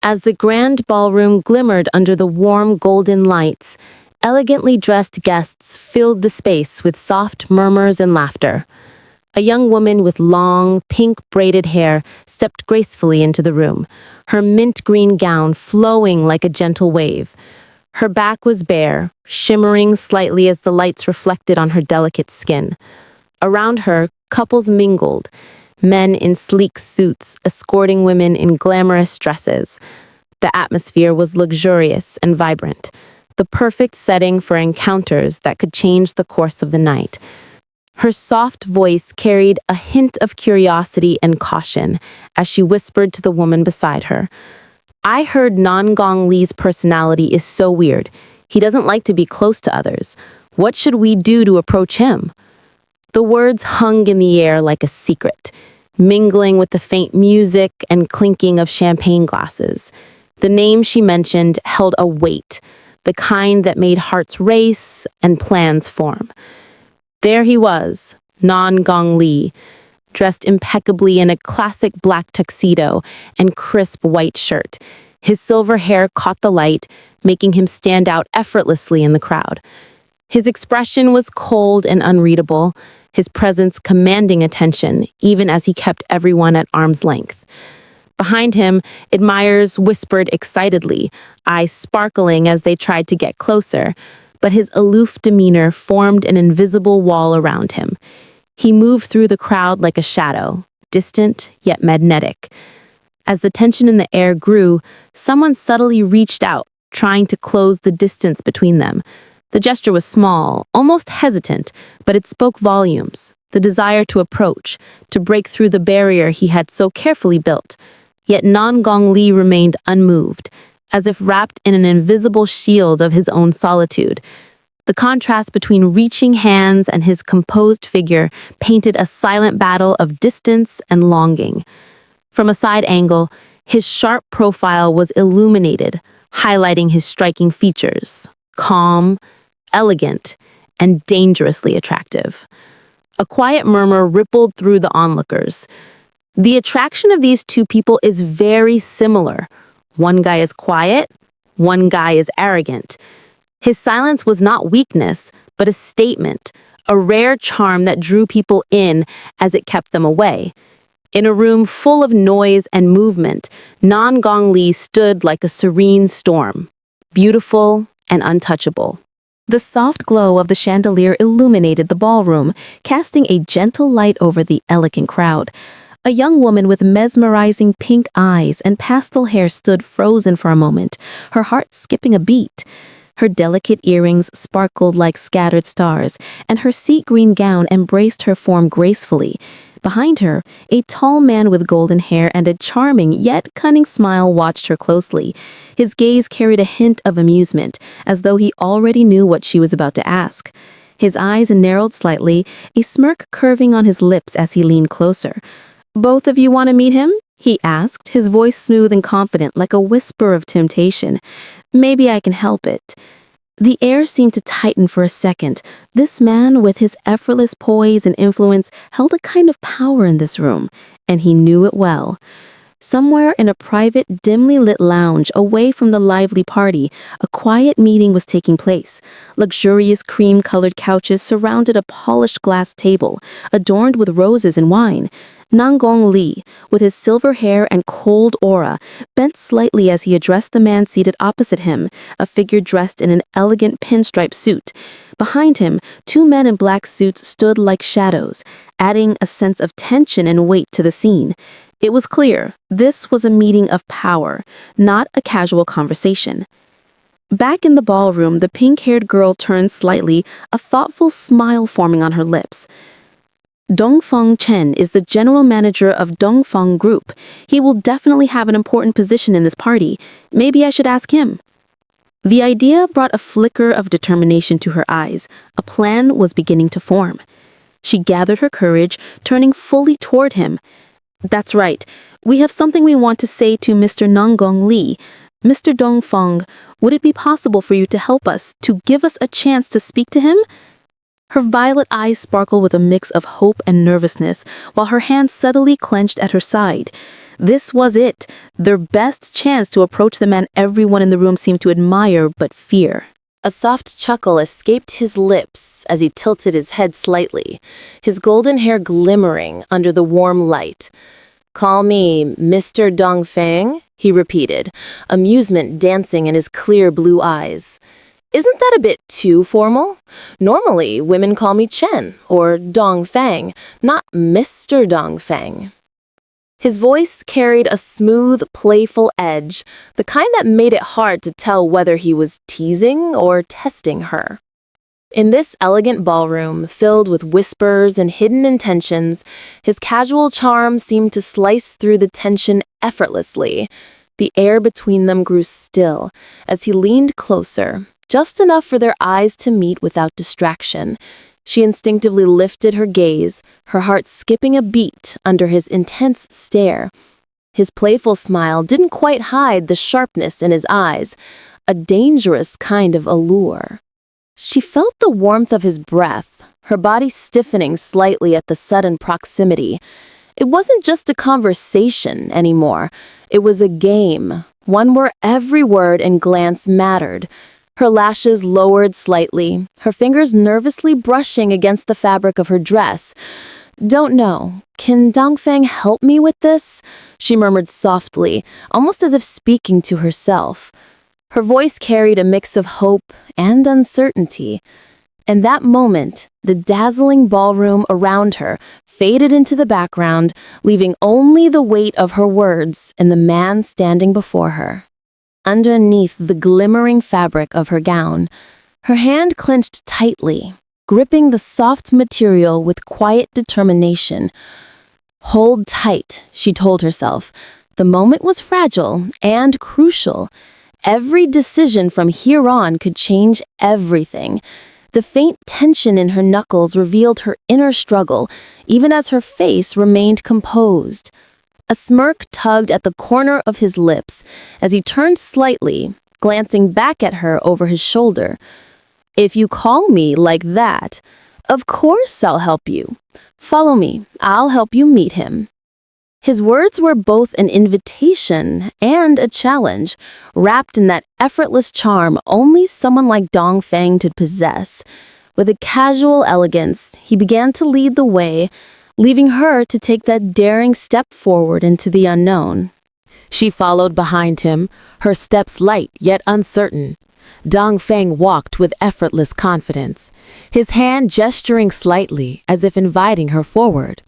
As the grand ballroom glimmered under the warm golden lights, elegantly dressed guests filled the space with soft murmurs and laughter. A young woman with long, pink-braided hair stepped gracefully into the room, her mint-green gown flowing like a gentle wave. Her back was bare, shimmering slightly as the lights reflected on her delicate skin. Around her, couples mingled, men in sleek suits escorting women in glamorous dresses. The atmosphere was luxurious and vibrant, the perfect setting for encounters that could change the course of the night. Her soft voice carried a hint of curiosity and caution as she whispered to the woman beside her. "I heard Nan-Gong Li's personality is so weird. He doesn't like to be close to others. What should we do to approach him?" The words hung in the air like a secret, mingling with the faint music and clinking of champagne glasses. The name she mentioned held a weight, the kind that made hearts race and plans form. There he was, Nan-Gong Li, dressed impeccably in a classic black tuxedo and crisp white shirt. His silver hair caught the light, making him stand out effortlessly in the crowd. His expression was cold and unreadable, his presence commanding attention, even as he kept everyone at arm's length. Behind him, admirers whispered excitedly, eyes sparkling as they tried to get closer, but his aloof demeanor formed an invisible wall around him. He moved through the crowd like a shadow, distant yet magnetic. As the tension in the air grew, someone subtly reached out, trying to close the distance between them. The gesture was small, almost hesitant, but it spoke volumes, the desire to approach, to break through the barrier he had so carefully built. Yet Nan-Gong Li remained unmoved, as if wrapped in an invisible shield of his own solitude. The contrast between reaching hands and his composed figure painted a silent battle of distance and longing. From a side angle, his sharp profile was illuminated, highlighting his striking features, calm, elegant, and dangerously attractive. A quiet murmur rippled through the onlookers. The attraction of these two people is very similar. One guy is quiet, one guy is arrogant. His silence was not weakness, but a statement, a rare charm that drew people in as it kept them away. In a room full of noise and movement, Nan-Gong Li stood like a serene storm, beautiful and untouchable. The soft glow of the chandelier illuminated the ballroom, casting a gentle light over the elegant crowd. A young woman with mesmerizing pink eyes and pastel hair stood frozen for a moment, her heart skipping a beat. Her delicate earrings sparkled like scattered stars, and her sea green gown embraced her form gracefully. Behind her, a tall man with golden hair and a charming yet cunning smile watched her closely. His gaze carried a hint of amusement, as though he already knew what she was about to ask. His eyes narrowed slightly, a smirk curving on his lips as he leaned closer. "Both of you want to meet him?" he asked, his voice smooth and confident like a whisper of temptation. "Maybe I can help it." The air seemed to tighten for a second. This man, with his effortless poise and influence, held a kind of power in this room, and he knew it well. Somewhere in a private, dimly lit lounge away from the lively party, a quiet meeting was taking place. Luxurious cream-colored couches surrounded a polished glass table, adorned with roses and wine. Nan-Gong Li, with his silver hair and cold aura, bent slightly as he addressed the man seated opposite him, a figure dressed in an elegant pinstripe suit. Behind him, two men in black suits stood like shadows, adding a sense of tension and weight to the scene. It was clear this was a meeting of power, not a casual conversation. Back in the ballroom, the pink-haired girl turned slightly, a thoughtful smile forming on her lips. Dongfeng Chen is the general manager of Dongfeng Group. He will definitely have an important position in this party. Maybe I should ask him. The idea brought a flicker of determination to her eyes. A plan was beginning to form. She gathered her courage, turning fully toward him. "That's right. We have something we want to say to Mr. Nan-Gong Li. Mr. Dongfeng, would it be possible for you to help us, to give us a chance to speak to him?" Her violet eyes sparkled with a mix of hope and nervousness, while her hands subtly clenched at her side. This was it, their best chance to approach the man everyone in the room seemed to admire but fear. A soft chuckle escaped his lips as he tilted his head slightly, his golden hair glimmering under the warm light. "Call me Mr. Dongfang," he repeated, amusement dancing in his clear blue eyes. "Isn't that a bit too formal? Normally, women call me Chen or Dongfang, not Mr. Dongfang." His voice carried a smooth, playful edge, the kind that made it hard to tell whether he was teasing or testing her. In this elegant ballroom, filled with whispers and hidden intentions, his casual charm seemed to slice through the tension effortlessly. The air between them grew still as he leaned closer, just enough for their eyes to meet without distraction. She instinctively lifted her gaze, her heart skipping a beat under his intense stare. His playful smile didn't quite hide the sharpness in his eyes, a dangerous kind of allure. She felt the warmth of his breath, her body stiffening slightly at the sudden proximity. It wasn't just a conversation anymore. It was a game, one where every word and glance mattered. Her lashes lowered slightly, her fingers nervously brushing against the fabric of her dress. "Don't know. Can Dongfang help me with this?" she murmured softly, almost as if speaking to herself. Her voice carried a mix of hope and uncertainty. In that moment, the dazzling ballroom around her faded into the background, leaving only the weight of her words and the man standing before her. Underneath the glimmering fabric of her gown, her hand clenched tightly, gripping the soft material with quiet determination. "Hold tight," she told herself. The moment was fragile and crucial. Every decision from here on could change everything. The faint tension in her knuckles revealed her inner struggle, even as her face remained composed. A smirk tugged at the corner of his lips as he turned slightly, glancing back at her over his shoulder. "If you call me like that, of course I'll help you. Follow me, I'll help you meet him." His words were both an invitation and a challenge, wrapped in that effortless charm only someone like Dongfang could possess. With a casual elegance, he began to lead the way, leaving her to take that daring step forward into the unknown. She followed behind him, her steps light yet uncertain. Dongfang walked with effortless confidence, his hand gesturing slightly as if inviting her forward.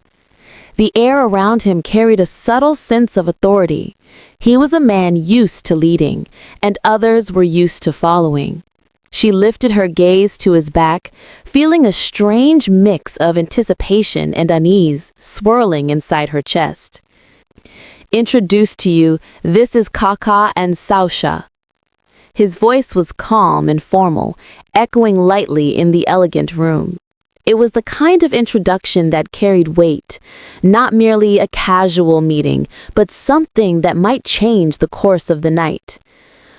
The air around him carried a subtle sense of authority. He was a man used to leading, and others were used to following. She lifted her gaze to his back, feeling a strange mix of anticipation and unease swirling inside her chest. "Introduce to you, this is Kaka and Saosha." His voice was calm and formal, echoing lightly in the elegant room. It was the kind of introduction that carried weight, not merely a casual meeting, but something that might change the course of the night.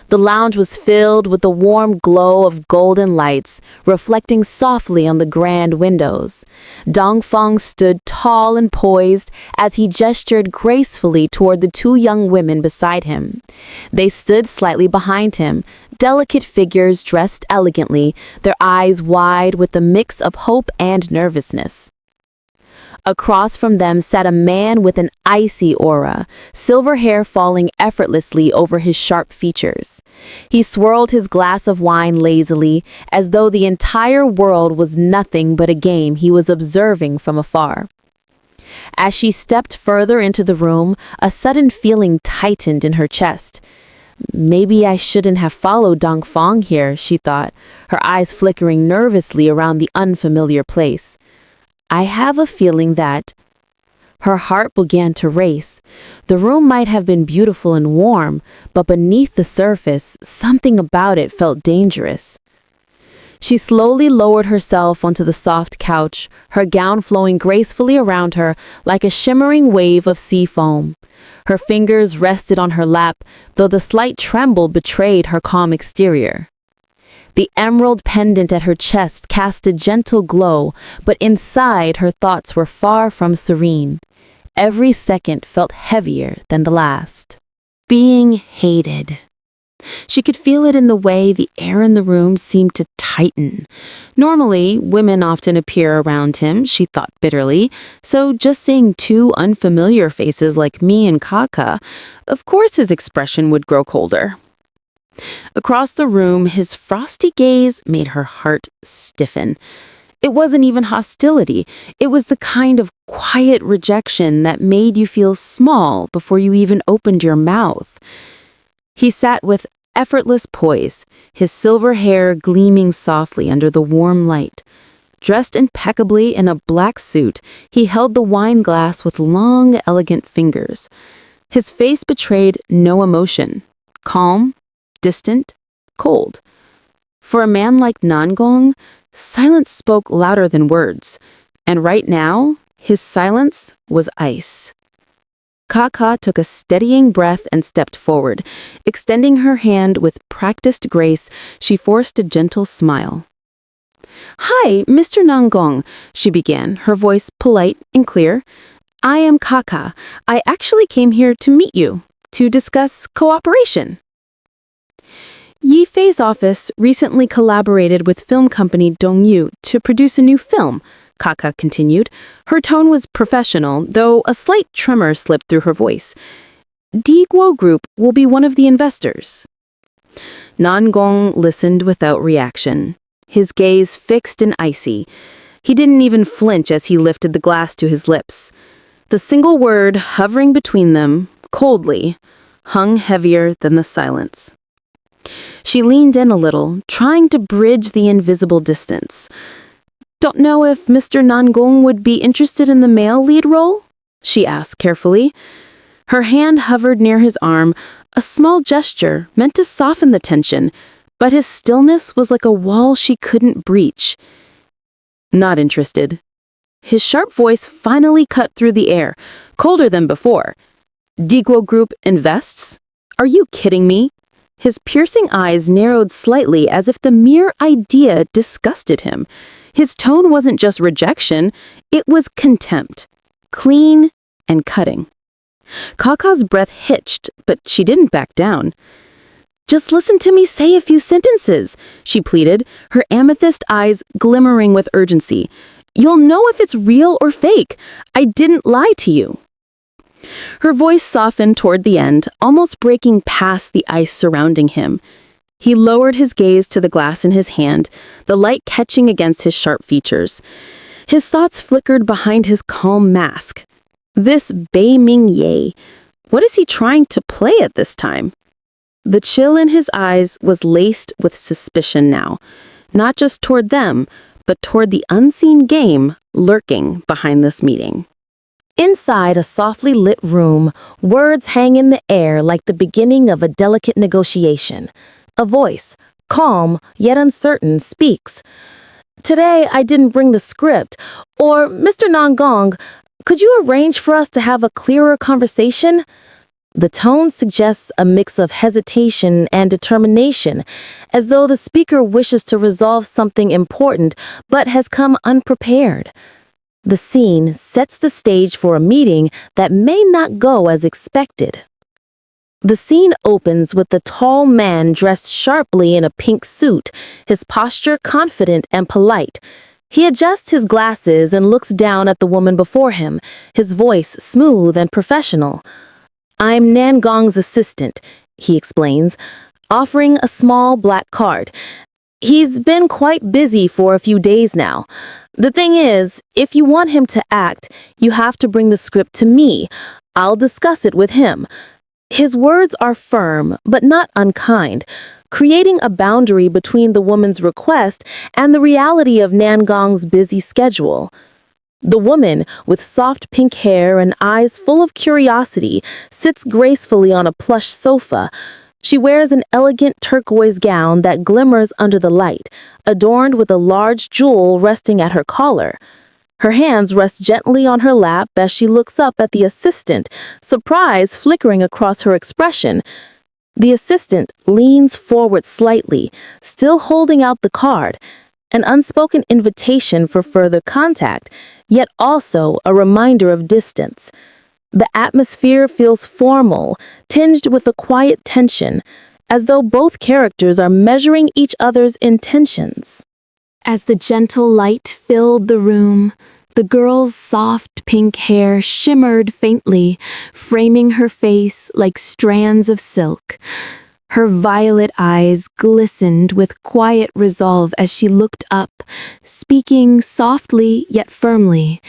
The lounge was filled with the warm glow of golden lights, reflecting softly on the grand windows. Dongfang stood tall and poised as he gestured gracefully toward the two young women beside him. They stood slightly behind him, delicate figures dressed elegantly, their eyes wide with a mix of hope and nervousness. Across from them sat a man with an icy aura, silver hair falling effortlessly over his sharp features. He swirled his glass of wine lazily, as though the entire world was nothing but a game he was observing from afar. As she stepped further into the room, a sudden feeling tightened in her chest. Maybe I shouldn't have followed Dongfang here, she thought, her eyes flickering nervously around the unfamiliar place. I have a feeling that... Her heart began to race. The room might have been beautiful and warm, but beneath the surface, something about it felt dangerous. She slowly lowered herself onto the soft couch, her gown flowing gracefully around her like a shimmering wave of sea foam. Her fingers rested on her lap, though the slight tremble betrayed her calm exterior. The emerald pendant at her chest cast a gentle glow, but inside her thoughts were far from serene. Every second felt heavier than the last. Being hated. She could feel it in the way the air in the room seemed to tighten. Normally, women often appear around him, she thought bitterly, so just seeing two unfamiliar faces like me and Kaka, of course his expression would grow colder. Across the room, his frosty gaze made her heart stiffen. It wasn't even hostility. It was the kind of quiet rejection that made you feel small before you even opened your mouth. He sat with effortless poise, his silver hair gleaming softly under the warm light. Dressed impeccably in a black suit, he held the wine glass with long, elegant fingers. His face betrayed no emotion. Calm, distant, cold. For a man like Nangong, silence spoke louder than words, and right now, his silence was ice. Kaka took a steadying breath and stepped forward. Extending her hand with practiced grace, she forced a gentle smile. "Hi, Mr. Nangong," she began, her voice polite and clear. "I am Kaka. I actually came here to meet you, to discuss cooperation." Yifei's office recently collaborated with film company Dongyu to produce a new film, Kaka continued. Her tone was professional, though a slight tremor slipped through her voice. Diguo Group will be one of the investors. Nangong listened without reaction, his gaze fixed and icy. He didn't even flinch as he lifted the glass to his lips. The single word hovering between them, coldly, hung heavier than the silence. She leaned in a little, trying to bridge the invisible distance. "Don't know if Mr. Nangong would be interested in the male lead role?" she asked carefully. Her hand hovered near his arm, a small gesture meant to soften the tension, but his stillness was like a wall she couldn't breach. "Not interested." His sharp voice finally cut through the air, colder than before. "Diguo Group invests? Are you kidding me?" His piercing eyes narrowed slightly as if the mere idea disgusted him. His tone wasn't just rejection, it was contempt. Clean and cutting. Kaka's breath hitched, but she didn't back down. "Just listen to me say a few sentences," she pleaded, her amethyst eyes glimmering with urgency. "You'll know if it's real or fake. I didn't lie to you." Her voice softened toward the end, almost breaking past the ice surrounding him. He lowered his gaze to the glass in his hand, the light catching against his sharp features. His thoughts flickered behind his calm mask. This Bei Ming Ye, what is he trying to play at this time? The chill in his eyes was laced with suspicion now, not just toward them, but toward the unseen game lurking behind this meeting. Inside a softly lit room, words hang in the air like the beginning of a delicate negotiation. A voice, calm yet uncertain, speaks. "Today I didn't bring the script," or "Mr. Nangong, could you arrange for us to have a clearer conversation?" The tone suggests a mix of hesitation and determination, as though the speaker wishes to resolve something important but has come unprepared. The scene sets the stage for a meeting that may not go as expected. The scene opens with the tall man dressed sharply in a pink suit, his posture confident and polite. He adjusts his glasses and looks down at the woman before him, his voice smooth and professional. "I'm Nangong's assistant," he explains, offering a small black card. "He's been quite busy for a few days now. The thing is, if you want him to act, you have to bring the script to me. I'll discuss it with him." His words are firm, but not unkind, creating a boundary between the woman's request and the reality of Nangong's busy schedule. The woman, with soft pink hair and eyes full of curiosity, sits gracefully on a plush sofa. She wears an elegant turquoise gown that glimmers under the light, adorned with a large jewel resting at her collar. Her hands rest gently on her lap as she looks up at the assistant, surprise flickering across her expression. The assistant leans forward slightly, still holding out the card, an unspoken invitation for further contact, yet also a reminder of distance. The atmosphere feels formal, tinged with a quiet tension, as though both characters are measuring each other's intentions. As the gentle light filled the room, the girl's soft pink hair shimmered faintly, framing her face like strands of silk. Her violet eyes glistened with quiet resolve as she looked up, speaking softly yet firmly.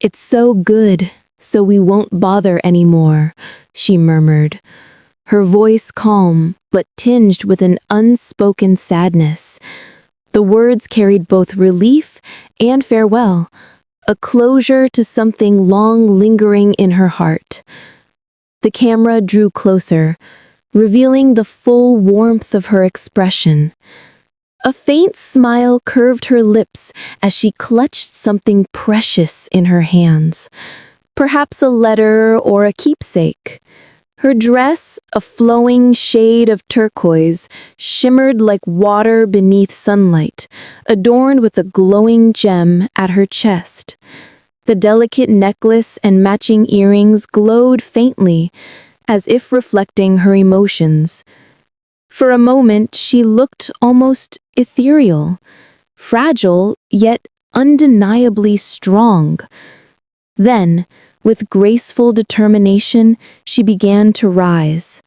"It's so good, so we won't bother anymore," she murmured, her voice calm but tinged with an unspoken sadness. The words carried both relief and farewell, a closure to something long lingering in her heart. The camera drew closer, revealing the full warmth of her expression. A faint smile curved her lips as she clutched something precious in her hands, perhaps a letter or a keepsake. Her dress, a flowing shade of turquoise, shimmered like water beneath sunlight, adorned with a glowing gem at her chest. The delicate necklace and matching earrings glowed faintly, as if reflecting her emotions. For a moment, she looked almost ethereal, fragile yet undeniably strong. Then, with graceful determination, she began to rise.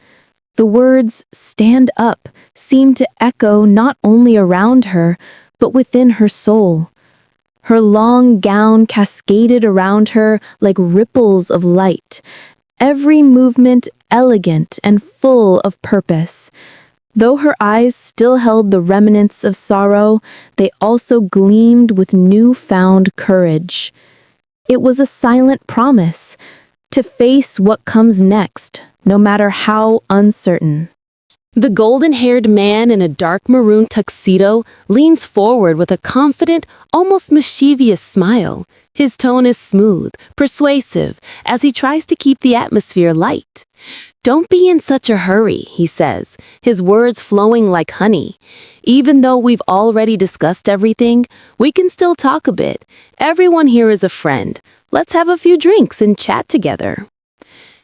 The words "stand up" seemed to echo not only around her, but within her soul. Her long gown cascaded around her like ripples of light, every movement elegant and full of purpose. Though her eyes still held the remnants of sorrow, they also gleamed with newfound courage. It was a silent promise to face what comes next, no matter how uncertain. The golden-haired man in a dark maroon tuxedo leans forward with a confident, almost mischievous smile. His tone is smooth, persuasive, as he tries to keep the atmosphere light. "Don't be in such a hurry," he says, his words flowing like honey. "Even though we've already discussed everything, we can still talk a bit. Everyone here is a friend. Let's have a few drinks and chat together."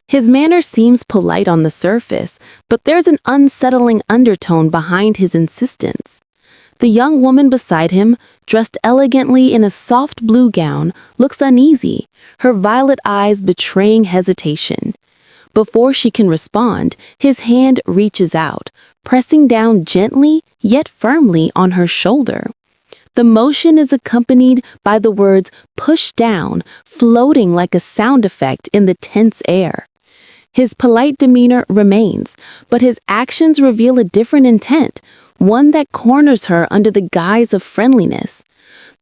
His manner seems polite on the surface, but there's an unsettling undertone behind his insistence. The young woman beside him, dressed elegantly in a soft blue gown, looks uneasy, her violet eyes betraying hesitation. Before she can respond, his hand reaches out, pressing down gently yet firmly on her shoulder. The motion is accompanied by the words "push down," floating like a sound effect in the tense air. His polite demeanor remains, but his actions reveal a different intent, one that corners her under the guise of friendliness.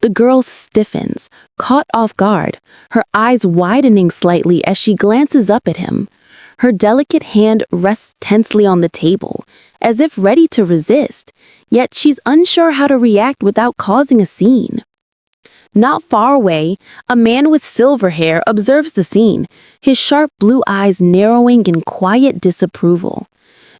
The girl stiffens, caught off guard, her eyes widening slightly as she glances up at him. Her delicate hand rests tensely on the table, as if ready to resist, yet she's unsure how to react without causing a scene. Not far away, a man with silver hair observes the scene, his sharp blue eyes narrowing in quiet disapproval.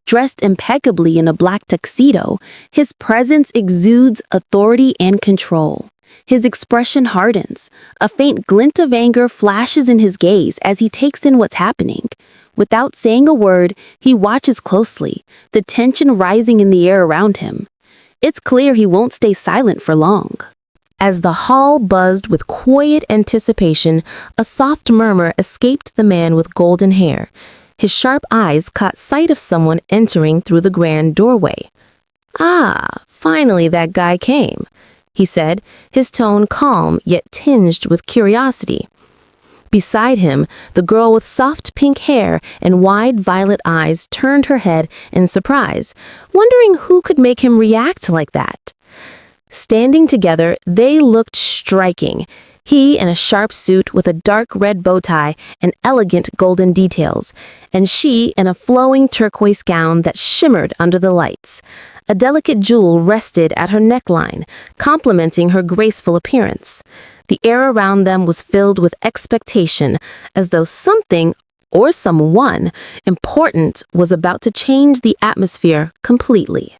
Dressed impeccably in a black tuxedo, his presence exudes authority and control. His expression hardens. A faint glint of anger flashes in his gaze as he takes in what's happening. Without saying a word, he watches closely, the tension rising in the air around him. It's clear he won't stay silent for long. As the hall buzzed with quiet anticipation, a soft murmur escaped the man with golden hair. His sharp eyes caught sight of someone entering through the grand doorway. "Ah, finally that guy came," he said, his tone calm yet tinged with curiosity. Beside him, the girl with soft pink hair and wide violet eyes turned her head in surprise, wondering who could make him react like that. Standing together, they looked striking. He in a sharp suit with a dark red bow tie and elegant golden details, and she in a flowing turquoise gown that shimmered under the lights. A delicate jewel rested at her neckline, complementing her graceful appearance. The air around them was filled with expectation, as though something or someone important was about to change the atmosphere completely.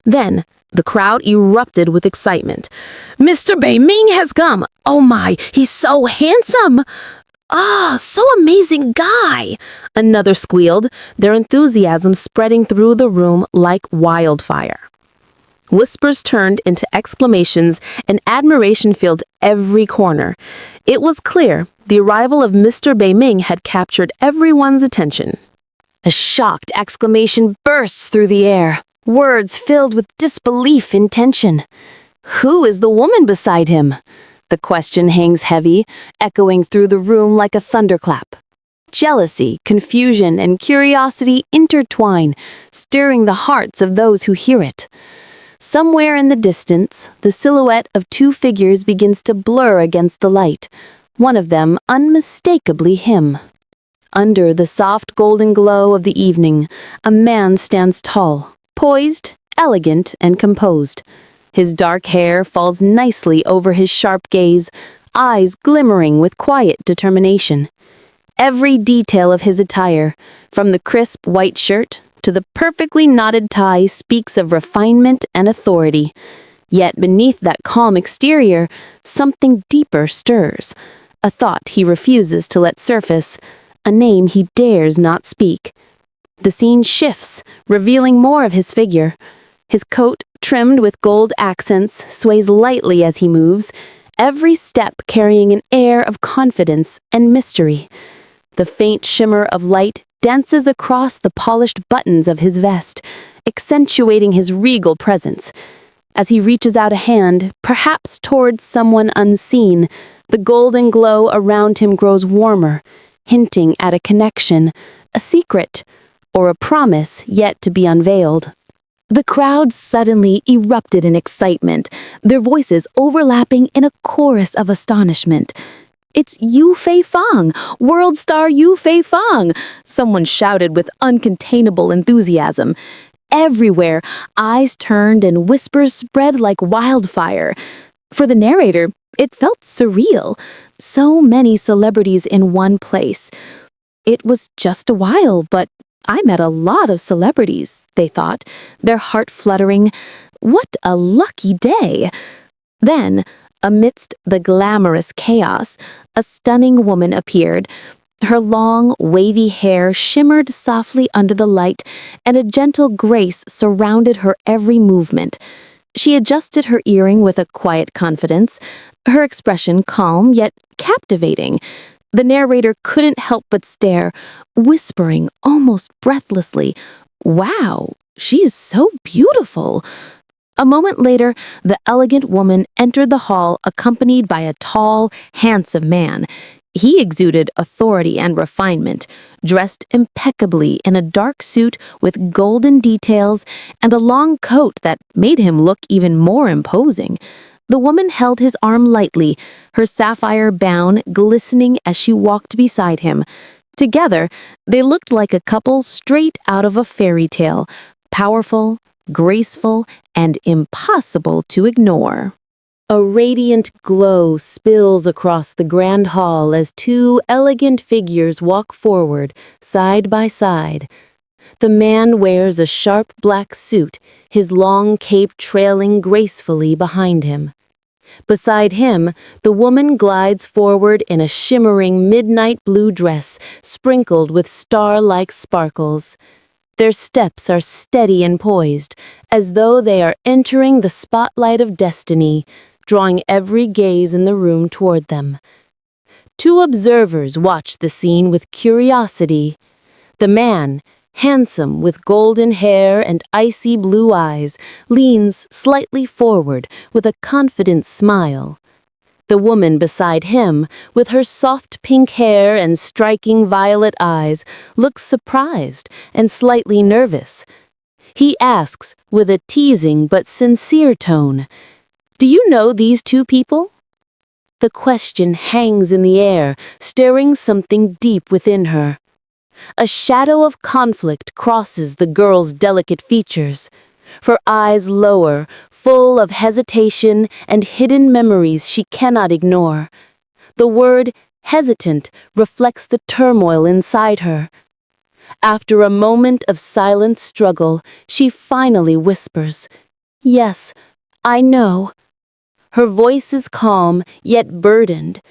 Then, the crowd erupted with excitement. "Mr. Bei Ming has come! Oh my, he's so handsome!" "Ah, so amazing guy!" Another squealed, their enthusiasm spreading through the room like wildfire. Whispers turned into exclamations, and admiration filled every corner. It was clear the arrival of Mr. Beiming had captured everyone's attention. A shocked exclamation bursts through the air, words filled with disbelief and tension. Who is the woman beside him? The question hangs heavy, echoing through the room like a thunderclap. Jealousy, confusion, and curiosity intertwine, stirring the hearts of those who hear it. Somewhere in the distance, the silhouette of two figures begins to blur against the light, one of them unmistakably him. Under the soft golden glow of the evening, a man stands tall, poised, elegant, and composed. His dark hair falls nicely over his sharp gaze, eyes glimmering with quiet determination. Every detail of his attire, from the crisp white shirt to the perfectly knotted tie, speaks of refinement and authority. Yet beneath that calm exterior, something deeper stirs. A thought he refuses to let surface, a name he dares not speak. The scene shifts, revealing more of his figure. His coat, trimmed with gold accents, sways lightly as he moves, every step carrying an air of confidence and mystery. The faint shimmer of light dances across the polished buttons of his vest, accentuating his regal presence. As he reaches out a hand, perhaps towards someone unseen, the golden glow around him grows warmer, hinting at a connection, a secret, or a promise yet to be unveiled. The crowd suddenly erupted in excitement, their voices overlapping in a chorus of astonishment. "It's Yu Fei Fang! World star Yu Fei Fang!" someone shouted with uncontainable enthusiasm. Everywhere, eyes turned and whispers spread like wildfire. For the narrator, it felt surreal. So many celebrities in one place. It was just a while, but I met a lot of celebrities, they thought, their heart fluttering. What a lucky day! Then, amidst the glamorous chaos, a stunning woman appeared. Her long, wavy hair shimmered softly under the light, and a gentle grace surrounded her every movement. She adjusted her earring with a quiet confidence, her expression calm yet captivating. The narrator couldn't help but stare, whispering almost breathlessly, "Wow, she is so beautiful." A moment later, the elegant woman entered the hall accompanied by a tall, handsome man. He exuded authority and refinement, dressed impeccably in a dark suit with golden details and a long coat that made him look even more imposing. The woman held his arm lightly, her sapphire gown glistening as she walked beside him. Together, they looked like a couple straight out of a fairy tale, powerful, graceful, and impossible to ignore. A radiant glow spills across the grand hall as two elegant figures walk forward, side by side. The man wears a sharp black suit, his long cape trailing gracefully behind him. Beside him, the woman glides forward in a shimmering midnight blue dress, sprinkled with star-like sparkles. Their steps are steady and poised, as though they are entering the spotlight of destiny, drawing every gaze in the room toward them. Two observers watch the scene with curiosity. The man, handsome with golden hair and icy blue eyes, leans slightly forward with a confident smile. The woman beside him, with her soft pink hair and striking violet eyes, looks surprised and slightly nervous. He asks, with a teasing but sincere tone, "Do you know these two people?" The question hangs in the air, stirring something deep within her. A shadow of conflict crosses the girl's delicate features. Her eyes lower, full of hesitation and hidden memories she cannot ignore. The word hesitant reflects the turmoil inside her. After a moment of silent struggle, she finally whispers, "Yes, I know." Her voice is calm, yet burdened.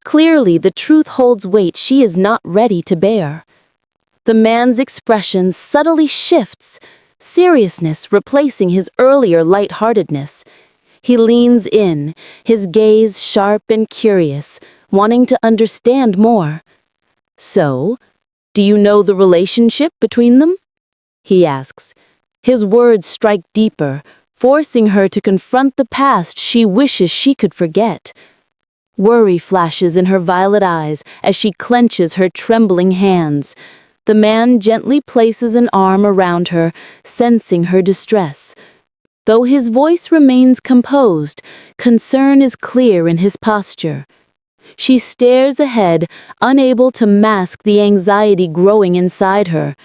Clearly, the truth holds weight she is not ready to bear. The man's expression subtly shifts, seriousness replacing his earlier lightheartedness. He leans in, his gaze sharp and curious, wanting to understand more. "So, do you know the relationship between them?" he asks. His words strike deeper, forcing her to confront the past she wishes she could forget. Worry flashes in her violet eyes as she clenches her trembling hands. The man gently places an arm around her, sensing her distress. Though his voice remains composed, concern is clear in his posture. She stares ahead, unable to mask the anxiety growing inside her.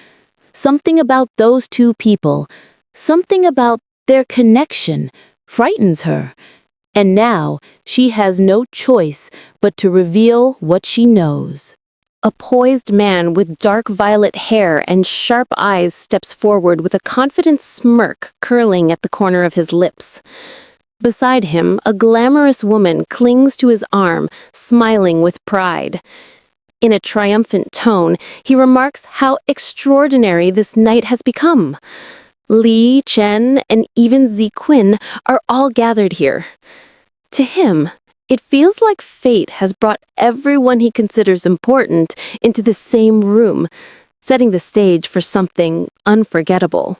Something about those two people, something about their connection, frightens her. And now she has no choice but to reveal what she knows. A poised man with dark violet hair and sharp eyes steps forward with a confident smirk curling at the corner of his lips. Beside him, a glamorous woman clings to his arm, smiling with pride. In a triumphant tone, he remarks how extraordinary this night has become. Li, Chen, and even Zi Qin are all gathered here. To him, it feels like fate has brought everyone he considers important into the same room, setting the stage for something unforgettable.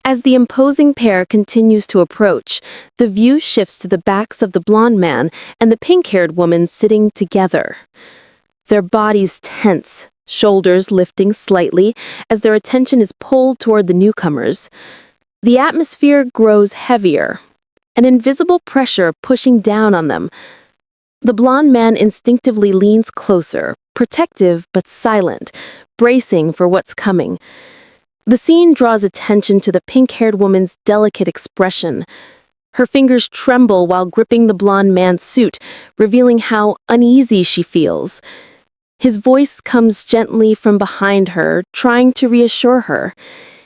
As the imposing pair continues to approach, the view shifts to the backs of the blonde man and the pink-haired woman sitting together. Their bodies tense, shoulders lifting slightly as their attention is pulled toward the newcomers. The atmosphere grows heavier, an invisible pressure pushing down on them. The blonde man instinctively leans closer, protective but silent, bracing for what's coming. The scene draws attention to the pink-haired woman's delicate expression. Her fingers tremble while gripping the blonde man's suit, revealing how uneasy she feels. His voice comes gently from behind her, trying to reassure her.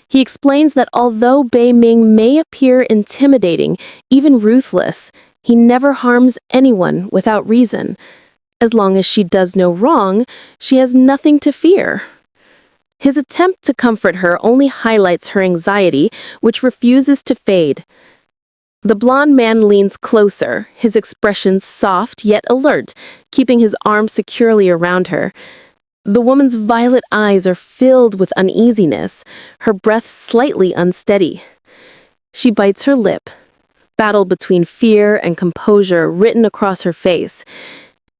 He explains that although Bei Ming may appear intimidating, even ruthless, he never harms anyone without reason. As long as she does no wrong, she has nothing to fear. His attempt to comfort her only highlights her anxiety, which refuses to fade. The blonde man leans closer, his expression soft yet alert, keeping his arm securely around her. The woman's violet eyes are filled with uneasiness, her breath slightly unsteady. She bites her lip, battle between fear and composure written across her face.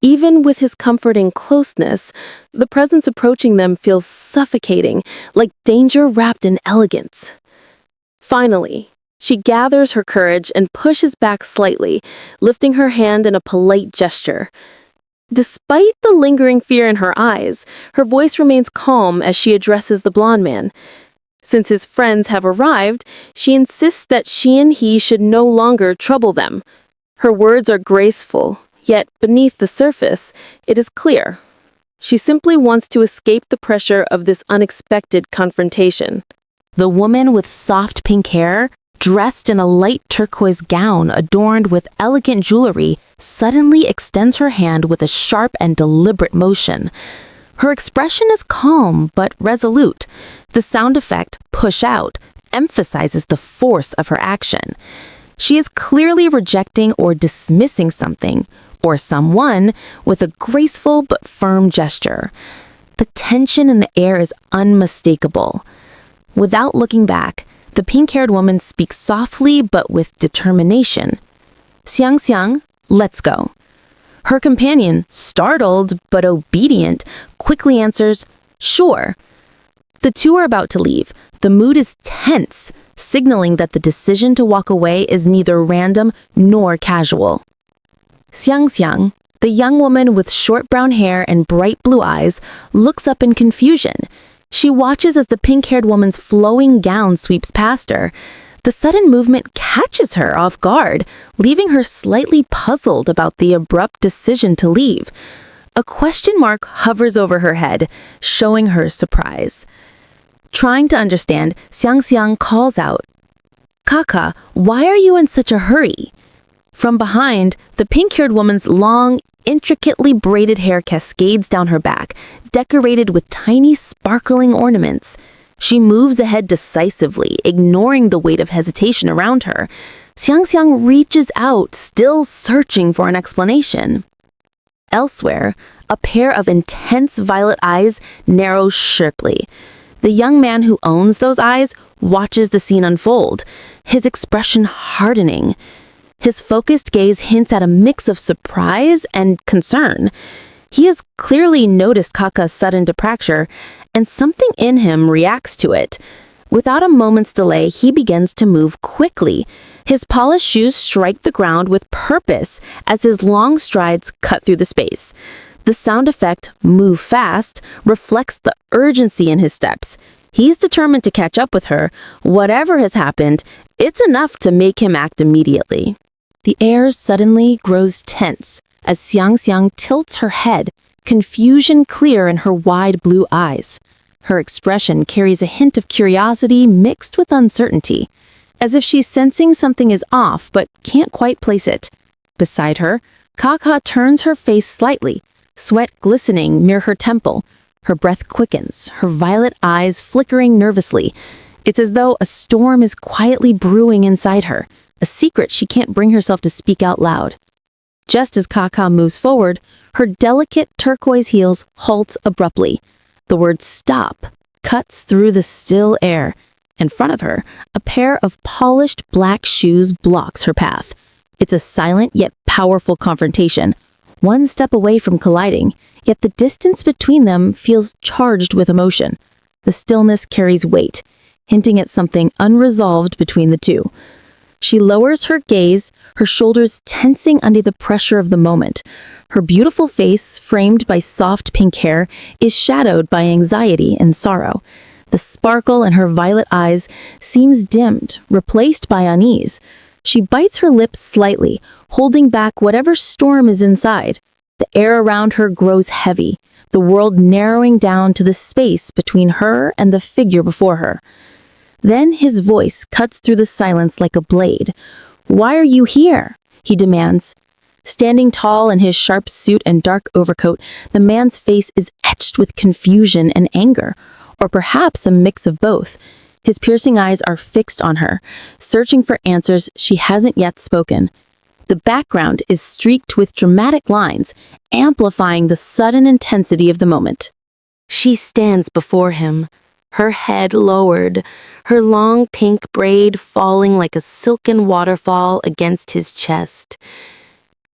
Even with his comforting closeness, the presence approaching them feels suffocating, like danger wrapped in elegance. Finally, she gathers her courage and pushes back slightly, lifting her hand in a polite gesture. Despite the lingering fear in her eyes, her voice remains calm as she addresses the blonde man. Since his friends have arrived, she insists that she and he should no longer trouble them. Her words are graceful, yet beneath the surface, it is clear. She simply wants to escape the pressure of this unexpected confrontation. The woman with soft pink hair, dressed in a light turquoise gown adorned with elegant jewelry, suddenly extends her hand with a sharp and deliberate motion. Her expression is calm but resolute. The sound effect, push out, emphasizes the force of her action. She is clearly rejecting or dismissing something, or someone, with a graceful but firm gesture. The tension in the air is unmistakable. Without looking back, the pink-haired woman speaks softly but with determination. "Xiang Xiang, let's go." Her companion, startled but obedient, quickly answers, "Sure." The two are about to leave. The mood is tense, signaling that the decision to walk away is neither random nor casual. Xiang Xiang, the young woman with short brown hair and bright blue eyes, looks up in confusion. She watches as the pink-haired woman's flowing gown sweeps past her. The sudden movement catches her off guard, leaving her slightly puzzled about the abrupt decision to leave. A question mark hovers over her head, showing her surprise. Trying to understand, Xiang Xiang calls out, "Kaka, why are you in such a hurry?" From behind, the pink-haired woman's long, intricately braided hair cascades down her back, decorated with tiny, sparkling ornaments. She moves ahead decisively, ignoring the weight of hesitation around her. Xiangxiang reaches out, still searching for an explanation. Elsewhere, a pair of intense violet eyes narrow sharply. The young man who owns those eyes watches the scene unfold, his expression hardening. His focused gaze hints at a mix of surprise and concern. He has clearly noticed Kaka's sudden departure, and something in him reacts to it. Without a moment's delay, he begins to move quickly. His polished shoes strike the ground with purpose as his long strides cut through the space. The sound effect, "move fast," reflects the urgency in his steps. He's determined to catch up with her. Whatever has happened, it's enough to make him act immediately. The air suddenly grows tense as Xiangxiang tilts her head, confusion clear in her wide blue eyes. Her expression carries a hint of curiosity mixed with uncertainty, as if she's sensing something is off but can't quite place it. Beside her, Kaka turns her face slightly, sweat glistening near her temple. Her breath quickens, her violet eyes flickering nervously. It's as though a storm is quietly brewing inside her, a secret she can't bring herself to speak out loud. Just as Kaka moves forward, her delicate turquoise heels halt abruptly. The word "stop" cuts through the still air. In front of her, a pair of polished black shoes blocks her path. It's a silent yet powerful confrontation, one step away from colliding, yet the distance between them feels charged with emotion. The stillness carries weight, hinting at something unresolved between the two. She lowers her gaze, her shoulders tensing under the pressure of the moment. Her beautiful face, framed by soft pink hair, is shadowed by anxiety and sorrow. The sparkle in her violet eyes seems dimmed, replaced by unease. She bites her lips slightly, holding back whatever storm is inside. The air around her grows heavy, the world narrowing down to the space between her and the figure before her. Then his voice cuts through the silence like a blade. "Why are you here?" he demands. Standing tall in his sharp suit and dark overcoat, the man's face is etched with confusion and anger, or perhaps a mix of both. His piercing eyes are fixed on her, searching for answers she hasn't yet spoken. The background is streaked with dramatic lines, amplifying the sudden intensity of the moment. She stands before him, her head lowered, her long pink braid falling like a silken waterfall against his chest.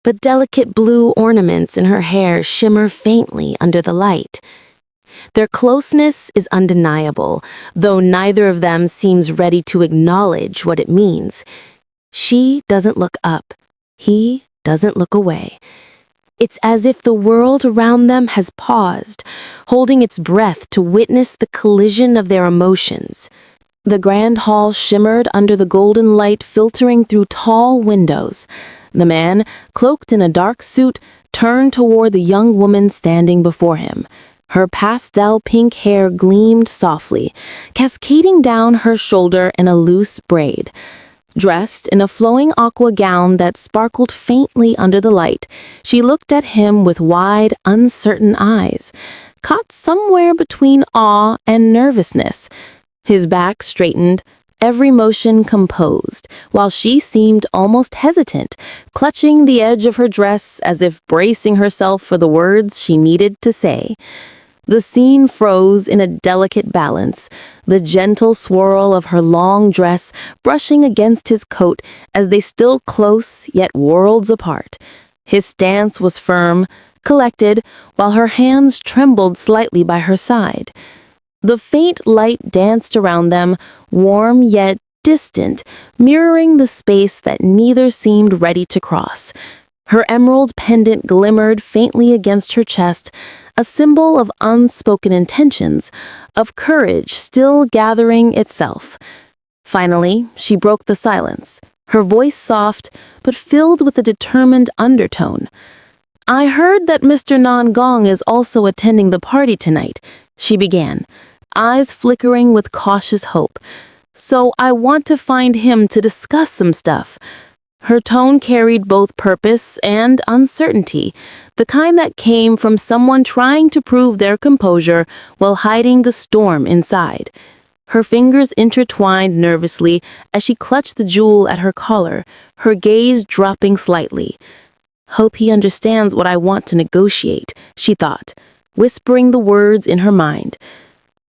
But delicate blue ornaments in her hair shimmer faintly under the light. Their closeness is undeniable, though neither of them seems ready to acknowledge what it means. She doesn't look up. He doesn't look away. It's as if the world around them has paused, holding its breath to witness the collision of their emotions. The grand hall shimmered under the golden light filtering through tall windows. The man, cloaked in a dark suit, turned toward the young woman standing before him. Her pastel pink hair gleamed softly, cascading down her shoulder in a loose braid. Dressed in a flowing aqua gown that sparkled faintly under the light, she looked at him with wide, uncertain eyes, caught somewhere between awe and nervousness. His back straightened, every motion composed, while she seemed almost hesitant, clutching the edge of her dress as if bracing herself for the words she needed to say. The scene froze in a delicate balance, the gentle swirl of her long dress brushing against his coat as they stood close yet worlds apart. His stance was firm, collected, while her hands trembled slightly by her side. The faint light danced around them, warm yet distant, mirroring the space that neither seemed ready to cross. Her emerald pendant glimmered faintly against her chest, a symbol of unspoken intentions, of courage still gathering itself. Finally, she broke the silence, her voice soft but filled with a determined undertone. "I heard that Mr. Nangong is also attending the party tonight," she began, eyes flickering with cautious hope. "So I want to find him to discuss some stuff." Her tone carried both purpose and uncertainty, the kind that came from someone trying to prove their composure while hiding the storm inside. Her fingers intertwined nervously as she clutched the jewel at her collar, her gaze dropping slightly. "Hope he understands what I want to negotiate," she thought, whispering the words in her mind.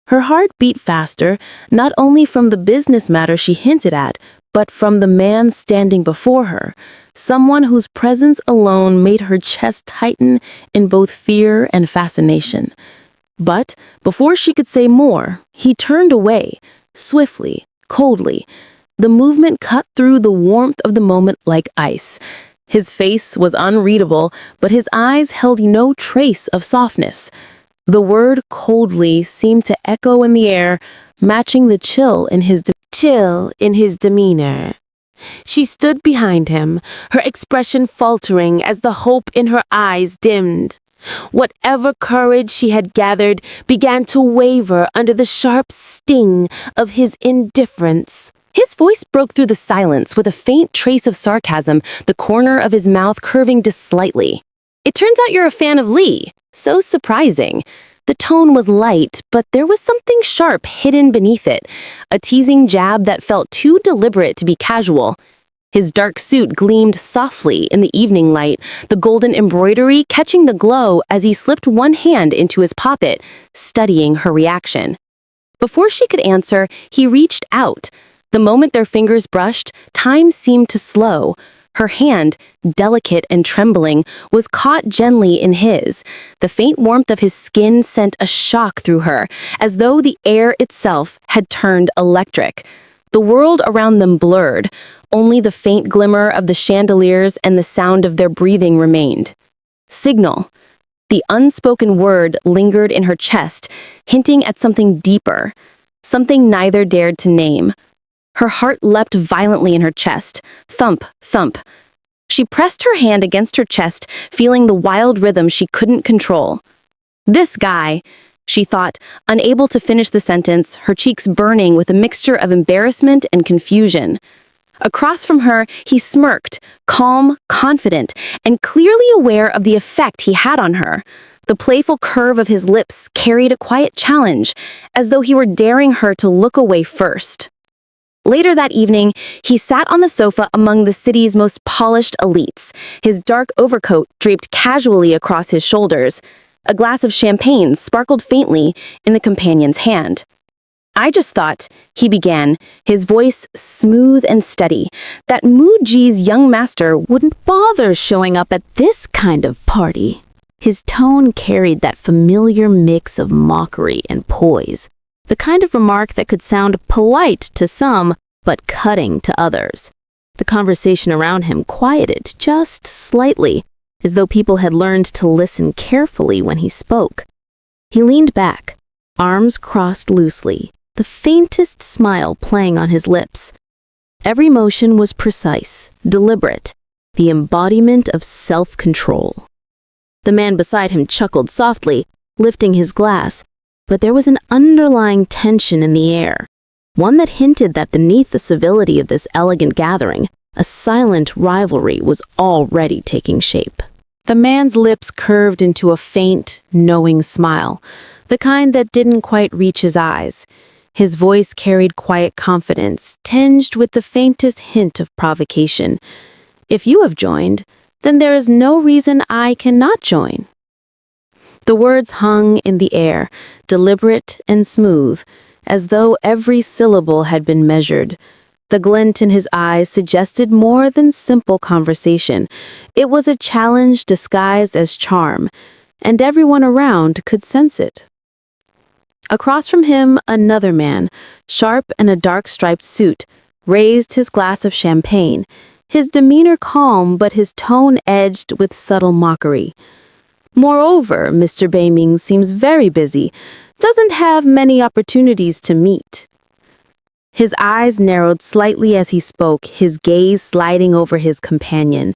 Her heart beat faster, not only from the business matter she hinted at, but from the man standing before her, someone whose presence alone made her chest tighten in both fear and fascination. But before she could say more, he turned away, swiftly, coldly. The movement cut through the warmth of the moment like ice. His face was unreadable, but his eyes held no trace of softness. The word coldly seemed to echo in the air, matching the chill in his demeanor. She stood behind him, her expression faltering as the hope in her eyes dimmed. Whatever courage she had gathered began to waver under the sharp sting of his indifference. His voice broke through the silence with a faint trace of sarcasm, the corner of his mouth curving just slightly. "It turns out you're a fan of Lee. So surprising." The tone was light, but there was something sharp hidden beneath it, a teasing jab that felt too deliberate to be casual. His dark suit gleamed softly in the evening light, the golden embroidery catching the glow as he slipped one hand into his pocket, studying her reaction. Before she could answer, he reached out. The moment their fingers brushed, time seemed to slow. Her hand, delicate and trembling, was caught gently in his. The faint warmth of his skin sent a shock through her, as though the air itself had turned electric. The world around them blurred. Only the faint glimmer of the chandeliers and the sound of their breathing remained. Signal. The unspoken word lingered in her chest, hinting at something deeper, something neither dared to name. Her heart leapt violently in her chest. Thump, thump. She pressed her hand against her chest, feeling the wild rhythm she couldn't control. "This guy," she thought, unable to finish the sentence, her cheeks burning with a mixture of embarrassment and confusion. Across from her, he smirked, calm, confident, and clearly aware of the effect he had on her. The playful curve of his lips carried a quiet challenge, as though he were daring her to look away first. Later that evening, he sat on the sofa among the city's most polished elites, his dark overcoat draped casually across his shoulders. A glass of champagne sparkled faintly in the companion's hand. "I just thought," he began, his voice smooth and steady, "that Muji's young master wouldn't bother showing up at this kind of party." His tone carried that familiar mix of mockery and poise, the kind of remark that could sound polite to some, but cutting to others. The conversation around him quieted just slightly, as though people had learned to listen carefully when he spoke. He leaned back, arms crossed loosely, the faintest smile playing on his lips. Every motion was precise, deliberate, the embodiment of self-control. The man beside him chuckled softly, lifting his glass, but there was an underlying tension in the air, one that hinted that beneath the civility of this elegant gathering, a silent rivalry was already taking shape. The man's lips curved into a faint, knowing smile, the kind that didn't quite reach his eyes. His voice carried quiet confidence, tinged with the faintest hint of provocation. "If you have joined, then there is no reason I cannot join." The words hung in the air, deliberate and smooth, as though every syllable had been measured. The glint in his eyes suggested more than simple conversation. It was a challenge disguised as charm, and everyone around could sense it. Across from him, another man, sharp in a dark striped suit, raised his glass of champagne, his demeanor calm but his tone edged with subtle mockery. "Moreover, Mr. Beiming seems very busy, doesn't have many opportunities to meet." His eyes narrowed slightly as he spoke, his gaze sliding over his companion.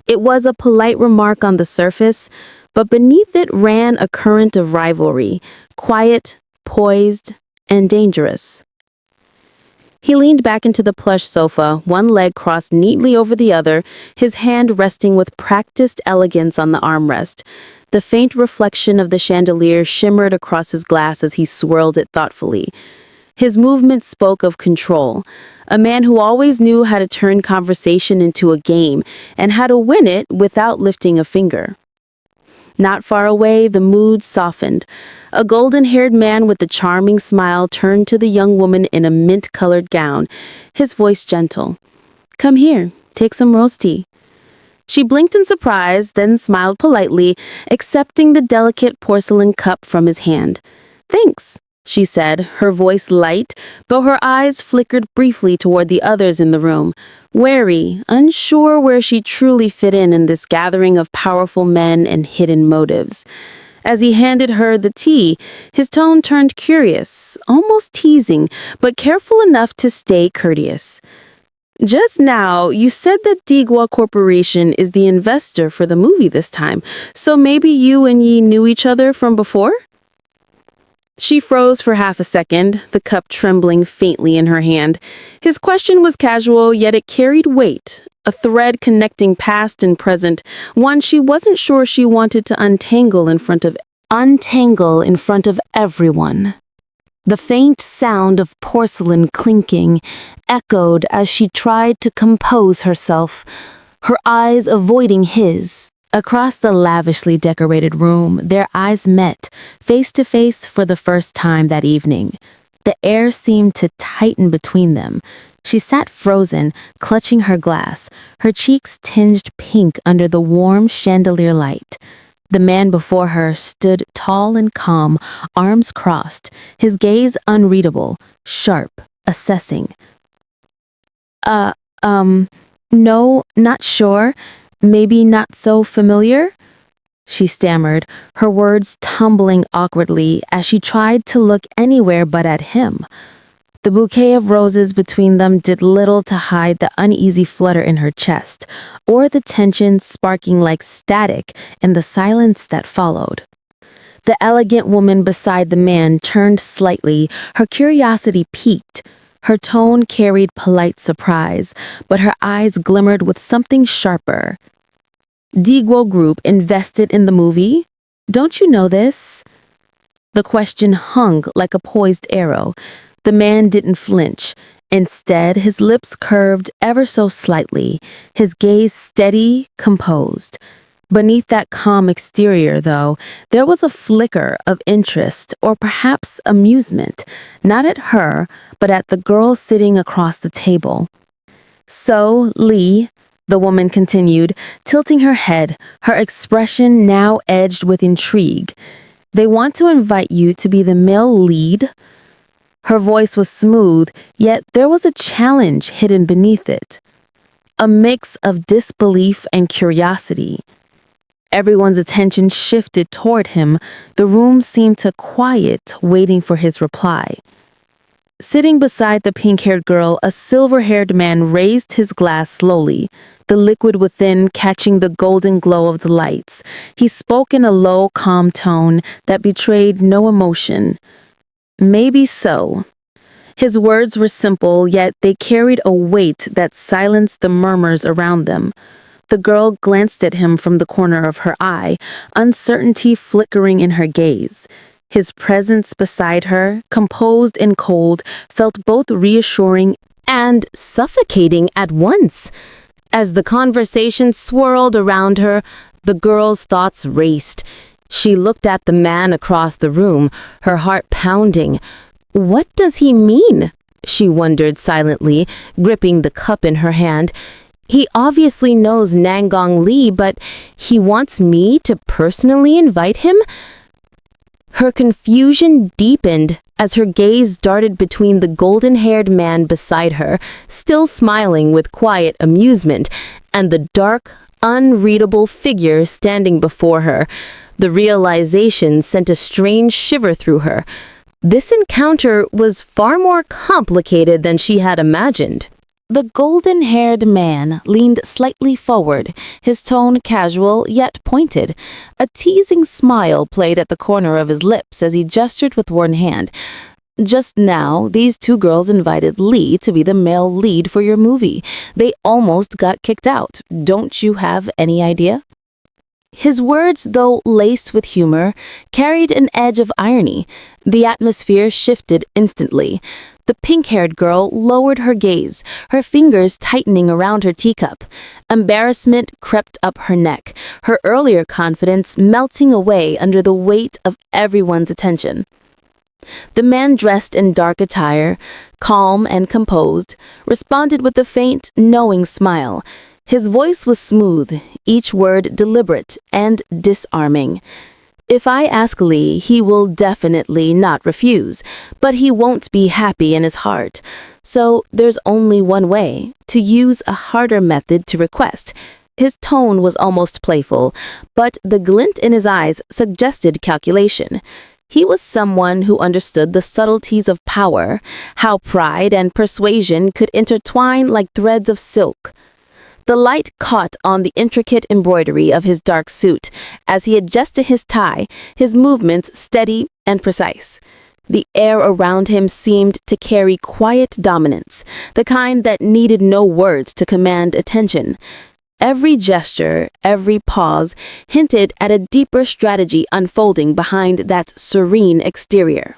It was a polite remark on the surface, but beneath it ran a current of rivalry, quiet, poised, and dangerous. He leaned back into the plush sofa, one leg crossed neatly over the other, his hand resting with practiced elegance on the armrest. The faint reflection of the chandelier shimmered across his glass as he swirled it thoughtfully. His movement spoke of control, a man who always knew how to turn conversation into a game and how to win it without lifting a finger. Not far away, the mood softened. A golden-haired man with a charming smile turned to the young woman in a mint-colored gown, his voice gentle. "Come here, take some rose tea." She blinked in surprise, then smiled politely, accepting the delicate porcelain cup from his hand. "Thanks," she said, her voice light, though her eyes flickered briefly toward the others in the room, wary, unsure where she truly fit in this gathering of powerful men and hidden motives. As he handed her the tea, his tone turned curious, almost teasing, but careful enough to stay courteous. "Just now, you said that Digwa Corporation is the investor for the movie this time, so maybe you and Yi knew each other from before?" She froze for half a second, the cup trembling faintly in her hand. His question was casual, yet it carried weight, a thread connecting past and present, one she wasn't sure she wanted to untangle in front of everyone. The faint sound of porcelain clinking echoed as she tried to compose herself, her eyes avoiding his. Across the lavishly decorated room, their eyes met, face to face for the first time that evening. The air seemed to tighten between them. She sat frozen, clutching her glass, her cheeks tinged pink under the warm chandelier light. The man before her stood tall and calm, arms crossed, his gaze unreadable, sharp, assessing. No, not sure. Maybe not so familiar?" She stammered, her words tumbling awkwardly as she tried to look anywhere but at him. The bouquet of roses between them did little to hide the uneasy flutter in her chest, or the tension sparking like static in the silence that followed. The elegant woman beside the man turned slightly, her curiosity piqued. Her tone carried polite surprise, but her eyes glimmered with something sharper. "Digwo Group invested in the movie? Don't you know this?" The question hung like a poised arrow. The man didn't flinch. Instead, his lips curved ever so slightly, his gaze steady, composed. Beneath that calm exterior, though, there was a flicker of interest or perhaps amusement, not at her, but at the girl sitting across the table. "So, Lee," the woman continued, tilting her head, her expression now edged with intrigue, "they want to invite you to be the male lead?" Her voice was smooth, yet there was a challenge hidden beneath it. A mix of disbelief and curiosity. Everyone's attention shifted toward him. The room seemed to quiet, waiting for his reply. Sitting beside the pink-haired girl, a silver-haired man raised his glass slowly, the liquid within catching the golden glow of the lights. He spoke in a low, calm tone that betrayed no emotion. "Maybe so." His words were simple, yet they carried a weight that silenced the murmurs around them. The girl glanced at him from the corner of her eye, uncertainty flickering in her gaze. His presence beside her, composed and cold, felt both reassuring and suffocating at once. As the conversation swirled around her, the girl's thoughts raced. She looked at the man across the room, her heart pounding. "What does he mean?" she wondered silently, gripping the cup in her hand. "He obviously knows Nangong Lee, but he wants me to personally invite him?" Her confusion deepened as her gaze darted between the golden-haired man beside her, still smiling with quiet amusement, and the dark, unreadable figure standing before her. The realization sent a strange shiver through her. This encounter was far more complicated than she had imagined. The golden-haired man leaned slightly forward, his tone casual yet pointed. A teasing smile played at the corner of his lips as he gestured with one hand. just now, these two girls invited Lee to be the male lead for your movie. They almost got kicked out. Don't you have any idea? His words, though laced with humor, carried an edge of irony. The atmosphere shifted instantly. The pink-haired girl lowered her gaze, her fingers tightening around her teacup. Embarrassment crept up her neck, her earlier confidence melting away under the weight of everyone's attention. The man dressed in dark attire, calm and composed, responded with a faint, knowing smile. His voice was smooth, each word deliberate and disarming. If I ask Lee, he will definitely not refuse, but he won't be happy in his heart. So there's only one way, to use a harder method to request. His tone was almost playful, but the glint in his eyes suggested calculation. He was someone who understood the subtleties of power, how pride and persuasion could intertwine like threads of silk. The light caught on the intricate embroidery of his dark suit as he adjusted his tie, his movements steady and precise. The air around him seemed to carry quiet dominance, the kind that needed no words to command attention. Every gesture, every pause hinted at a deeper strategy unfolding behind that serene exterior.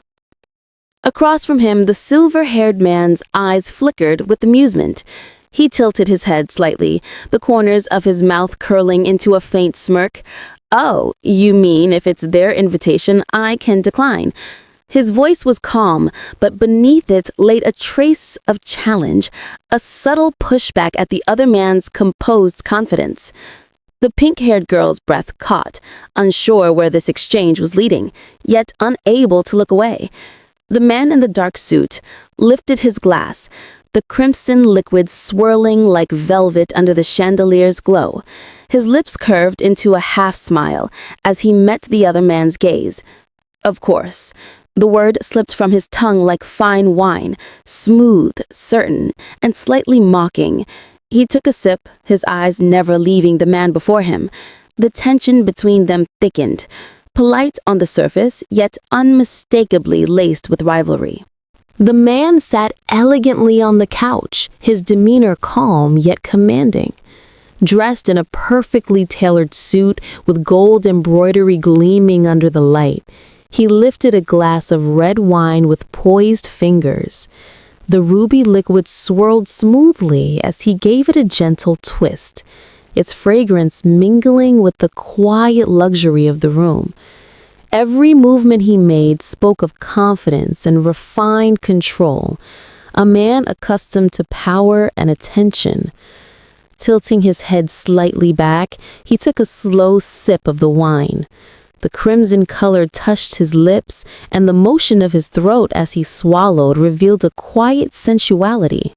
Across from him, the silver-haired man's eyes flickered with amusement. He tilted his head slightly, the corners of his mouth curling into a faint smirk. "Oh, you mean if it's their invitation, I can decline." His voice was calm, but beneath it lay a trace of challenge, a subtle pushback at the other man's composed confidence. The pink-haired girl's breath caught, unsure where this exchange was leading, yet unable to look away. The man in the dark suit lifted his glass, the crimson liquid swirling like velvet under the chandelier's glow. His lips curved into a half-smile as he met the other man's gaze. Of course. The word slipped from his tongue like fine wine, smooth, certain, and slightly mocking. He took a sip, his eyes never leaving the man before him. The tension between them thickened, polite on the surface, yet unmistakably laced with rivalry. The man sat elegantly on the couch, his demeanor calm yet commanding. Dressed in a perfectly tailored suit with gold embroidery gleaming under the light, he lifted a glass of red wine with poised fingers. The ruby liquid swirled smoothly as he gave it a gentle twist, its fragrance mingling with the quiet luxury of the room. Every movement he made spoke of confidence and refined control, a man accustomed to power and attention. Tilting his head slightly back, he took a slow sip of the wine. The crimson color touched his lips, and the motion of his throat as he swallowed revealed a quiet sensuality.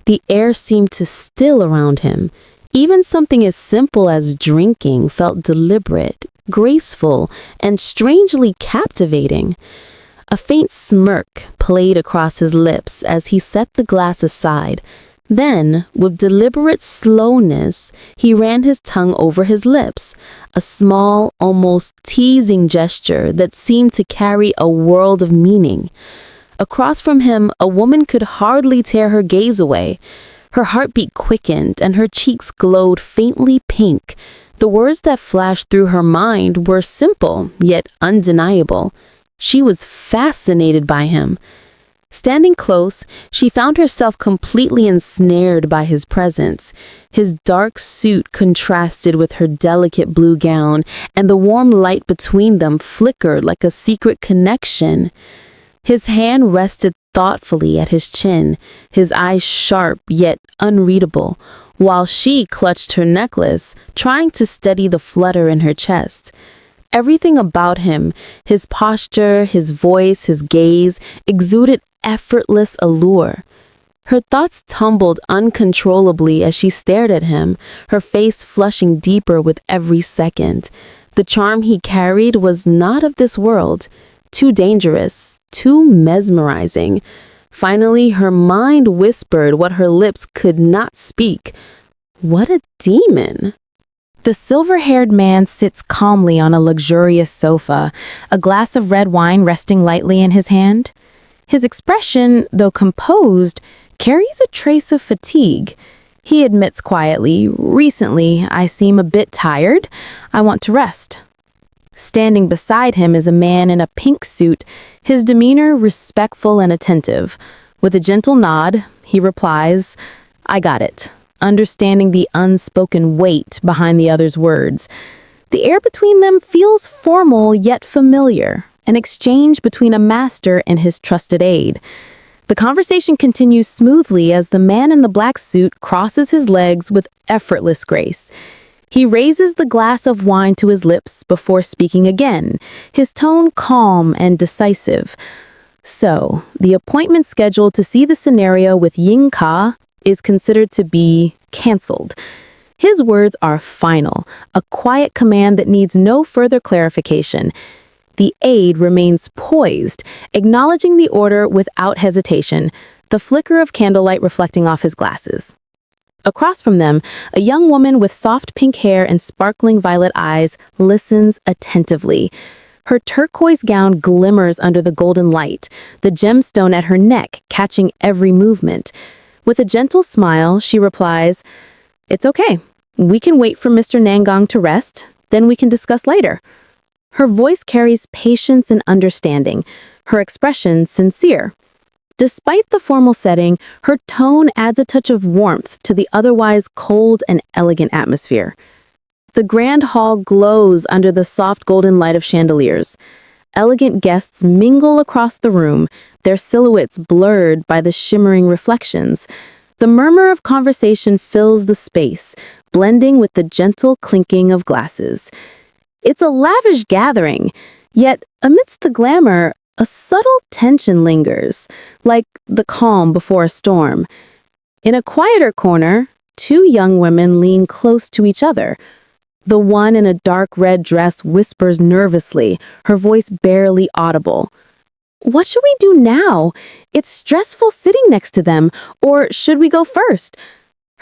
The air seemed to still around him. Even something as simple as drinking felt deliberate, graceful, and strangely captivating. A faint smirk played across his lips as he set the glass aside. Then, with deliberate slowness, he ran his tongue over his lips, a small, almost teasing gesture that seemed to carry a world of meaning. Across from him, a woman could hardly tear her gaze away. Her heartbeat quickened and her cheeks glowed faintly pink. The words that flashed through her mind were simple, yet undeniable. She was fascinated by him. Standing close, she found herself completely ensnared by his presence. His dark suit contrasted with her delicate blue gown, and the warm light between them flickered like a secret connection. His hand rested thoughtfully at his chin, his eyes sharp yet unreadable, while she clutched her necklace, trying to steady the flutter in her chest. Everything about him, his posture, his voice, his gaze, exuded effortless allure. Her thoughts tumbled uncontrollably as she stared at him, her face flushing deeper with every second. The charm he carried was not of this world, too dangerous, too mesmerizing. Finally, her mind whispered what her lips could not speak. What a demon! The silver-haired man sits calmly on a luxurious sofa, a glass of red wine resting lightly in his hand. His expression, though composed, carries a trace of fatigue. He admits quietly, "Recently, I seem a bit tired. I want to rest." Standing beside him is a man in a pink suit, his demeanor respectful and attentive. With a gentle nod, he replies, "I got it," understanding the unspoken weight behind the other's words. The air between them feels formal yet familiar, an exchange between a master and his trusted aide. The conversation continues smoothly as the man in the black suit crosses his legs with effortless grace. He raises the glass of wine to his lips before speaking again, his tone calm and decisive. So, the appointment scheduled to see the scenario with Ying Ka is considered to be cancelled. His words are final, a quiet command that needs no further clarification. The aide remains poised, acknowledging the order without hesitation, the flicker of candlelight reflecting off his glasses. Across from them, a young woman with soft pink hair and sparkling violet eyes listens attentively. Her turquoise gown glimmers under the golden light, the gemstone at her neck catching every movement. With a gentle smile, she replies, "It's okay. We can wait for Mr. Nangang to rest, then we can discuss later." Her voice carries patience and understanding, her expression sincere. Despite the formal setting, her tone adds a touch of warmth to the otherwise cold and elegant atmosphere. The grand hall glows under the soft golden light of chandeliers. Elegant guests mingle across the room, their silhouettes blurred by the shimmering reflections. The murmur of conversation fills the space, blending with the gentle clinking of glasses. It's a lavish gathering, yet amidst the glamour, a subtle tension lingers, like the calm before a storm. In a quieter corner, two young women lean close to each other. The one in a dark red dress whispers nervously, her voice barely audible. "What should we do now? It's stressful sitting next to them, or should we go first?"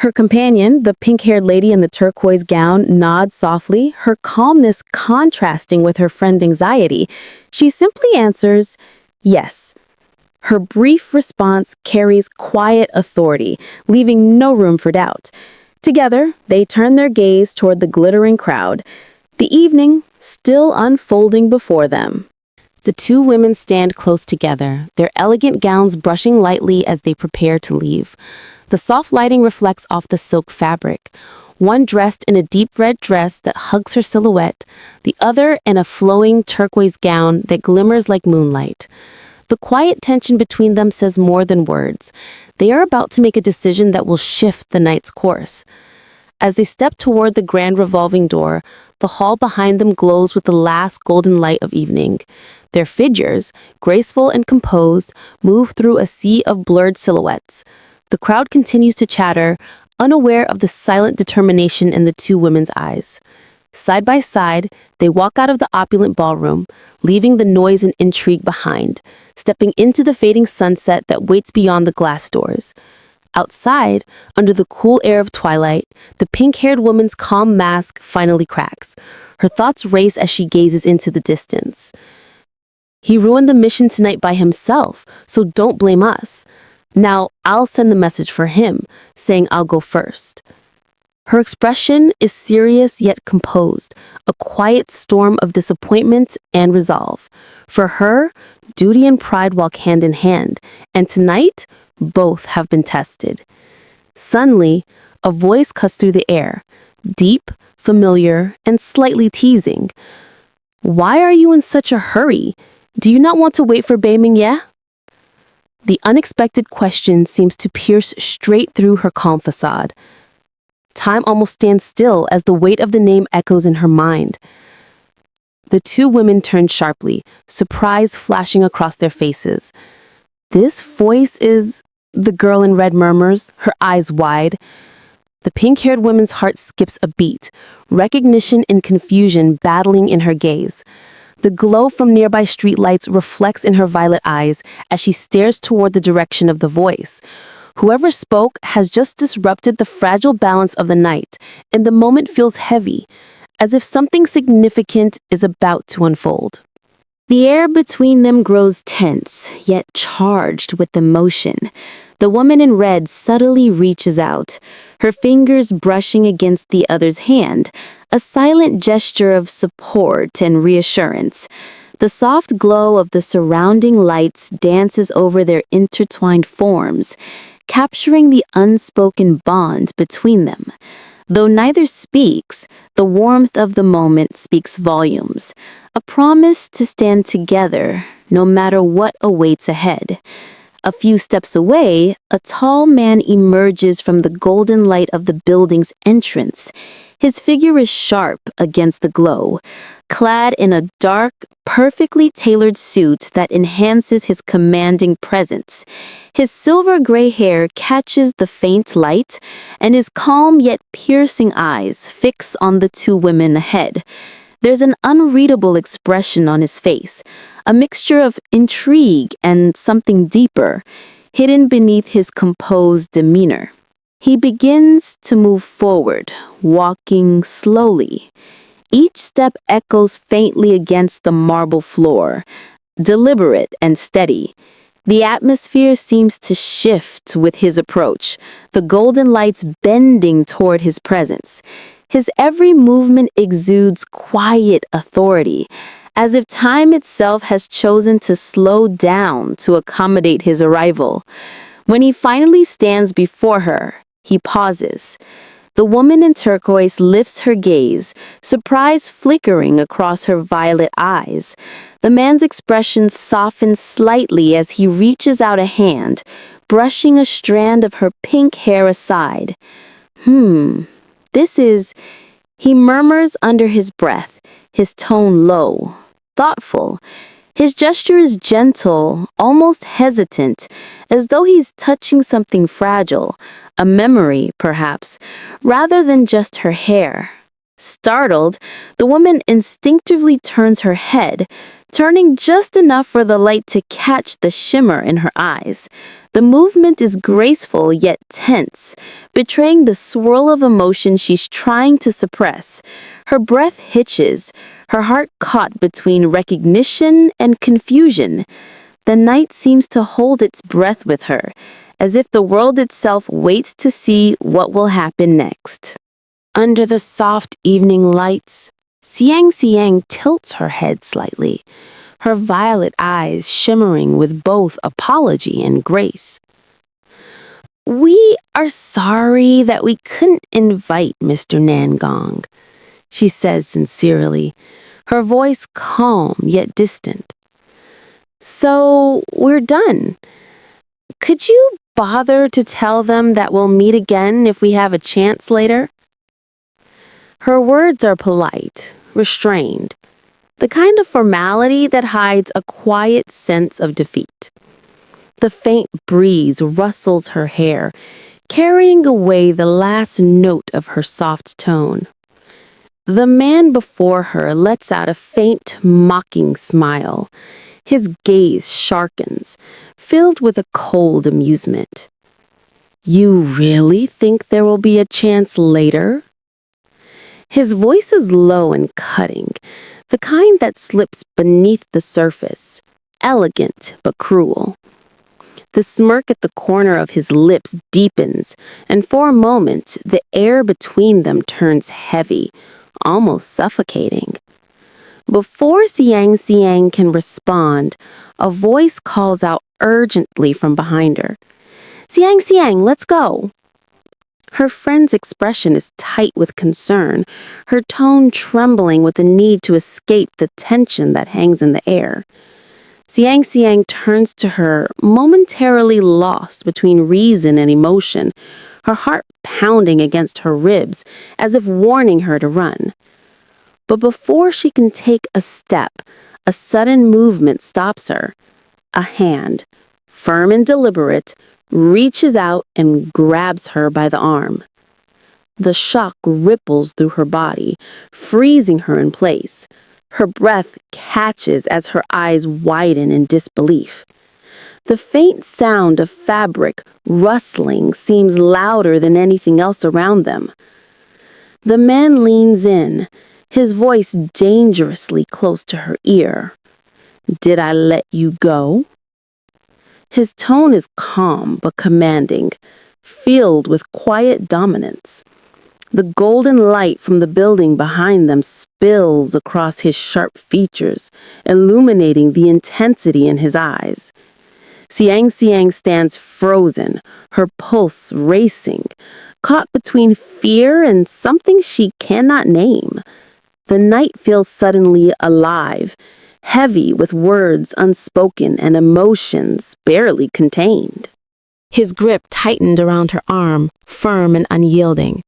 Her companion, the pink-haired lady in the turquoise gown, nods softly, her calmness contrasting with her friend's anxiety. She simply answers, "Yes." Her brief response carries quiet authority, leaving no room for doubt. Together, they turn their gaze toward the glittering crowd, the evening still unfolding before them. The two women stand close together, their elegant gowns brushing lightly as they prepare to leave. The soft lighting reflects off the silk fabric, one dressed in a deep red dress that hugs her silhouette, the other in a flowing turquoise gown that glimmers like moonlight. The quiet tension between them says more than words. They are about to make a decision that will shift the night's course. As they step toward the grand revolving door, the hall behind them glows with the last golden light of evening. Their figures, graceful and composed, move through a sea of blurred silhouettes. The crowd continues to chatter, unaware of the silent determination in the two women's eyes. Side by side, they walk out of the opulent ballroom, leaving the noise and intrigue behind, stepping into the fading sunset that waits beyond the glass doors. Outside, under the cool air of twilight, the pink-haired woman's calm mask finally cracks. Her thoughts race as she gazes into the distance. "He ruined the mission tonight by himself, so don't blame us. Now I'll send the message for him, saying I'll go first." Her expression is serious yet composed, a quiet storm of disappointment and resolve. For her, duty and pride walk hand in hand, and tonight, both have been tested. Suddenly, a voice cuts through the air, deep, familiar, and slightly teasing. "Why are you in such a hurry? Do you not want to wait for Bei Mingye?" The unexpected question seems to pierce straight through her calm facade. Time almost stands still as the weight of the name echoes in her mind. The two women turn sharply, surprise flashing across their faces. "This voice is..." The girl in red murmurs, her eyes wide. The pink-haired woman's heart skips a beat, recognition and confusion battling in her gaze. The glow from nearby streetlights reflects in her violet eyes as she stares toward the direction of the voice. Whoever spoke has just disrupted the fragile balance of the night, and the moment feels heavy, as if something significant is about to unfold. The air between them grows tense, yet charged with emotion. The woman in red subtly reaches out, her fingers brushing against the other's hand, a silent gesture of support and reassurance. The soft glow of the surrounding lights dances over their intertwined forms, capturing the unspoken bond between them. Though neither speaks, the warmth of the moment speaks volumes, a promise to stand together no matter what awaits ahead. A few steps away, a tall man emerges from the golden light of the building's entrance. His figure is sharp against the glow, clad in a dark, perfectly tailored suit that enhances his commanding presence. His silver-gray hair catches the faint light, and his calm yet piercing eyes fix on the two women ahead. There's an unreadable expression on his face, a mixture of intrigue and something deeper, hidden beneath his composed demeanor. He begins to move forward, walking slowly. Each step echoes faintly against the marble floor, deliberate and steady. The atmosphere seems to shift with his approach, the golden lights bending toward his presence. His every movement exudes quiet authority, as if time itself has chosen to slow down to accommodate his arrival. When he finally stands before her, he pauses. The woman in turquoise lifts her gaze, surprise flickering across her violet eyes. The man's expression softens slightly as he reaches out a hand, brushing a strand of her pink hair aside. He murmurs under his breath, his tone low, thoughtful. His gesture is gentle, almost hesitant, as though he's touching something fragile, a memory, perhaps, rather than just her hair. Startled, the woman instinctively turns her head, turning just enough for the light to catch the shimmer in her eyes. The movement is graceful yet tense, betraying the swirl of emotion she's trying to suppress. Her breath hitches, her heart caught between recognition and confusion. The night seems to hold its breath with her, as if the world itself waits to see what will happen next. Under the soft evening lights, Xiang tilts her head slightly, her violet eyes shimmering with both apology and grace. "We are sorry that we couldn't invite Mr. Nangong," she says sincerely, her voice calm yet distant. "So we're done. Could you bother to tell them that we'll meet again if we have a chance later?" Her words are polite, restrained, the kind of formality that hides a quiet sense of defeat. The faint breeze rustles her hair, carrying away the last note of her soft tone. The man before her lets out a faint, mocking smile. His gaze sharpens, filled with a cold amusement. "You really think there will be a chance later?" His voice is low and cutting, the kind that slips beneath the surface, elegant but cruel. The smirk at the corner of his lips deepens, and for a moment, the air between them turns heavy, almost suffocating. Before Xiang can respond, a voice calls out urgently from behind her. Xiang, let's go." Her friend's expression is tight with concern, her tone trembling with the need to escape the tension that hangs in the air. Xiang turns to her, momentarily lost between reason and emotion, her heart pounding against her ribs as if warning her to run. But before she can take a step, a sudden movement stops her. A hand, firm and deliberate, reaches out and grabs her by the arm. The shock ripples through her body, freezing her in place. Her breath catches as her eyes widen in disbelief. The faint sound of fabric rustling seems louder than anything else around them. The man leans in, his voice dangerously close to her ear. Did I let you go? His tone is calm but commanding, filled with quiet dominance. The golden light from the building behind them spills across his sharp features, illuminating the intensity in his eyes. Xiang stands frozen, her pulse racing, caught between fear and something she cannot name. The night feels suddenly alive, heavy with words unspoken and emotions barely contained. His grip tightened around her arm, firm and unyielding.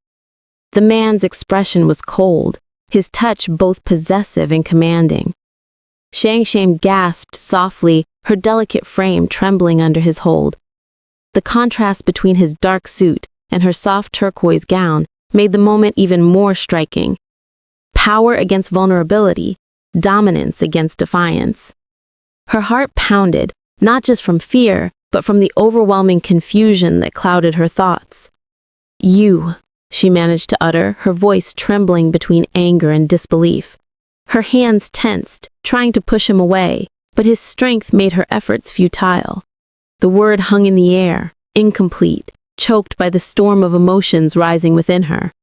The man's expression was cold, his touch both possessive and commanding. Shang gasped softly, her delicate frame trembling under his hold. The contrast between his dark suit and her soft turquoise gown made the moment even more striking. Power against vulnerability, dominance against defiance. Her heart pounded, not just from fear, but from the overwhelming confusion that clouded her thoughts. "You," she managed to utter, her voice trembling between anger and disbelief. Her hands tensed, trying to push him away, but his strength made her efforts futile. The word hung in the air, incomplete, choked by the storm of emotions rising within her.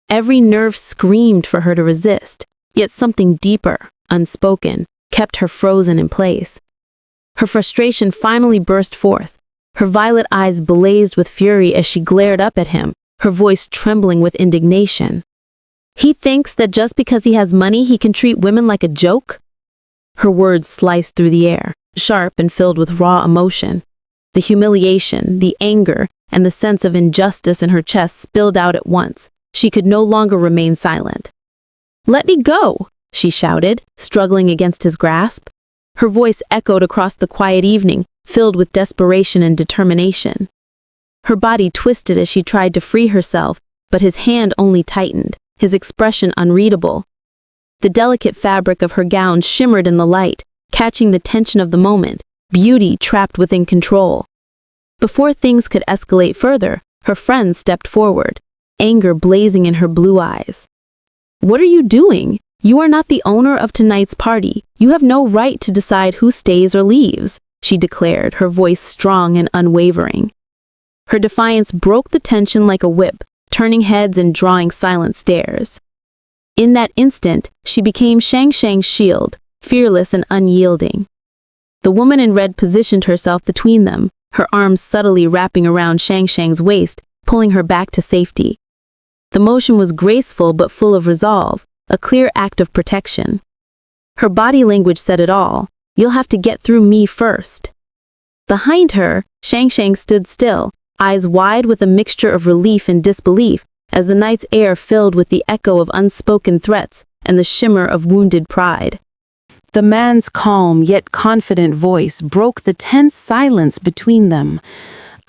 Every nerve screamed for her to resist, yet something deeper, unspoken, kept her frozen in place. Her frustration finally burst forth. Her violet eyes blazed with fury as she glared up at him, her voice trembling with indignation. "He thinks that just because he has money he can treat women like a joke?" Her words sliced through the air, sharp and filled with raw emotion. The humiliation, the anger, and the sense of injustice in her chest spilled out at once. She could no longer remain silent. "Let me go!" she shouted, struggling against his grasp. Her voice echoed across the quiet evening, filled with desperation and determination. Her body twisted as she tried to free herself, but his hand only tightened, his expression unreadable. The delicate fabric of her gown shimmered in the light, catching the tension of the moment, beauty trapped within control. Before things could escalate further, her friend stepped forward, anger blazing in her blue eyes. "What are you doing? You are not the owner of tonight's party. You have no right to decide who stays or leaves," she declared, her voice strong and unwavering. Her defiance broke the tension like a whip, turning heads and drawing silent stares. In that instant, she became Shang's shield, fearless and unyielding. The woman in red positioned herself between them, her arms subtly wrapping around Shang's waist, pulling her back to safety. The motion was graceful but full of resolve, a clear act of protection. Her body language said it all. "You'll have to get through me first." Behind her, Shang stood still, eyes wide with a mixture of relief and disbelief, as the night's air filled with the echo of unspoken threats and the shimmer of wounded pride. The man's calm yet confident voice broke the tense silence between them.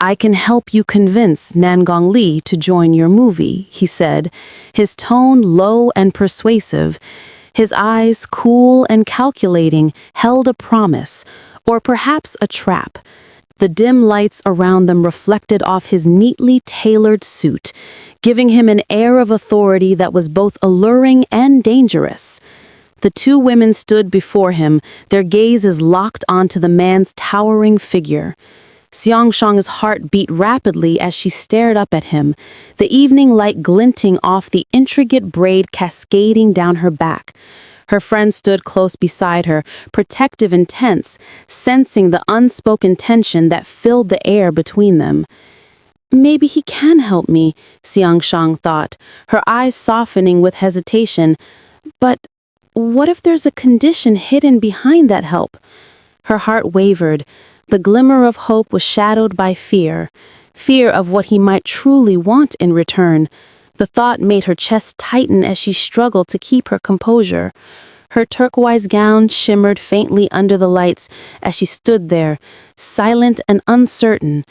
"I can help you convince Li to join your movie," he said, his tone low and persuasive. His eyes, cool and calculating, held a promise, or perhaps a trap. The dim lights around them reflected off his neatly tailored suit, giving him an air of authority that was both alluring and dangerous. The two women stood before him, their gazes locked onto the man's towering figure. Xiangshang's heart beat rapidly as she stared up at him, the evening light glinting off the intricate braid cascading down her back. Her friend stood close beside her, protective and tense, sensing the unspoken tension that filled the air between them. "Maybe he can help me," Xiangshang thought, her eyes softening with hesitation. "But what if there's a condition hidden behind that help?" Her heart wavered. The glimmer of hope was shadowed by fear of what he might truly want in return. The thought made her chest tighten as she struggled to keep her composure. Her turquoise gown shimmered faintly under the lights as she stood there, silent and uncertain.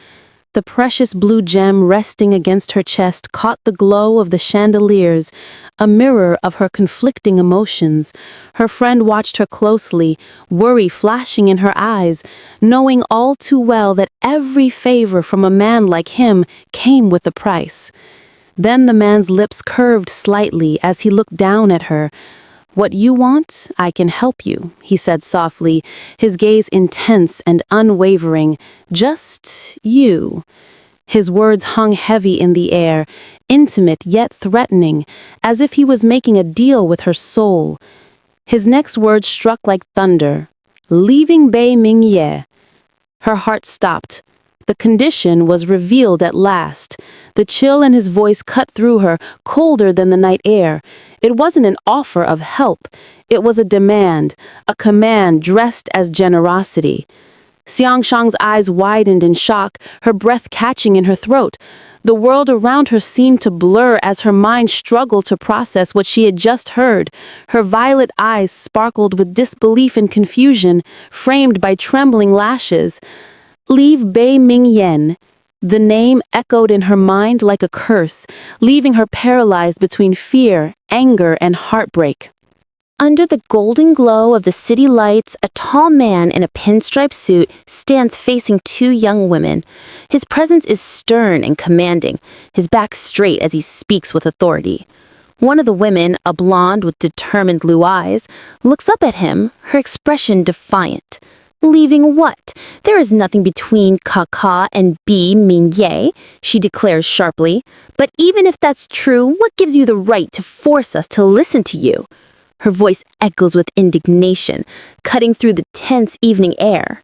The precious blue gem resting against her chest caught the glow of the chandeliers, a mirror of her conflicting emotions. Her friend watched her closely, worry flashing in her eyes, knowing all too well that every favor from a man like him came with a price. Then the man's lips curved slightly as he looked down at her. What you want, I can help you, he said softly, his gaze intense and unwavering. Just you. His words hung heavy in the air, intimate yet threatening, as if he was making a deal with her soul. His next words struck like thunder. Leaving Bei Mingye. Her heart stopped. The condition was revealed at last. The chill in his voice cut through her, colder than the night air. It wasn't an offer of help. It was a demand, a command dressed as generosity. Xiangshang's eyes widened in shock, her breath catching in her throat. The world around her seemed to blur as her mind struggled to process what she had just heard. Her violet eyes sparkled with disbelief and confusion, framed by trembling lashes. Leave Bei Mingyen. The name echoed in her mind like a curse, leaving her paralyzed between fear, anger, and heartbreak. Under the golden glow of the city lights, a tall man in a pinstripe suit stands facing two young women. His presence is stern and commanding, his back straight as he speaks with authority. One of the women, a blonde with determined blue eyes, looks up at him, her expression defiant. Leaving what? There is nothing between Kaka and Bi Mingye, she declares sharply. But even if that's true, what gives you the right to force us to listen to you? Her voice echoes with indignation, cutting through the tense evening air.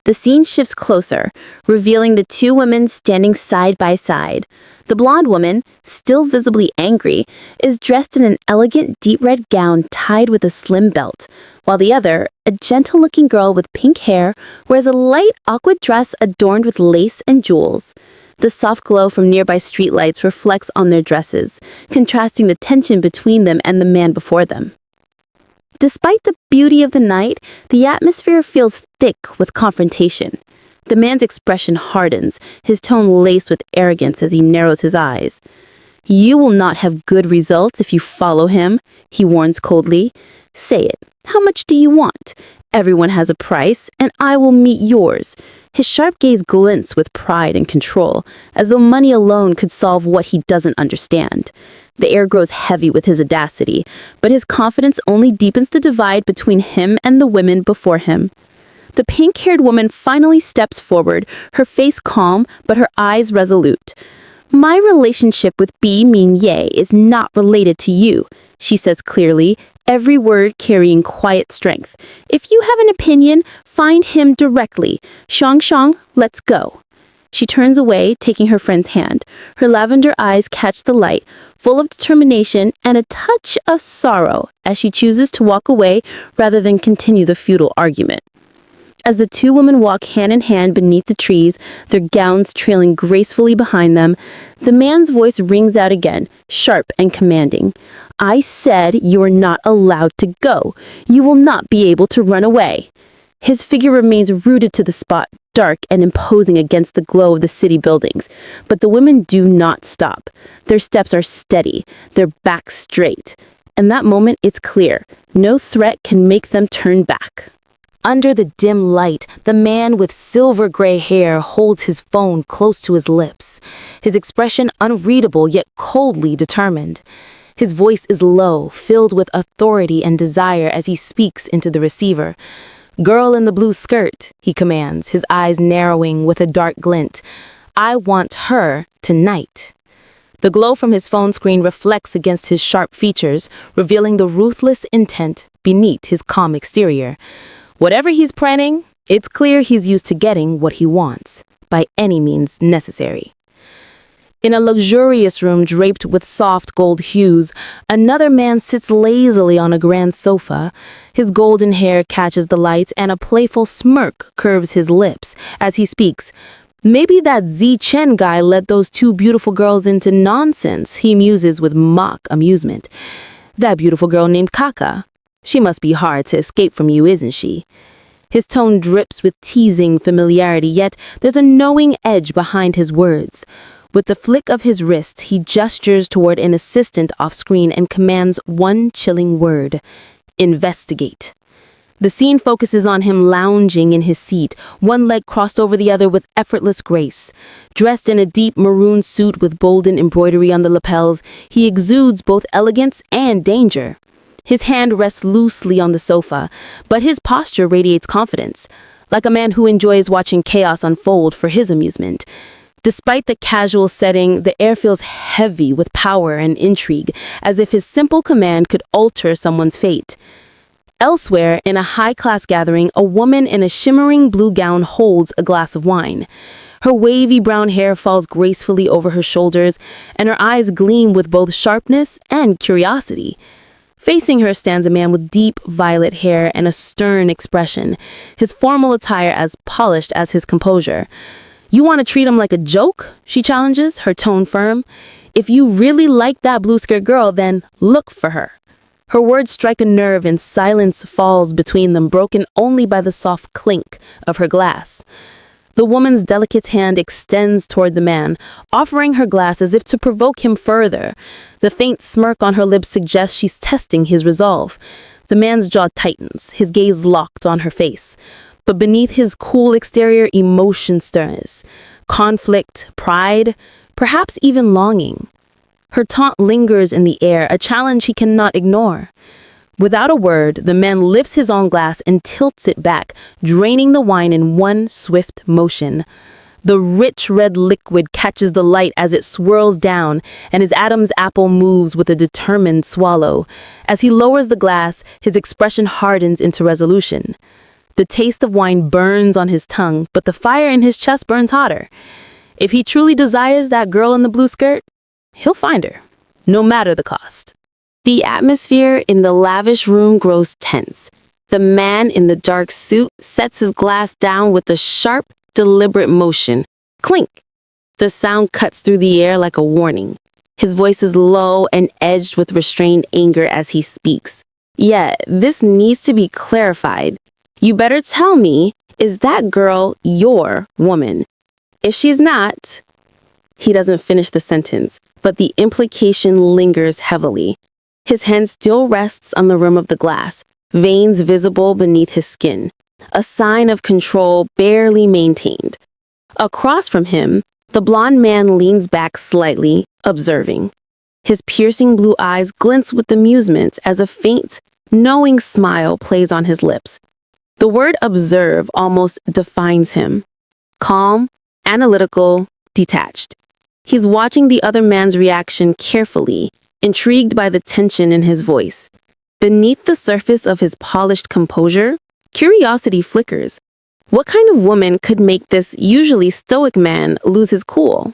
The scene shifts closer, revealing the two women standing side by side. The blonde woman, still visibly angry, is dressed in an elegant deep red gown tied with a slim belt, while the other, a gentle-looking girl with pink hair, wears a light aqua dress adorned with lace and jewels. The soft glow from nearby streetlights reflects on their dresses, contrasting the tension between them and the man before them. Despite the beauty of the night, the atmosphere feels thick with confrontation. The man's expression hardens, his tone laced with arrogance as he narrows his eyes. You will not have good results if you follow him, he warns coldly. Say it. How much do you want? Everyone has a price, and I will meet yours. His sharp gaze glints with pride and control, as though money alone could solve what he doesn't understand. The air grows heavy with his audacity, but his confidence only deepens the divide between him and the women before him. The pink-haired woman finally steps forward, her face calm, but her eyes resolute. My relationship with Bi Mingye is not related to you, she says clearly, every word carrying quiet strength. If you have an opinion, find him directly. Xiangshang, let's go. She turns away, taking her friend's hand. Her lavender eyes catch the light, full of determination and a touch of sorrow as she chooses to walk away rather than continue the futile argument. As the two women walk hand in hand beneath the trees, their gowns trailing gracefully behind them, the man's voice rings out again, sharp and commanding. I said you are not allowed to go. You will not be able to run away. His figure remains rooted to the spot, dark and imposing against the glow of the city buildings. But the women do not stop. Their steps are steady, their backs straight. In that moment, it's clear. No threat can make them turn back. Under the dim light, the man with silver gray hair holds his phone close to his lips, his expression unreadable yet coldly determined. His voice is low, filled with authority and desire as he speaks into the receiver. Girl in the blue skirt, he commands, his eyes narrowing with a dark glint. I want her tonight. The glow from his phone screen reflects against his sharp features, revealing the ruthless intent beneath his calm exterior. Whatever he's planning, it's clear he's used to getting what he wants, by any means necessary. In a luxurious room draped with soft gold hues, another man sits lazily on a grand sofa. His golden hair catches the light and a playful smirk curves his lips as he speaks. Maybe that Zi Chen guy led those two beautiful girls into nonsense, he muses with mock amusement. That beautiful girl named Kaka. She must be hard to escape from you, isn't she? His tone drips with teasing familiarity, yet there's a knowing edge behind his words. With the flick of his wrist, he gestures toward an assistant off-screen and commands one chilling word: investigate. The scene focuses on him lounging in his seat, one leg crossed over the other with effortless grace. Dressed in a deep maroon suit with golden embroidery on the lapels, he exudes both elegance and danger. His hand rests loosely on the sofa, but his posture radiates confidence, like a man who enjoys watching chaos unfold for his amusement. Despite the casual setting, the air feels heavy with power and intrigue, as if his simple command could alter someone's fate. Elsewhere, in a high-class gathering, a woman in a shimmering blue gown holds a glass of wine. Her wavy brown hair falls gracefully over her shoulders, and her eyes gleam with both sharpness and curiosity. Facing her stands a man with deep violet hair and a stern expression, his formal attire as polished as his composure. "You want to treat him like a joke?" she challenges, her tone firm. "If you really like that blue-skirt girl, then look for her." Her words strike a nerve and silence falls between them, broken only by the soft clink of her glass. The woman's delicate hand extends toward the man, offering her glass as if to provoke him further. The faint smirk on her lips suggests she's testing his resolve. The man's jaw tightens, his gaze locked on her face. But beneath his cool exterior, emotion stirs. Conflict, pride, perhaps even longing. Her taunt lingers in the air, a challenge he cannot ignore. Without a word, the man lifts his own glass and tilts it back, draining the wine in one swift motion. The rich red liquid catches the light as it swirls down, and his Adam's apple moves with a determined swallow. As he lowers the glass, his expression hardens into resolution. The taste of wine burns on his tongue, but the fire in his chest burns hotter. If he truly desires that girl in the blue skirt, he'll find her, no matter the cost. The atmosphere in the lavish room grows tense. The man in the dark suit sets his glass down with a sharp, deliberate motion. Clink! The sound cuts through the air like a warning. His voice is low and edged with restrained anger as he speaks. "Yet, this needs to be clarified. You better tell me, is that girl your woman? If she's not..." He doesn't finish the sentence, but the implication lingers heavily. His hand still rests on the rim of the glass, veins visible beneath his skin, a sign of control barely maintained. Across from him, the blond man leans back slightly, observing. His piercing blue eyes glint with amusement as a faint, knowing smile plays on his lips. The word observe almost defines him. Calm, analytical, detached. He's watching the other man's reaction carefully, intrigued by the tension in his voice. Beneath the surface of his polished composure, curiosity flickers. What kind of woman could make this usually stoic man lose his cool?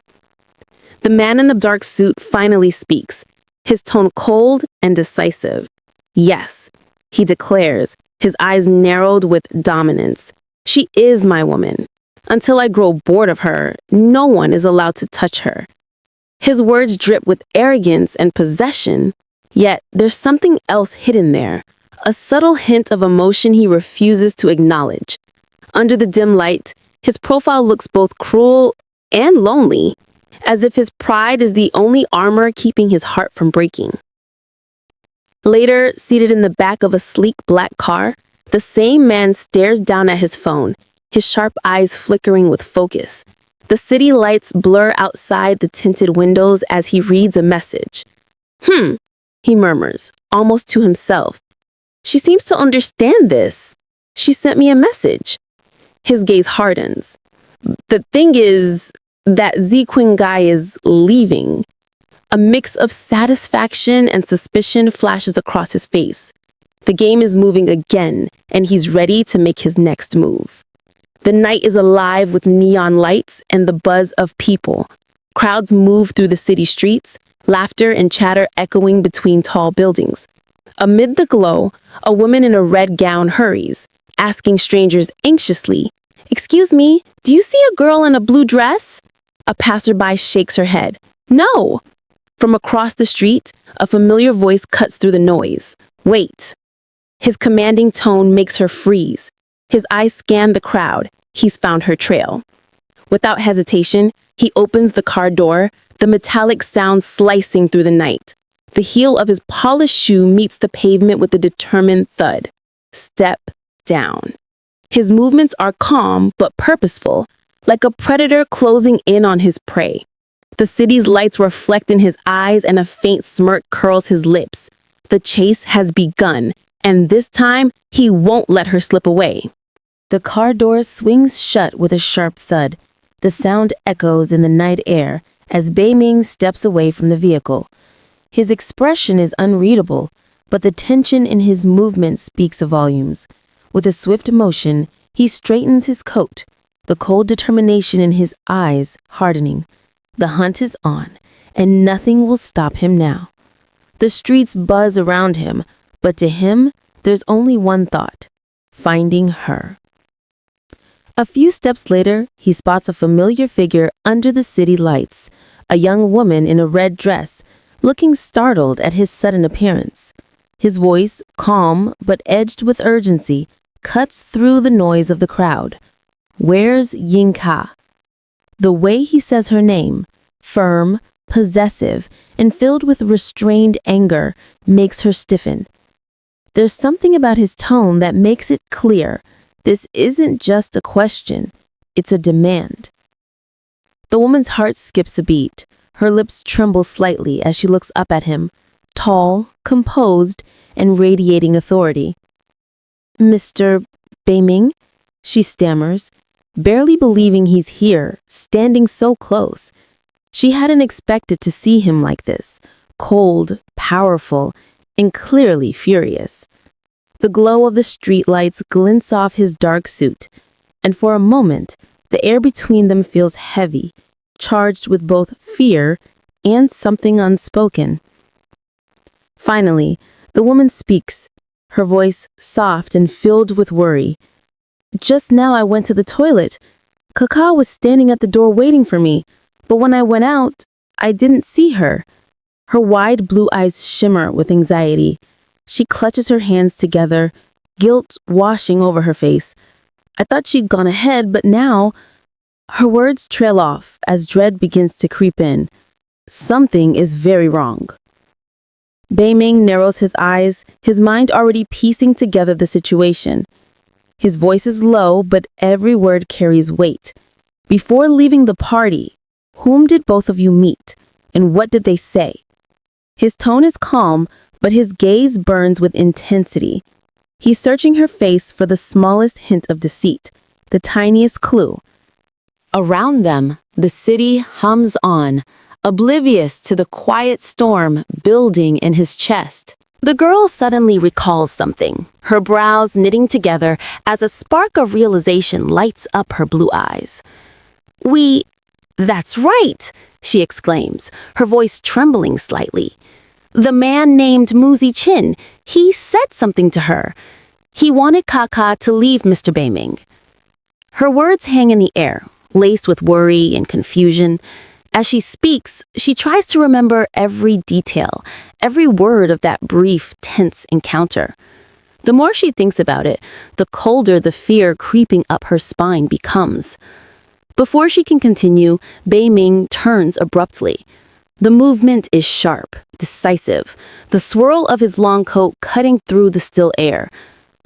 The man in the dark suit finally speaks, his tone cold and decisive. "Yes," he declares, his eyes narrowed with dominance. "She is my woman. Until I grow bored of her, no one is allowed to touch her." His words drip with arrogance and possession, yet there's something else hidden there, a subtle hint of emotion he refuses to acknowledge. Under the dim light, his profile looks both cruel and lonely, as if his pride is the only armor keeping his heart from breaking. Later, seated in the back of a sleek black car, the same man stares down at his phone, his sharp eyes flickering with focus. The city lights blur outside the tinted windows as he reads a message. He murmurs, almost to himself. "She seems to understand this. She sent me a message." His gaze hardens. "The thing is that Z-Queen guy is leaving." A mix of satisfaction and suspicion flashes across his face. The game is moving again, and he's ready to make his next move. The night is alive with neon lights and the buzz of people. Crowds move through the city streets, laughter and chatter echoing between tall buildings. Amid the glow, a woman in a red gown hurries, asking strangers anxiously, "Excuse me, do you see a girl in a blue dress?" A passerby shakes her head. "No." From across the street, a familiar voice cuts through the noise. "Wait." His commanding tone makes her freeze. His eyes scan the crowd. He's found her trail. Without hesitation, he opens the car door, the metallic sound slicing through the night. The heel of his polished shoe meets the pavement with a determined thud. Step down. His movements are calm but purposeful, like a predator closing in on his prey. The city's lights reflect in his eyes and a faint smirk curls his lips. The chase has begun, and this time he won't let her slip away. The car door swings shut with a sharp thud. The sound echoes in the night air as Beiming steps away from the vehicle. His expression is unreadable, but the tension in his movement speaks volumes. With a swift motion, he straightens his coat, the cold determination in his eyes hardening. The hunt is on, and nothing will stop him now. The streets buzz around him, but to him, there's only one thought: finding her. A few steps later, he spots a familiar figure under the city lights, a young woman in a red dress, looking startled at his sudden appearance. His voice, calm but edged with urgency, cuts through the noise of the crowd. Where's Yinka? The way he says her name, firm, possessive, and filled with restrained anger, makes her stiffen. There's something about his tone that makes it clear this isn't just a question, it's a demand. The woman's heart skips a beat. Her lips tremble slightly as she looks up at him, tall, composed, and radiating authority. Mr. Beiming, she stammers, barely believing he's here, standing so close. She hadn't expected to see him like this, cold, powerful, and clearly furious. The glow of the streetlights glints off his dark suit, and for a moment, the air between them feels heavy, charged with both fear and something unspoken. Finally, the woman speaks, her voice soft and filled with worry. Just now I went to the toilet. Kaka was standing at the door waiting for me, but when I went out, I didn't see her. Her wide blue eyes shimmer with anxiety. She clutches her hands together, guilt washing over her face. I thought she'd gone ahead, but now... Her words trail off as dread begins to creep in. Something is very wrong. Beiming narrows his eyes, his mind already piecing together the situation. His voice is low, but every word carries weight. Before leaving the party, whom did both of you meet, and what did they say? His tone is calm, but his gaze burns with intensity. He's searching her face for the smallest hint of deceit, the tiniest clue. Around them, the city hums on, oblivious to the quiet storm building in his chest. The girl suddenly recalls something, her brows knitting together as a spark of realization lights up her blue eyes. That's right, she exclaims, her voice trembling slightly. The man named Muzi Chin, he said something to her. He wanted Kaka to leave Mr. Beiming. Her words hang in the air, laced with worry and confusion. As she speaks, she tries to remember every detail, every word of that brief, tense encounter. The more she thinks about it, the colder the fear creeping up her spine becomes. Before she can continue, Beiming turns abruptly. The movement is sharp, decisive, the swirl of his long coat cutting through the still air.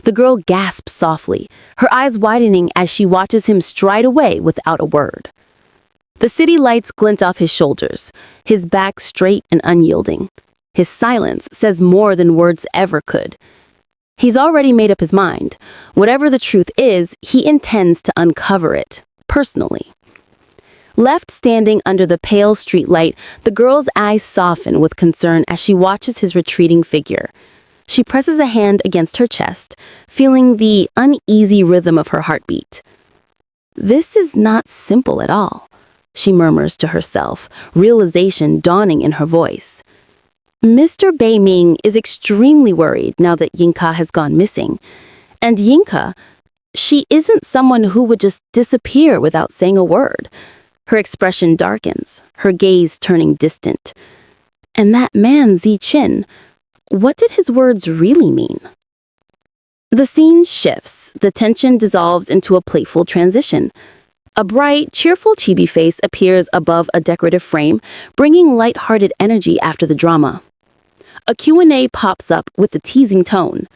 The girl gasps softly, her eyes widening as she watches him stride away without a word. The city lights glint off his shoulders, his back straight and unyielding. His silence says more than words ever could. He's already made up his mind. Whatever the truth is, he intends to uncover it, personally. Left standing under the pale streetlight, the girl's eyes soften with concern as she watches his retreating figure. She presses a hand against her chest, feeling the uneasy rhythm of her heartbeat. This is not simple at all, she murmurs to herself, realization dawning in her voice. Mr. Beiming is extremely worried now that Yinka has gone missing. And Yinka, she isn't someone who would just disappear without saying a word. Her expression darkens, her gaze turning distant. And that man, Zi Qin, what did his words really mean? The scene shifts, the tension dissolves into a playful transition. A bright, cheerful chibi face appears above a decorative frame, bringing light-hearted energy after the drama. A Q&A pops up with a teasing tone.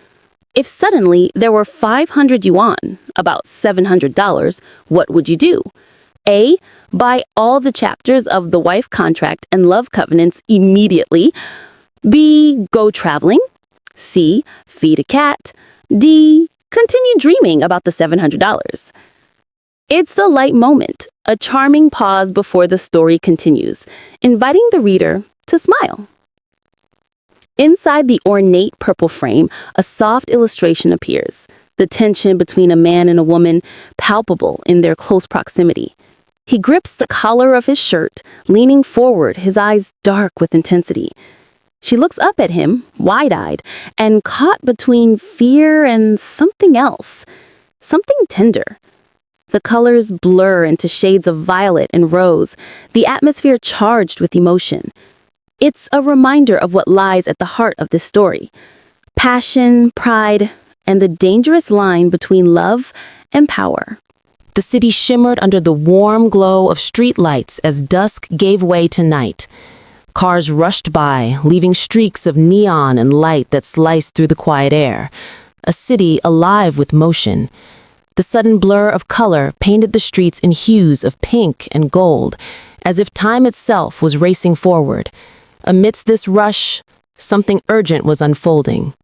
If suddenly there were 500 yuan, about $700, what would you do? A. Buy all the chapters of The Wife Contract and Love Covenants immediately. B. Go traveling. C. Feed a cat. D. Continue dreaming about the $700. It's a light moment, a charming pause before the story continues, inviting the reader to smile. Inside the ornate purple frame, a soft illustration appears, the tension between a man and a woman palpable in their close proximity. He grips the collar of his shirt, leaning forward, his eyes dark with intensity. She looks up at him, wide-eyed, and caught between fear and something else, something tender. The colors blur into shades of violet and rose, the atmosphere charged with emotion. It's a reminder of what lies at the heart of this story: passion, pride, and the dangerous line between love and power. The city shimmered under the warm glow of street lights as dusk gave way to night. Cars rushed by, leaving streaks of neon and light that sliced through the quiet air. A city alive with motion. The sudden blur of color painted the streets in hues of pink and gold, as if time itself was racing forward. Amidst this rush, something urgent was unfolding.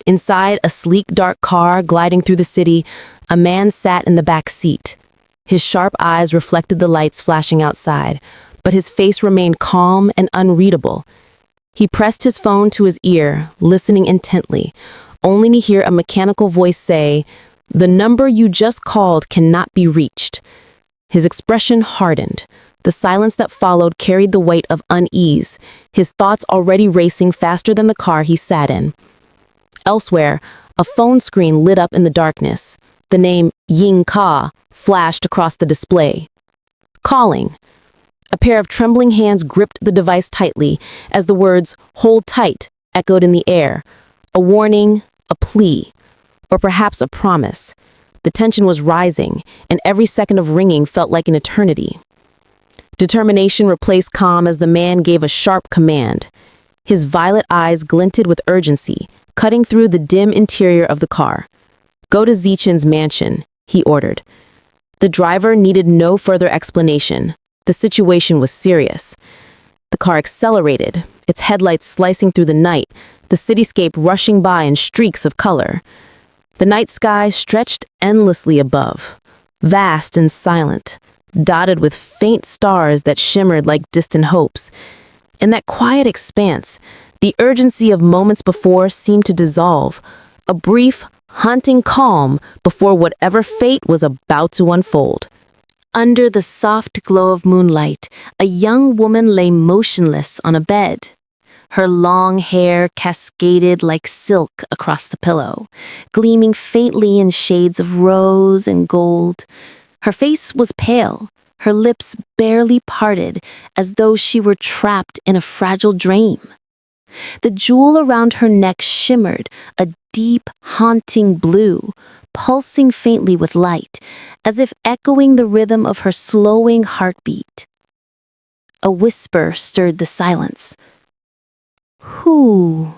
Inside a sleek, dark car gliding through the city, a man sat in the back seat. His sharp eyes reflected the lights flashing outside, but his face remained calm and unreadable. He pressed his phone to his ear, listening intently, only to hear a mechanical voice say, "The number you just called cannot be reached." His expression hardened. The silence that followed carried the weight of unease, his thoughts already racing faster than the car he sat in. Elsewhere, a phone screen lit up in the darkness. The name Ying Ka flashed across the display. Calling. A pair of trembling hands gripped the device tightly as the words "hold tight" echoed in the air. A warning, a plea, or perhaps a promise. The tension was rising, and every second of ringing felt like an eternity. Determination replaced calm as the man gave a sharp command. His violet eyes glinted with urgency, cutting through the dim interior of the car. "Go to Zichen's mansion," he ordered. The driver needed no further explanation. The situation was serious. The car accelerated, its headlights slicing through the night, the cityscape rushing by in streaks of color. The night sky stretched endlessly above, vast and silent, dotted with faint stars that shimmered like distant hopes. In that quiet expanse, the urgency of moments before seemed to dissolve, a brief, haunting calm before whatever fate was about to unfold. Under the soft glow of moonlight, a young woman lay motionless on a bed. Her long hair cascaded like silk across the pillow, gleaming faintly in shades of rose and gold. Her face was pale, her lips barely parted, as though she were trapped in a fragile dream. The jewel around her neck shimmered, a deep, haunting blue, pulsing faintly with light, as if echoing the rhythm of her slowing heartbeat. A whisper stirred the silence. "Who?"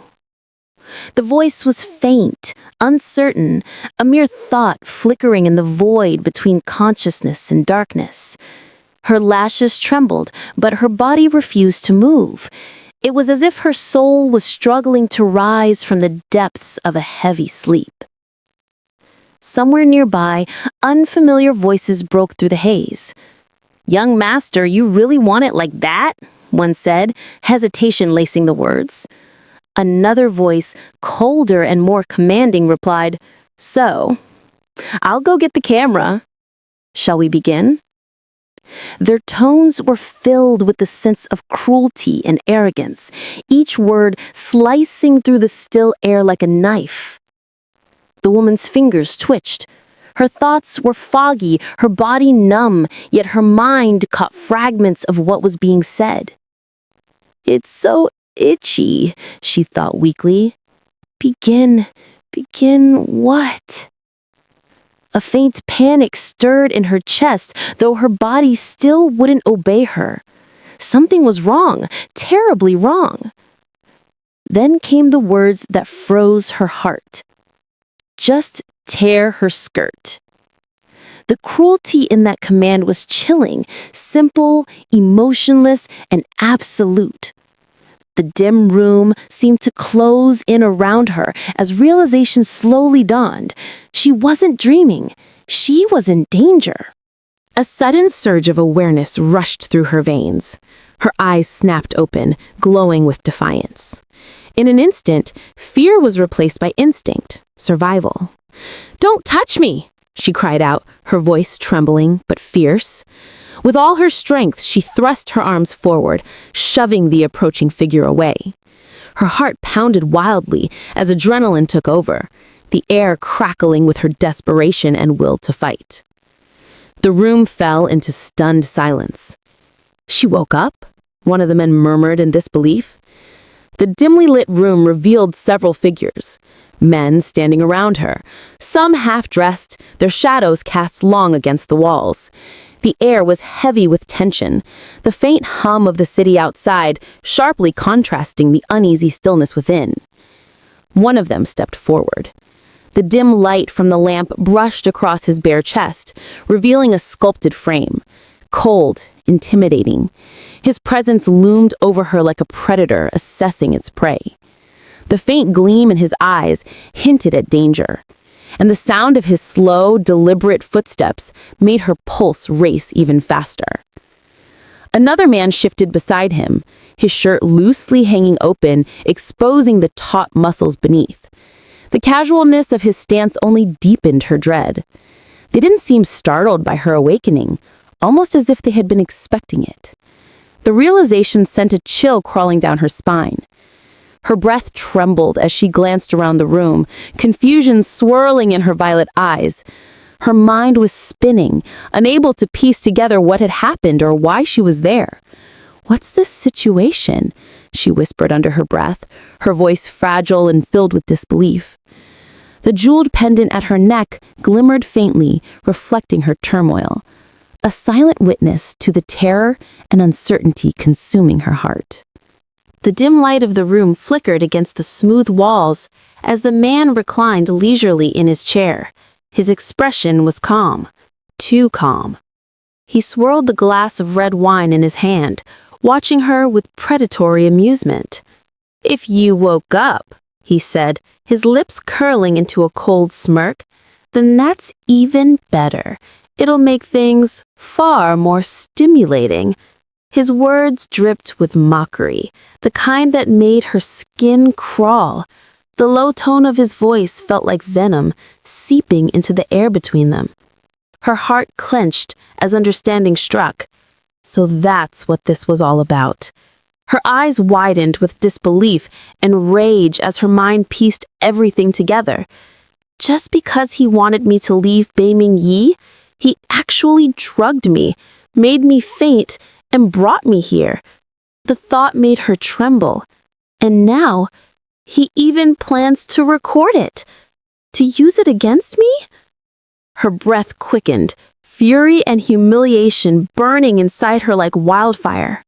The voice was faint, uncertain, a mere thought flickering in the void between consciousness and darkness. Her lashes trembled, but her body refused to move. It was as if her soul was struggling to rise from the depths of a heavy sleep. Somewhere nearby, unfamiliar voices broke through the haze. "Young master, you really want it like that?" one said, hesitation lacing the words. Another voice, colder and more commanding, replied, "So, I'll go get the camera. Shall we begin?" Their tones were filled with the sense of cruelty and arrogance, each word slicing through the still air like a knife. The woman's fingers twitched. Her thoughts were foggy, her body numb, yet her mind caught fragments of what was being said. "It's so itchy," she thought weakly. Begin what? A faint panic stirred in her chest, though her body still wouldn't obey her. Something was wrong, terribly wrong. Then came the words that froze her heart. "Just tear her skirt." The cruelty in that command was chilling, simple, emotionless, and absolute. The dim room seemed to close in around her as realization slowly dawned. She wasn't dreaming. She was in danger. A sudden surge of awareness rushed through her veins. Her eyes snapped open, glowing with defiance. In an instant, fear was replaced by instinct, survival. "Don't touch me!" she cried out, her voice trembling but fierce. With all her strength, she thrust her arms forward, shoving the approaching figure away. Her heart pounded wildly as adrenaline took over, the air crackling with her desperation and will to fight. The room fell into stunned silence. "She woke up?" one of the men murmured in disbelief. The dimly lit room revealed several figures, men standing around her, some half-dressed, their shadows cast long against the walls. The air was heavy with tension, the faint hum of the city outside sharply contrasting the uneasy stillness within. One of them stepped forward. The dim light from the lamp brushed across his bare chest, revealing a sculpted frame. Cold, intimidating. His presence loomed over her like a predator assessing its prey. The faint gleam in his eyes hinted at danger, and the sound of his slow, deliberate footsteps made her pulse race even faster. Another man shifted beside him, his shirt loosely hanging open, exposing the taut muscles beneath. The casualness of his stance only deepened her dread. They didn't seem startled by her awakening, almost as if they had been expecting it. The realization sent a chill crawling down her spine. Her breath trembled as she glanced around the room, confusion swirling in her violet eyes. Her mind was spinning, unable to piece together what had happened or why she was there. "What's this situation?" she whispered under her breath, her voice fragile and filled with disbelief. The jeweled pendant at her neck glimmered faintly, reflecting her turmoil, a silent witness to the terror and uncertainty consuming her heart. The dim light of the room flickered against the smooth walls as the man reclined leisurely in his chair. His expression was calm, too calm. He swirled the glass of red wine in his hand, watching her with predatory amusement. "If you woke up," he said, his lips curling into a cold smirk, "then that's even better. It'll make things far more stimulating." His words dripped with mockery, the kind that made her skin crawl. The low tone of his voice felt like venom, seeping into the air between them. Her heart clenched as understanding struck. So that's what this was all about. Her eyes widened with disbelief and rage as her mind pieced everything together. Just because he wanted me to leave Beiming Yi, he actually drugged me, made me faint, and brought me here. The thought made her tremble. And now, he even plans to record it. To use it against me? Her breath quickened, fury and humiliation burning inside her like wildfire.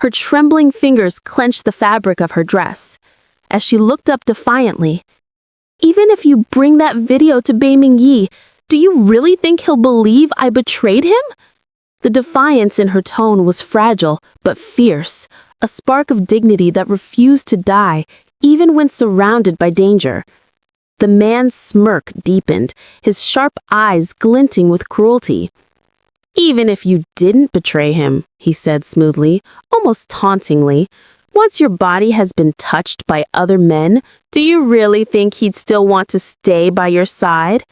Her trembling fingers clenched the fabric of her dress. As she looked up defiantly, "Even if you bring that video to Beiming Yi, do you really think he'll believe I betrayed him?" The defiance in her tone was fragile but fierce, a spark of dignity that refused to die even when surrounded by danger. The man's smirk deepened, his sharp eyes glinting with cruelty. "Even if you didn't betray him," he said smoothly, almost tauntingly, "once your body has been touched by other men, do you really think he'd still want to stay by your side?"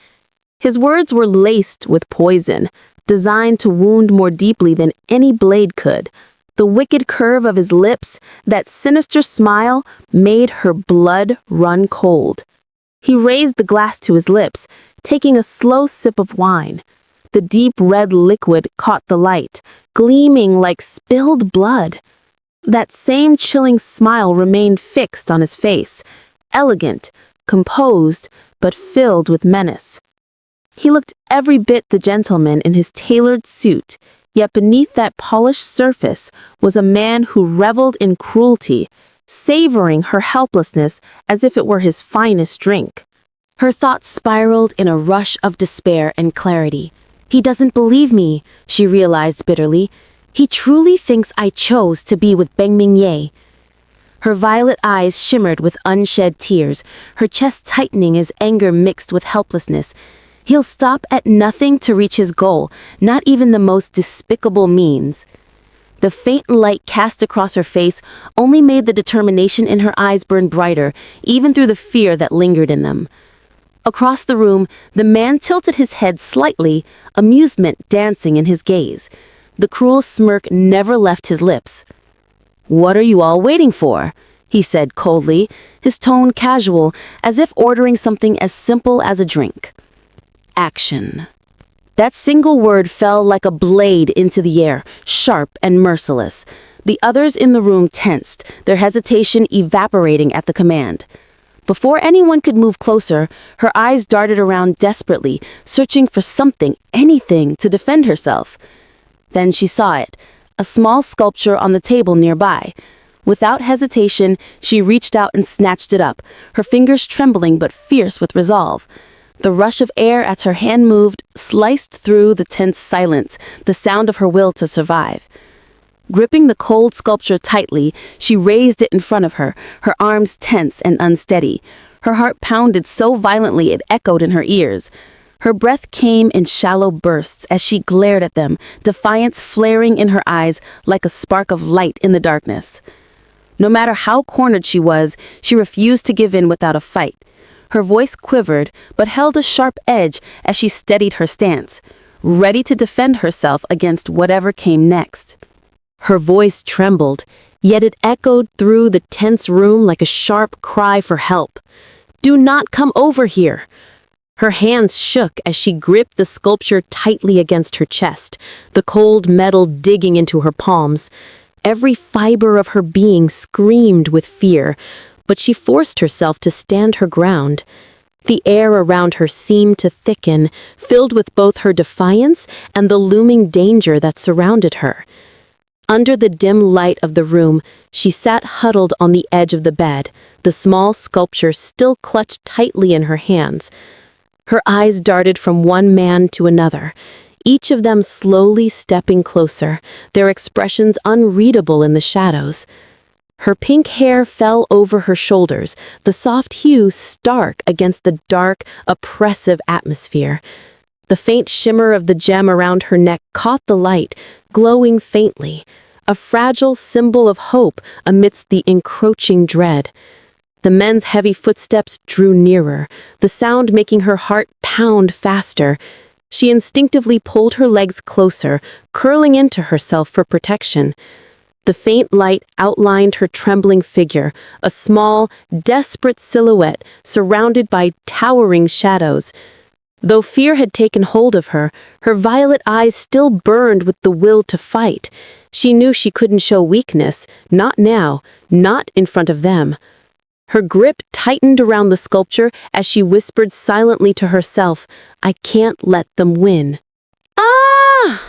His words were laced with poison, designed to wound more deeply than any blade could. The wicked curve of his lips, that sinister smile, made her blood run cold. He raised the glass to his lips, taking a slow sip of wine. The deep red liquid caught the light, gleaming like spilled blood. That same chilling smile remained fixed on his face, elegant, composed, but filled with menace. He looked every bit the gentleman in his tailored suit, yet beneath that polished surface was a man who reveled in cruelty, savoring her helplessness as if it were his finest drink. Her thoughts spiraled in a rush of despair and clarity. "He doesn't believe me," she realized bitterly. "He truly thinks I chose to be with Beiming Yi." Her violet eyes shimmered with unshed tears, her chest tightening as anger mixed with helplessness. He'll stop at nothing to reach his goal, not even the most despicable means. The faint light cast across her face only made the determination in her eyes burn brighter, even through the fear that lingered in them. Across the room, the man tilted his head slightly, amusement dancing in his gaze. The cruel smirk never left his lips. "What are you all waiting for?" he said coldly, his tone casual, as if ordering something as simple as a drink. Action. That single word fell like a blade into the air, sharp and merciless. The others in the room tensed, their hesitation evaporating at the command. Before anyone could move closer, her eyes darted around desperately, searching for something, anything, to defend herself. Then she saw it, a small sculpture on the table nearby. Without hesitation, she reached out and snatched it up, her fingers trembling but fierce with resolve. The rush of air as her hand moved sliced through the tense silence, the sound of her will to survive. Gripping the cold sculpture tightly, she raised it in front of her, her arms tense and unsteady. Her heart pounded so violently it echoed in her ears. Her breath came in shallow bursts as she glared at them, defiance flaring in her eyes like a spark of light in the darkness. No matter how cornered she was, she refused to give in without a fight. Her voice quivered, but held a sharp edge as she steadied her stance, ready to defend herself against whatever came next. Her voice trembled, yet it echoed through the tense room like a sharp cry for help. "Do not come over here!" Her hands shook as she gripped the sculpture tightly against her chest, the cold metal digging into her palms. Every fiber of her being screamed with fear, but she forced herself to stand her ground. The air around her seemed to thicken, filled with both her defiance and the looming danger that surrounded her. Under the dim light of the room, she sat huddled on the edge of the bed, the small sculpture still clutched tightly in her hands. Her eyes darted from one man to another, each of them slowly stepping closer, their expressions unreadable in the shadows. Her pink hair fell over her shoulders, the soft hue stark against the dark, oppressive atmosphere. The faint shimmer of the gem around her neck caught the light, glowing faintly, a fragile symbol of hope amidst the encroaching dread. The men's heavy footsteps drew nearer, the sound making her heart pound faster. She instinctively pulled her legs closer, curling into herself for protection. The faint light outlined her trembling figure, a small, desperate silhouette surrounded by towering shadows. Though fear had taken hold of her, her violet eyes still burned with the will to fight. She knew she couldn't show weakness, not now, not in front of them. Her grip tightened around the sculpture as she whispered silently to herself, "I can't let them win." "Ah!"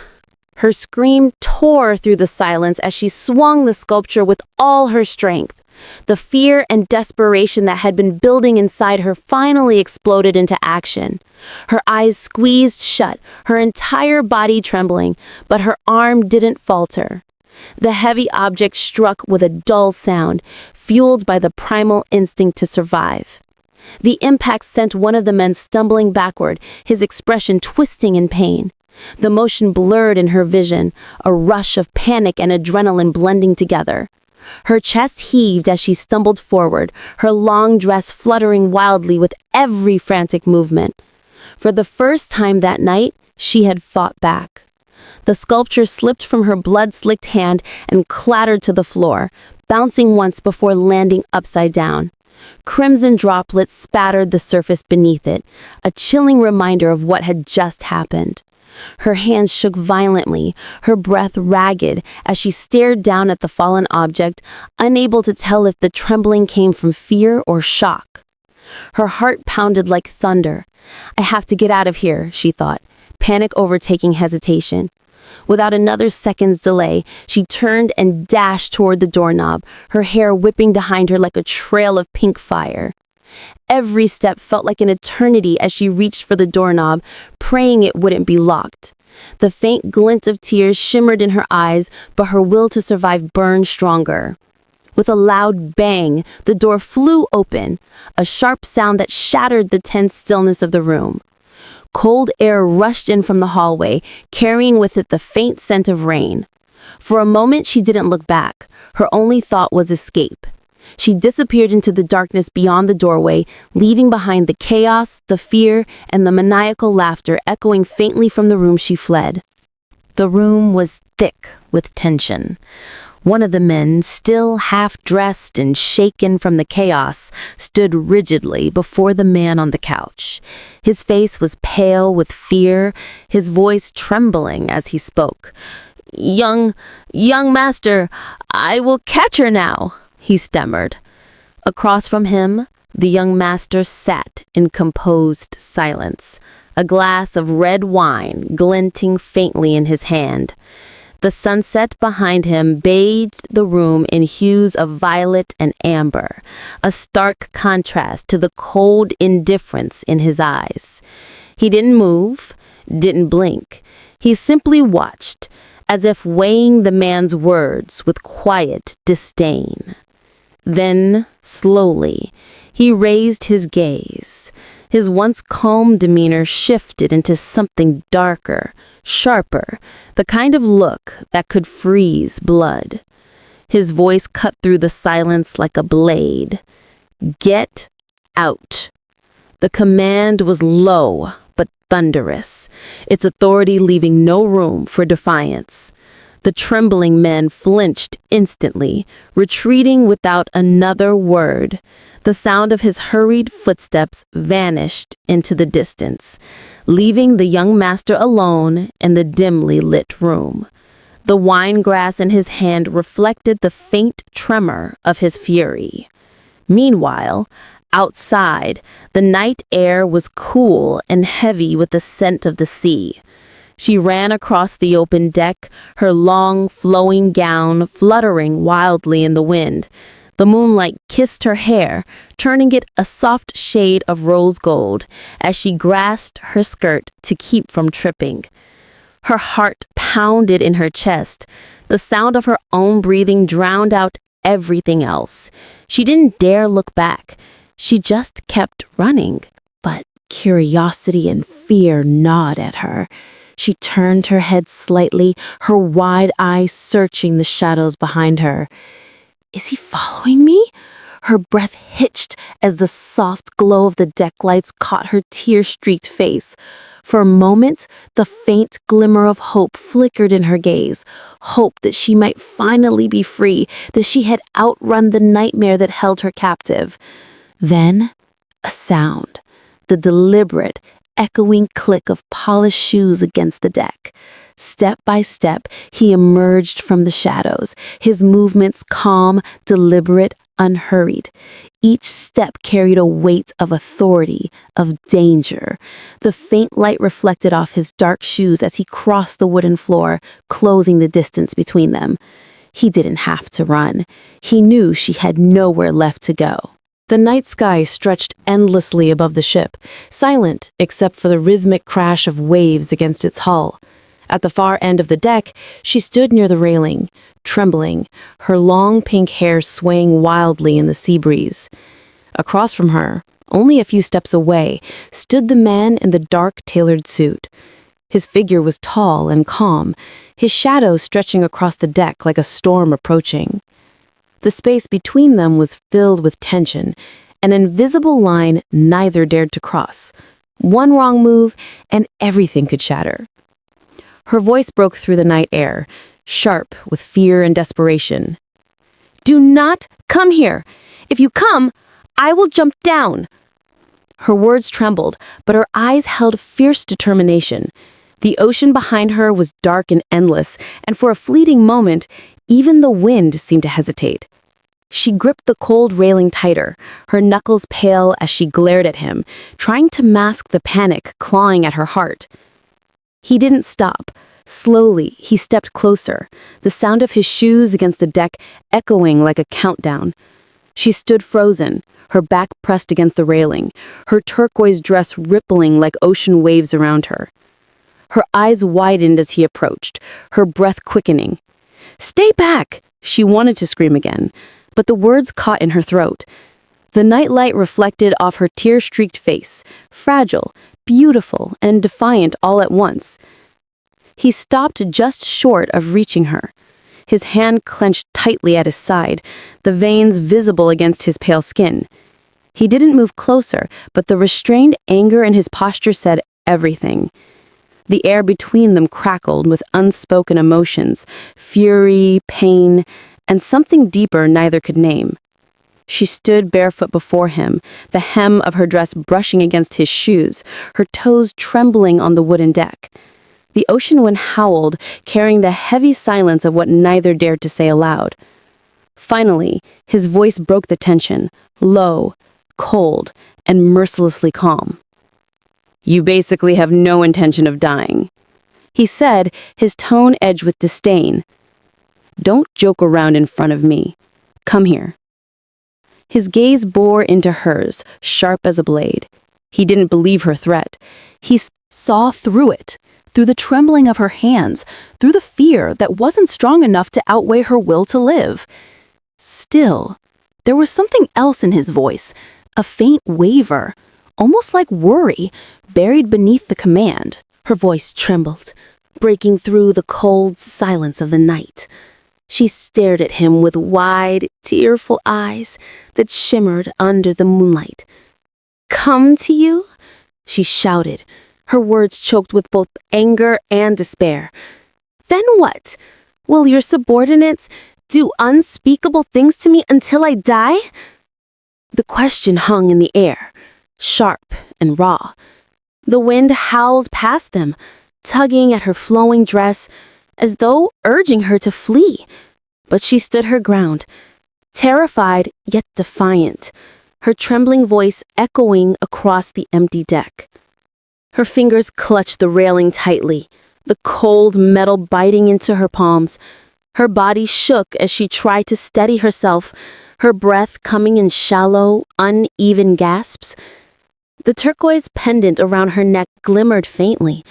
Her scream tore through the silence as she swung the sculpture with all her strength. The fear and desperation that had been building inside her finally exploded into action. Her eyes squeezed shut, her entire body trembling, but her arm didn't falter. The heavy object struck with a dull sound, fueled by the primal instinct to survive. The impact sent one of the men stumbling backward, his expression twisting in pain. The motion blurred in her vision, a rush of panic and adrenaline blending together. Her chest heaved as she stumbled forward, her long dress fluttering wildly with every frantic movement. For the first time that night, she had fought back. The sculpture slipped from her blood-slicked hand and clattered to the floor, bouncing once before landing upside down. Crimson droplets spattered the surface beneath it, a chilling reminder of what had just happened. Her hands shook violently, her breath ragged, as she stared down at the fallen object, unable to tell if the trembling came from fear or shock. Her heart pounded like thunder. "I have to get out of here," she thought, panic overtaking hesitation. Without another second's delay, she turned and dashed toward the doorknob, her hair whipping behind her like a trail of pink fire. Every step felt like an eternity as she reached for the doorknob, praying it wouldn't be locked. The faint glint of tears shimmered in her eyes, but her will to survive burned stronger. With a loud bang, the door flew open, a sharp sound that shattered the tense stillness of the room. Cold air rushed in from the hallway, carrying with it the faint scent of rain. For a moment, she didn't look back. Her only thought was escape. She disappeared into the darkness beyond the doorway, leaving behind the chaos, the fear, and the maniacal laughter echoing faintly from the room she fled. The room was thick with tension. One of the men, still half-dressed and shaken from the chaos, stood rigidly before the man on the couch. His face was pale with fear, his voice trembling as he spoke. Young master, I will catch her now," he stammered. Across from him, the young master sat in composed silence, a glass of red wine glinting faintly in his hand. The sunset behind him bathed the room in hues of violet and amber, a stark contrast to the cold indifference in his eyes. He didn't move, didn't blink. He simply watched, as if weighing the man's words with quiet disdain. Then, slowly, he raised his gaze. His once calm demeanor shifted into something darker, sharper, the kind of look that could freeze blood. His voice cut through the silence like a blade. "Get out." The command was low, but thunderous, its authority leaving no room for defiance. The trembling men flinched instantly, retreating without another word. The sound of his hurried footsteps vanished into the distance, leaving the young master alone in the dimly lit room. The wine glass in his hand reflected the faint tremor of his fury. Meanwhile, outside, the night air was cool and heavy with the scent of the sea. She ran across the open deck, her long, flowing gown fluttering wildly in the wind. The moonlight kissed her hair, turning it a soft shade of rose gold as she grasped her skirt to keep from tripping. Her heart pounded in her chest. The sound of her own breathing drowned out everything else. She didn't dare look back. She just kept running. But curiosity and fear gnawed at her. She turned her head slightly, her wide eyes searching the shadows behind her. "Is he following me?" Her breath hitched as the soft glow of the deck lights caught her tear-streaked face. For a moment, the faint glimmer of hope flickered in her gaze. Hope that she might finally be free, that she had outrun the nightmare that held her captive. Then, a sound, the deliberate, echoing click of polished shoes against the deck. Step by step, he emerged from the shadows, his movements calm, deliberate, unhurried. Each step carried a weight of authority, of danger. The faint light reflected off his dark shoes as he crossed the wooden floor, closing the distance between them. He didn't have to run. He knew she had nowhere left to go. The night sky stretched endlessly above the ship, silent except for the rhythmic crash of waves against its hull. At the far end of the deck, she stood near the railing, trembling, her long pink hair swaying wildly in the sea breeze. Across from her, only a few steps away, stood the man in the dark tailored suit. His figure was tall and calm, his shadow stretching across the deck like a storm approaching. The space between them was filled with tension, an invisible line neither dared to cross. One wrong move, and everything could shatter. Her voice broke through the night air, sharp with fear and desperation. "Do not come here! If you come, I will jump down!" Her words trembled, but her eyes held fierce determination. The ocean behind her was dark and endless, and for a fleeting moment, even the wind seemed to hesitate. She gripped the cold railing tighter, her knuckles pale as she glared at him, trying to mask the panic clawing at her heart. He didn't stop. Slowly, he stepped closer, the sound of his shoes against the deck echoing like a countdown. She stood frozen, her back pressed against the railing, her turquoise dress rippling like ocean waves around her. Her eyes widened as he approached, her breath quickening. "Stay back!" She wanted to scream again, but the words caught in her throat. The nightlight reflected off her tear-streaked face, fragile, beautiful, and defiant all at once. He stopped just short of reaching her. His hand clenched tightly at his side, the veins visible against his pale skin. He didn't move closer, but the restrained anger in his posture said everything. The air between them crackled with unspoken emotions, fury, pain, and something deeper neither could name. She stood barefoot before him, the hem of her dress brushing against his shoes, her toes trembling on the wooden deck. The ocean wind howled, carrying the heavy silence of what neither dared to say aloud. Finally, his voice broke the tension, low, cold, and mercilessly calm. "You basically have no intention of dying," he said, his tone edged with disdain. "Don't joke around in front of me. Come here." His gaze bore into hers, sharp as a blade. He didn't believe her threat. He saw through it, through the trembling of her hands, through the fear that wasn't strong enough to outweigh her will to live. Still, there was something else in his voice, a faint waver, almost like worry, buried beneath the command. Her voice trembled, breaking through the cold silence of the night. She stared at him with wide, tearful eyes that shimmered under the moonlight. "Come to you?" she shouted, her words choked with both anger and despair. "Then what? Will your subordinates do unspeakable things to me until I die?" The question hung in the air, sharp and raw. The wind howled past them, tugging at her flowing dress, as though urging her to flee. But she stood her ground, terrified yet defiant, her trembling voice echoing across the empty deck. Her fingers clutched the railing tightly, the cold metal biting into her palms. Her body shook as she tried to steady herself, her breath coming in shallow, uneven gasps. The turquoise pendant around her neck glimmered faintly,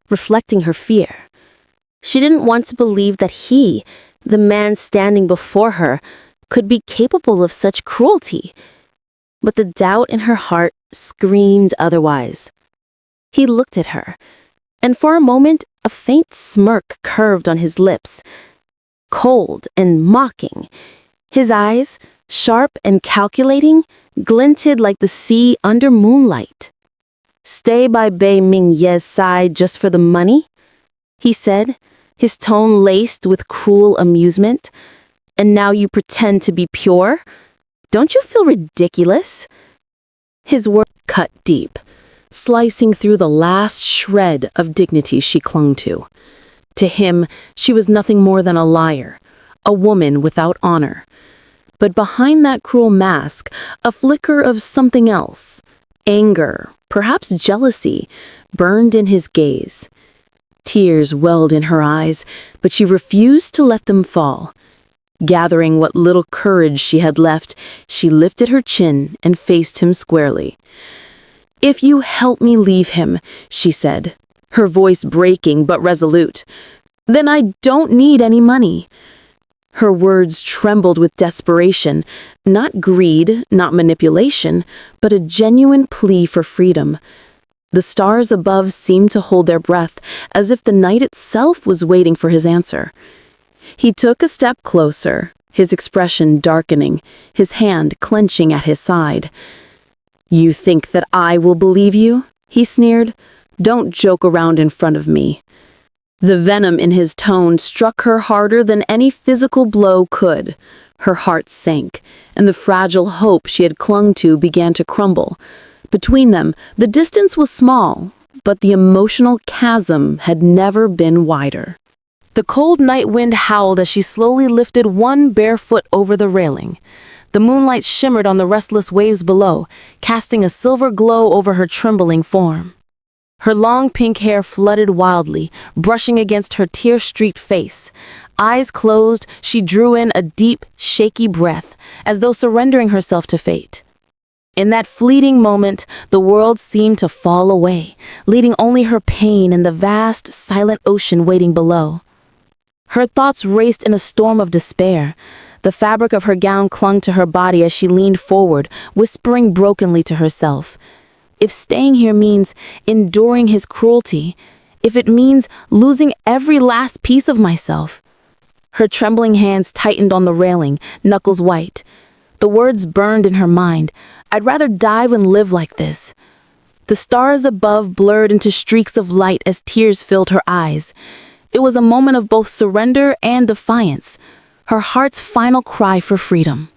reflecting her fear. She didn't want to believe that he, the man standing before her, could be capable of such cruelty. But the doubt in her heart screamed otherwise. He looked at her, and for a moment a faint smirk curved on his lips. Cold and mocking, his eyes, sharp and calculating, glinted like the sea under moonlight. "Stay by Bei Ming Ye's side just for the money?" he said, his tone laced with cruel amusement. "And now you pretend to be pure? Don't you feel ridiculous?" His words cut deep, slicing through the last shred of dignity she clung to. To him, she was nothing more than a liar, a woman without honor. But behind that cruel mask, a flicker of something else, anger, perhaps jealousy, burned in his gaze. Tears welled in her eyes, but she refused to let them fall. Gathering what little courage she had left, she lifted her chin and faced him squarely. "If you help me leave him," she said, her voice breaking but resolute, "then I don't need any money." Her words trembled with desperation, not greed, not manipulation, but a genuine plea for freedom. The stars above seemed to hold their breath, as if the night itself was waiting for his answer. He took a step closer, his expression darkening, his hand clenching at his side. "You think that I will believe you?" he sneered. "Don't joke around in front of me." The venom in his tone struck her harder than any physical blow could. Her heart sank, and the fragile hope she had clung to began to crumble. Between them, the distance was small, but the emotional chasm had never been wider. The cold night wind howled as she slowly lifted one bare foot over the railing. The moonlight shimmered on the restless waves below, casting a silver glow over her trembling form. Her long pink hair flooded wildly, brushing against her tear-streaked face. Eyes closed, she drew in a deep, shaky breath, as though surrendering herself to fate. In that fleeting moment, the world seemed to fall away, leaving only her pain and the vast, silent ocean waiting below. Her thoughts raced in a storm of despair. The fabric of her gown clung to her body as she leaned forward, whispering brokenly to herself. If staying here means enduring his cruelty, if it means losing every last piece of myself. Her trembling hands tightened on the railing, knuckles white. The words burned in her mind. I'd rather die than live like this. The stars above blurred into streaks of light as tears filled her eyes. It was a moment of both surrender and defiance, her heart's final cry for freedom.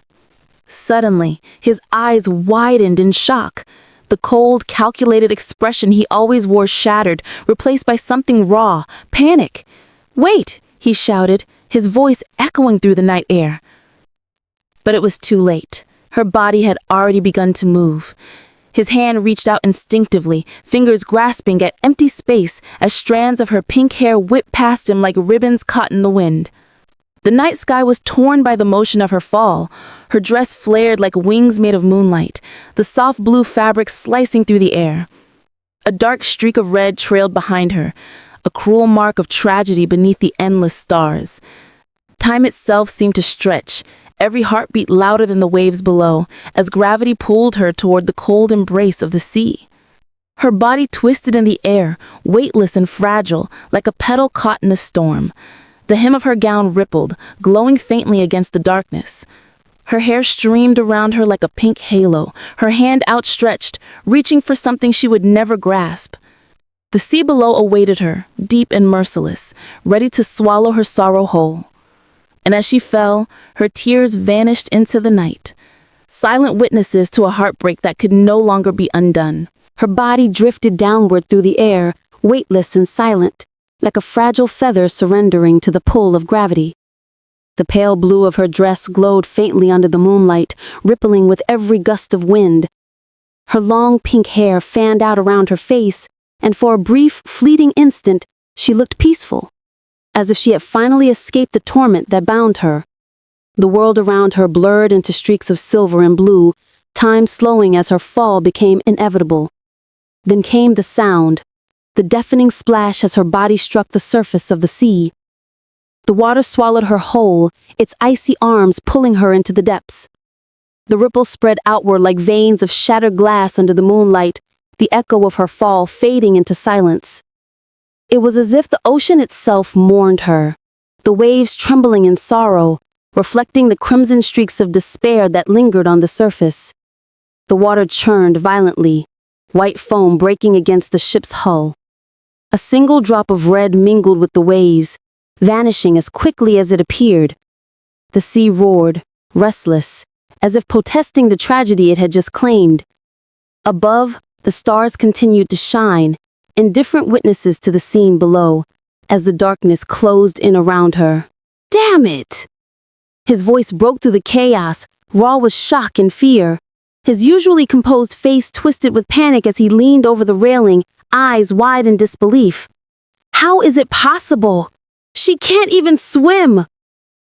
Suddenly, his eyes widened in shock. The cold, calculated expression he always wore shattered, replaced by something raw, panic. "Wait!" he shouted, his voice echoing through the night air. But it was too late. Her body had already begun to move. His hand reached out instinctively, fingers grasping at empty space as strands of her pink hair whipped past him like ribbons caught in the wind. The night sky was torn by the motion of her fall. Her dress flared like wings made of moonlight, the soft blue fabric slicing through the air. A dark streak of red trailed behind her, a cruel mark of tragedy beneath the endless stars. Time itself seemed to stretch, every heartbeat louder than the waves below, as gravity pulled her toward the cold embrace of the sea. Her body twisted in the air, weightless and fragile, like a petal caught in a storm. The hem of her gown rippled, glowing faintly against the darkness. Her hair streamed around her like a pink halo, her hand outstretched, reaching for something she would never grasp. The sea below awaited her, deep and merciless, ready to swallow her sorrow whole. And as she fell, her tears vanished into the night, silent witnesses to a heartbreak that could no longer be undone. Her body drifted downward through the air, weightless and silent, like a fragile feather surrendering to the pull of gravity. The pale blue of her dress glowed faintly under the moonlight, rippling with every gust of wind. Her long pink hair fanned out around her face, and for a brief, fleeting instant, she looked peaceful, as if she had finally escaped the torment that bound her. The world around her blurred into streaks of silver and blue, time slowing as her fall became inevitable. Then came the sound, the deafening splash as her body struck the surface of the sea. The water swallowed her whole, its icy arms pulling her into the depths. The ripples spread outward like veins of shattered glass under the moonlight, the echo of her fall fading into silence. It was as if the ocean itself mourned her, the waves trembling in sorrow, reflecting the crimson streaks of despair that lingered on the surface. The water churned violently, white foam breaking against the ship's hull. A single drop of red mingled with the waves, vanishing as quickly as it appeared. The sea roared, restless, as if protesting the tragedy it had just claimed. Above, the stars continued to shine, indifferent witnesses to the scene below, as the darkness closed in around her. "Damn it!" His voice broke through the chaos, raw with shock and fear. His usually composed face twisted with panic as he leaned over the railing, eyes wide in disbelief. "How is it possible? She can't even swim!"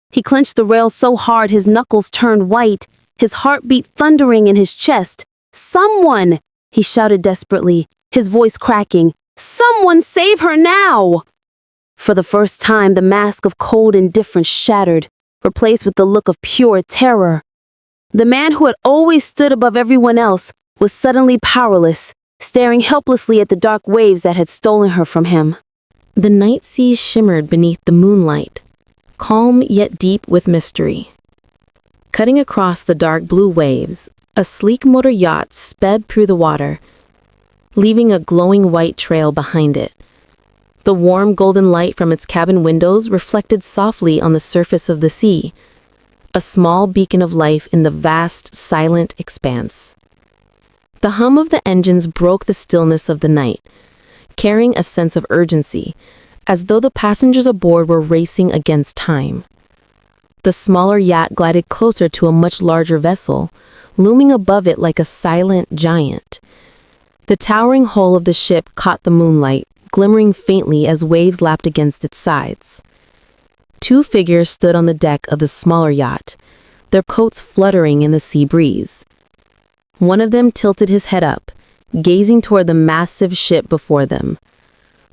He clenched the rail so hard his knuckles turned white, his heartbeat thundering in his chest. "Someone!" he shouted desperately, his voice cracking. "Someone save her now!" For the first time, the mask of cold indifference shattered, replaced with the look of pure terror. The man who had always stood above everyone else was suddenly powerless, staring helplessly at the dark waves that had stolen her from him. The night seas shimmered beneath the moonlight, calm yet deep with mystery. Cutting across the dark blue waves, a sleek motor yacht sped through the water, leaving a glowing white trail behind it. The warm golden light from its cabin windows reflected softly on the surface of the sea, a small beacon of life in the vast, silent expanse. The hum of the engines broke the stillness of the night, carrying a sense of urgency, as though the passengers aboard were racing against time. The smaller yacht glided closer to a much larger vessel, looming above it like a silent giant. The towering hull of the ship caught the moonlight, glimmering faintly as waves lapped against its sides. Two figures stood on the deck of the smaller yacht, their coats fluttering in the sea breeze. One of them tilted his head up, gazing toward the massive ship before them.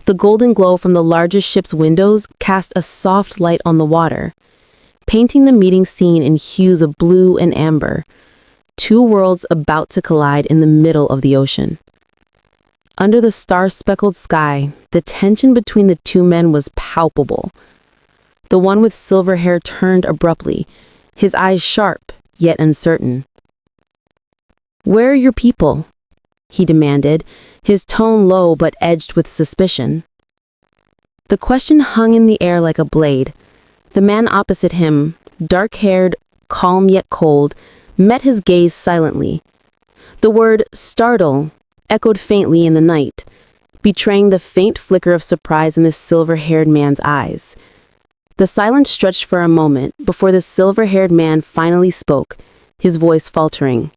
The golden glow from the largest ship's windows cast a soft light on the water, painting the meeting scene in hues of blue and amber. Two worlds about to collide in the middle of the ocean. Under the star-speckled sky, the tension between the two men was palpable. The one with silver hair turned abruptly, his eyes sharp, yet uncertain. "Where are your people?" he demanded, his tone low but edged with suspicion. The question hung in the air like a blade. The man opposite him, dark-haired, calm yet cold, met his gaze silently. The word startle echoed faintly in the night, betraying the faint flicker of surprise in the silver-haired man's eyes. The silence stretched for a moment before the silver-haired man finally spoke, his voice faltering.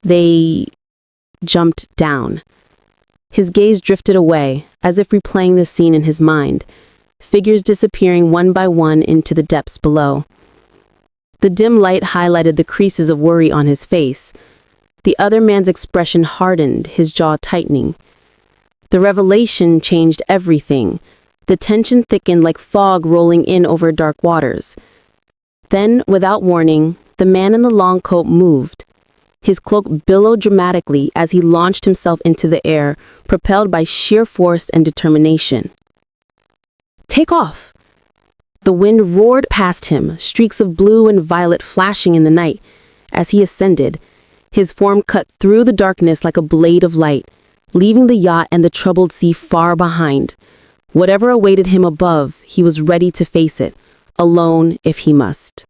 "They jumped down." His gaze drifted away, as if replaying the scene in his mind, figures disappearing one by one into the depths below. The dim light highlighted the creases of worry on his face. The other man's expression hardened, his jaw tightening. The revelation changed everything. The tension thickened like fog rolling in over dark waters. Then, without warning, the man in the long coat moved. His cloak billowed dramatically as he launched himself into the air, propelled by sheer force and determination. "Take off!" The wind roared past him, streaks of blue and violet flashing in the night. As he ascended, his form cut through the darkness like a blade of light, leaving the yacht and the troubled sea far behind. Whatever awaited him above, he was ready to face it, alone if he must.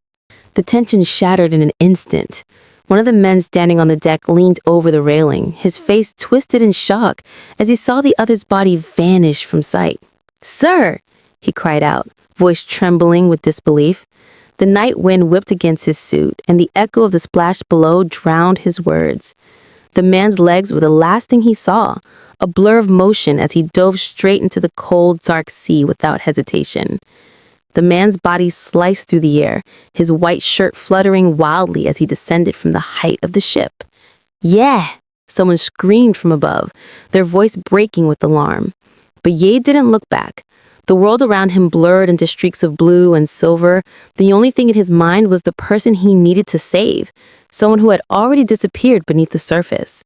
The tension shattered in an instant. One of the men standing on the deck leaned over the railing, his face twisted in shock as he saw the other's body vanish from sight. "Sir!" he cried out, voice trembling with disbelief. The night wind whipped against his suit, and the echo of the splash below drowned his words. The man's legs were the last thing he saw, a blur of motion as he dove straight into the cold, dark sea without hesitation. The man's body sliced through the air, his white shirt fluttering wildly as he descended from the height of the ship. "Yeah!" someone screamed from above, their voice breaking with alarm. But Ye didn't look back. The world around him blurred into streaks of blue and silver. The only thing in his mind was the person he needed to save, someone who had already disappeared beneath the surface.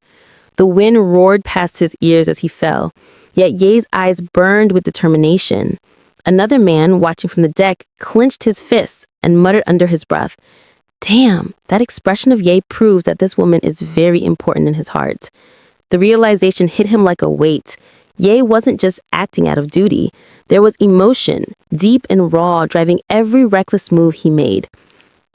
The wind roared past his ears as he fell, yet Ye's eyes burned with determination. Another man, watching from the deck, clenched his fists and muttered under his breath, "Damn, that expression of Ye proves that this woman is very important in his heart." The realization hit him like a weight. Ye wasn't just acting out of duty. There was emotion, deep and raw, driving every reckless move he made.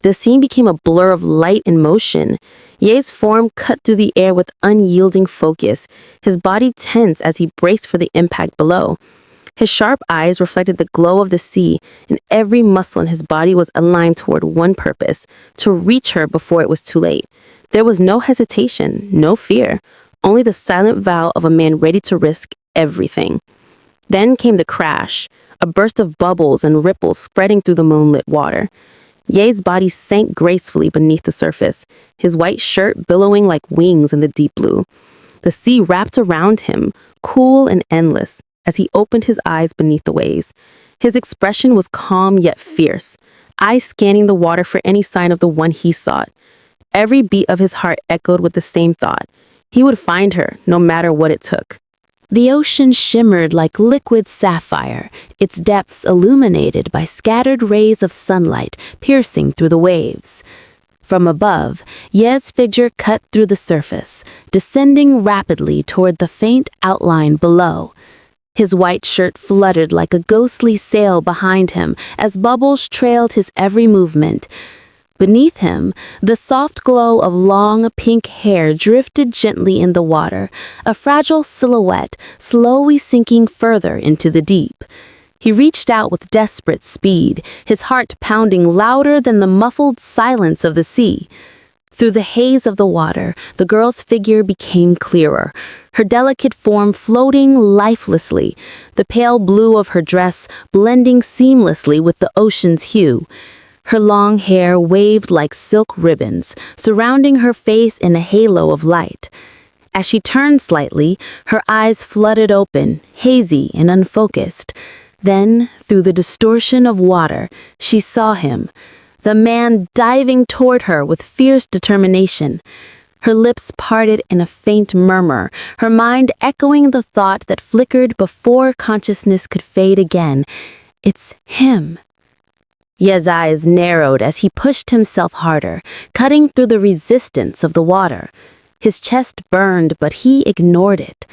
The scene became a blur of light and motion. Ye's form cut through the air with unyielding focus, his body tense as he braced for the impact below. His sharp eyes reflected the glow of the sea, and every muscle in his body was aligned toward one purpose, to reach her before it was too late. There was no hesitation, no fear, only the silent vow of a man ready to risk everything. Then came the crash, a burst of bubbles and ripples spreading through the moonlit water. Ye's body sank gracefully beneath the surface, his white shirt billowing like wings in the deep blue. The sea wrapped around him, cool and endless, as he opened his eyes beneath the waves. His expression was calm yet fierce, eyes scanning the water for any sign of the one he sought. Every beat of his heart echoed with the same thought. He would find her, no matter what it took. The ocean shimmered like liquid sapphire, its depths illuminated by scattered rays of sunlight piercing through the waves. From above, Ye's figure cut through the surface, descending rapidly toward the faint outline below. His white shirt fluttered like a ghostly sail behind him as bubbles trailed his every movement. Beneath him, the soft glow of long pink hair drifted gently in the water, a fragile silhouette slowly sinking further into the deep. He reached out with desperate speed, his heart pounding louder than the muffled silence of the sea. Through the haze of the water, the girl's figure became clearer, her delicate form floating lifelessly, the pale blue of her dress blending seamlessly with the ocean's hue. Her long hair waved like silk ribbons, surrounding her face in a halo of light. As she turned slightly, her eyes fluttered open, hazy and unfocused. Then, through the distortion of water, she saw him, the man diving toward her with fierce determination. Her lips parted in a faint murmur, her mind echoing the thought that flickered before consciousness could fade again. It's him. Ye's eyes narrowed as he pushed himself harder, cutting through the resistance of the water. His chest burned, but he ignored it.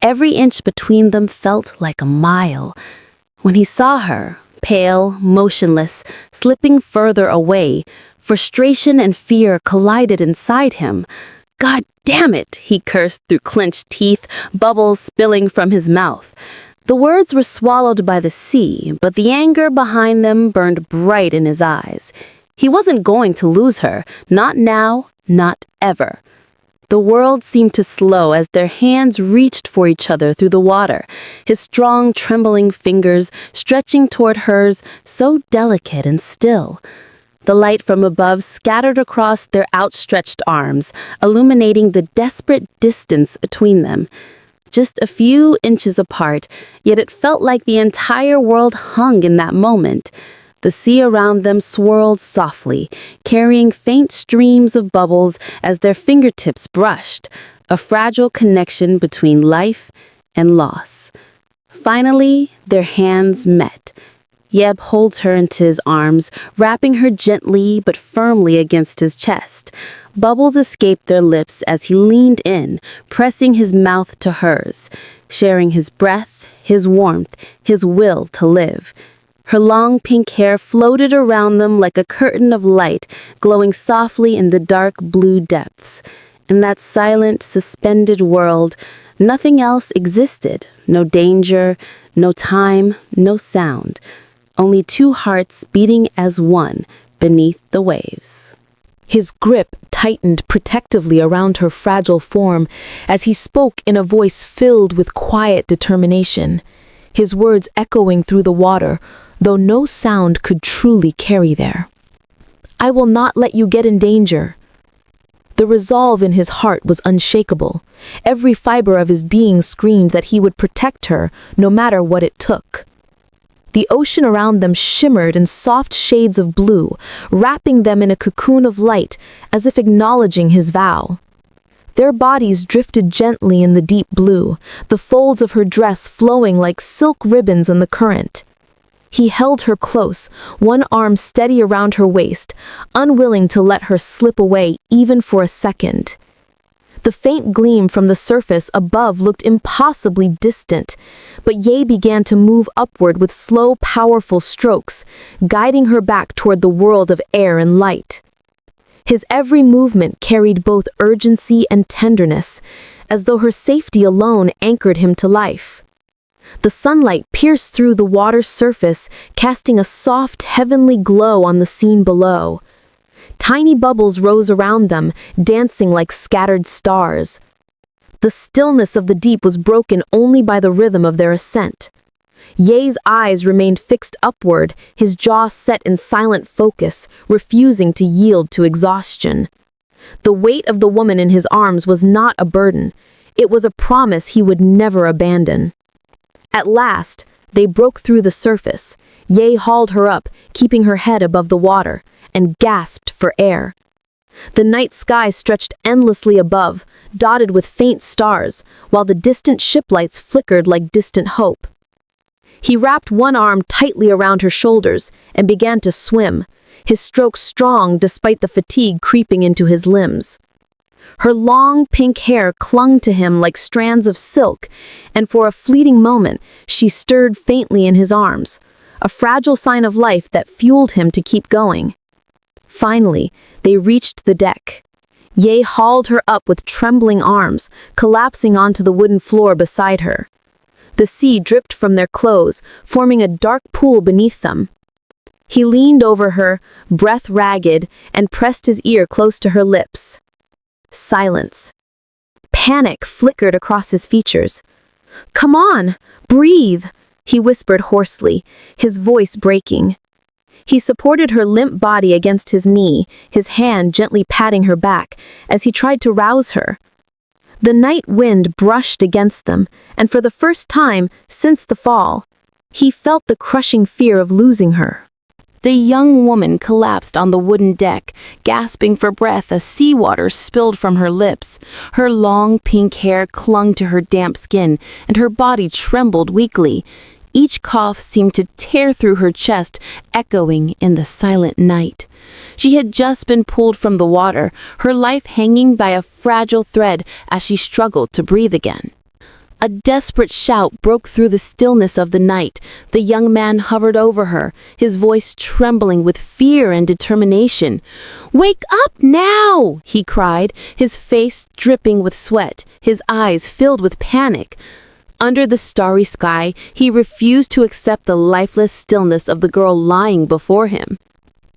Every inch between them felt like a mile. When he saw her, pale, motionless, slipping further away, frustration and fear collided inside him. "God damn it," he cursed through clenched teeth, bubbles spilling from his mouth. The words were swallowed by the sea, but the anger behind them burned bright in his eyes. He wasn't going to lose her, not now, not ever. The world seemed to slow as their hands reached for each other through the water, his strong, trembling fingers stretching toward hers, so delicate and still. The light from above scattered across their outstretched arms, illuminating the desperate distance between them. Just a few inches apart, yet it felt like the entire world hung in that moment. The sea around them swirled softly, carrying faint streams of bubbles as their fingertips brushed, a fragile connection between life and loss. Finally, their hands met. Yeb holds her into his arms, wrapping her gently but firmly against his chest. Bubbles escaped their lips as he leaned in, pressing his mouth to hers, sharing his breath, his warmth, his will to live. Her long pink hair floated around them like a curtain of light, glowing softly in the dark blue depths. In that silent, suspended world, nothing else existed. No danger, no time, no sound. Only two hearts beating as one beneath the waves. His grip tightened protectively around her fragile form as he spoke in a voice filled with quiet determination, his words echoing through the water, though no sound could truly carry there. "I will not let you get in danger." The resolve in his heart was unshakable. Every fiber of his being screamed that he would protect her, no matter what it took. The ocean around them shimmered in soft shades of blue, wrapping them in a cocoon of light, as if acknowledging his vow. Their bodies drifted gently in the deep blue, the folds of her dress flowing like silk ribbons in the current. He held her close, one arm steady around her waist, unwilling to let her slip away even for a second. The faint gleam from the surface above looked impossibly distant, but Ye began to move upward with slow, powerful strokes, guiding her back toward the world of air and light. His every movement carried both urgency and tenderness, as though her safety alone anchored him to life. The sunlight pierced through the water's surface, casting a soft, heavenly glow on the scene below. Tiny bubbles rose around them, dancing like scattered stars. The stillness of the deep was broken only by the rhythm of their ascent. Ye's eyes remained fixed upward, his jaw set in silent focus, refusing to yield to exhaustion. The weight of the woman in his arms was not a burden. It was a promise he would never abandon. At last, they broke through the surface. Ye hauled her up, keeping her head above the water, and gasped for air. The night sky stretched endlessly above, dotted with faint stars, while the distant shiplights flickered like distant hope. He wrapped one arm tightly around her shoulders and began to swim, his strokes strong despite the fatigue creeping into his limbs. Her long pink hair clung to him like strands of silk, and for a fleeting moment she stirred faintly in his arms, a fragile sign of life that fueled him to keep going. Finally, they reached the deck. Ye hauled her up with trembling arms, collapsing onto the wooden floor beside her. The sea dripped from their clothes, forming a dark pool beneath them. He leaned over her, breath ragged, and pressed his ear close to her lips. Silence. Panic flickered across his features. "Come on, breathe," he whispered hoarsely, his voice breaking. He supported her limp body against his knee, his hand gently patting her back as he tried to rouse her. The night wind brushed against them, and for the first time since the fall, he felt the crushing fear of losing her. The young woman collapsed on the wooden deck, gasping for breath as seawater spilled from her lips. Her long pink hair clung to her damp skin, and her body trembled weakly. Each cough seemed to tear through her chest, echoing in the silent night. She had just been pulled from the water, her life hanging by a fragile thread as she struggled to breathe again. A desperate shout broke through the stillness of the night. The young man hovered over her, his voice trembling with fear and determination. "Wake up now!" he cried, his face dripping with sweat, his eyes filled with panic. Under the starry sky, he refused to accept the lifeless stillness of the girl lying before him.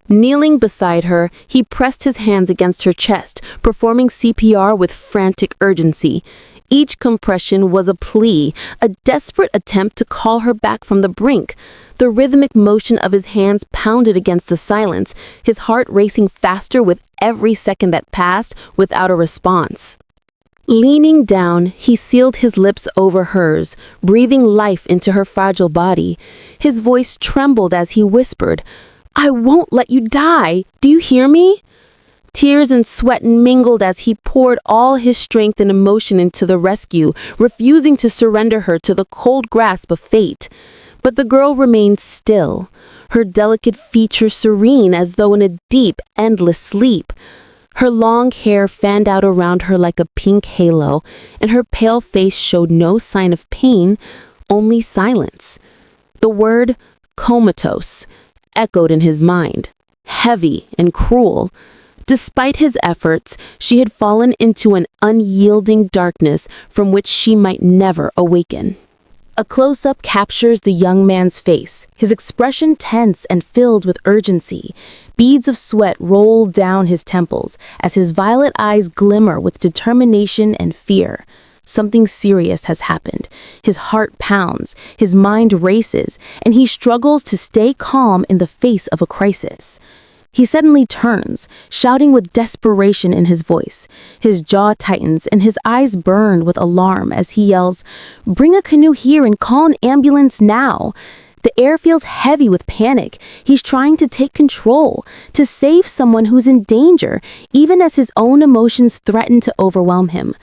Kneeling beside her, he pressed his hands against her chest, performing CPR with frantic urgency. Each compression was a plea, a desperate attempt to call her back from the brink. The rhythmic motion of his hands pounded against the silence, his heart racing faster with every second that passed without a response. Leaning down, he sealed his lips over hers, breathing life into her fragile body. His voice trembled as he whispered, "I won't let you die. Do you hear me?" Tears and sweat mingled as he poured all his strength and emotion into the rescue, refusing to surrender her to the cold grasp of fate. But the girl remained still, her delicate features serene as though in a deep, endless sleep. Her long hair fanned out around her like a pink halo, and her pale face showed no sign of pain, only silence. The word comatose echoed in his mind, heavy and cruel. Despite his efforts, she had fallen into an unyielding darkness from which she might never awaken. A close-up captures the young man's face, his expression tense and filled with urgency. Beads of sweat roll down his temples as his violet eyes glimmer with determination and fear. Something serious has happened. His heart pounds, his mind races, and he struggles to stay calm in the face of a crisis. He suddenly turns, shouting with desperation in his voice. His jaw tightens and his eyes burn with alarm as he yells, "Bring a canoe here and call an ambulance now." The air feels heavy with panic. He's trying to take control, to save someone who's in danger, even as his own emotions threaten to overwhelm him.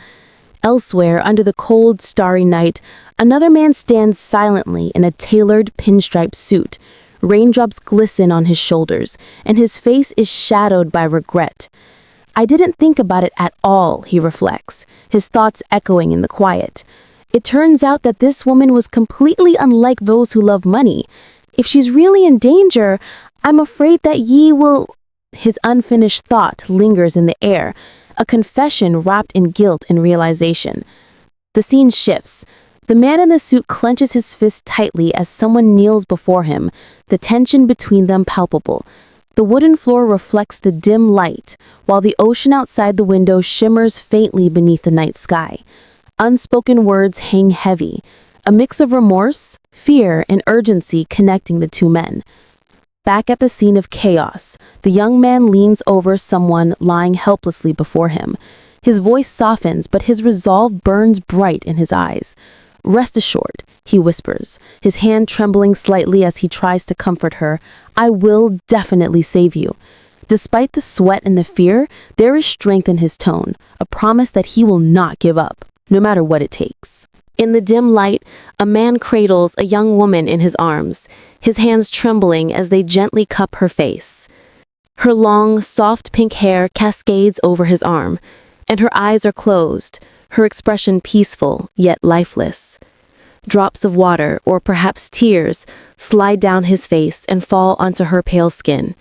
Elsewhere, under the cold, starry night, another man stands silently in a tailored pinstripe suit. Raindrops glisten on his shoulders, and his face is shadowed by regret. "I didn't think about it at all," he reflects, his thoughts echoing in the quiet. It turns out that this woman was completely unlike those who love money. If she's really in danger, I'm afraid that ye will... His unfinished thought lingers in the air, a confession wrapped in guilt and realization. The scene shifts. The man in the suit clenches his fist tightly as someone kneels before him, the tension between them palpable. The wooden floor reflects the dim light, while the ocean outside the window shimmers faintly beneath the night sky. Unspoken words hang heavy, a mix of remorse, fear, and urgency connecting the two men. Back at the scene of chaos, the young man leans over someone lying helplessly before him. His voice softens, but his resolve burns bright in his eyes. "Rest assured," he whispers, his hand trembling slightly as he tries to comfort her, "I will definitely save you." Despite the sweat and the fear, there is strength in his tone, a promise that he will not give up, no matter what it takes. In the dim light, a man cradles a young woman in his arms, his hands trembling as they gently cup her face. Her long, soft pink hair cascades over his arm, and her eyes are closed, her expression peaceful yet lifeless. Drops of water, or perhaps tears, slide down his face and fall onto her pale skin.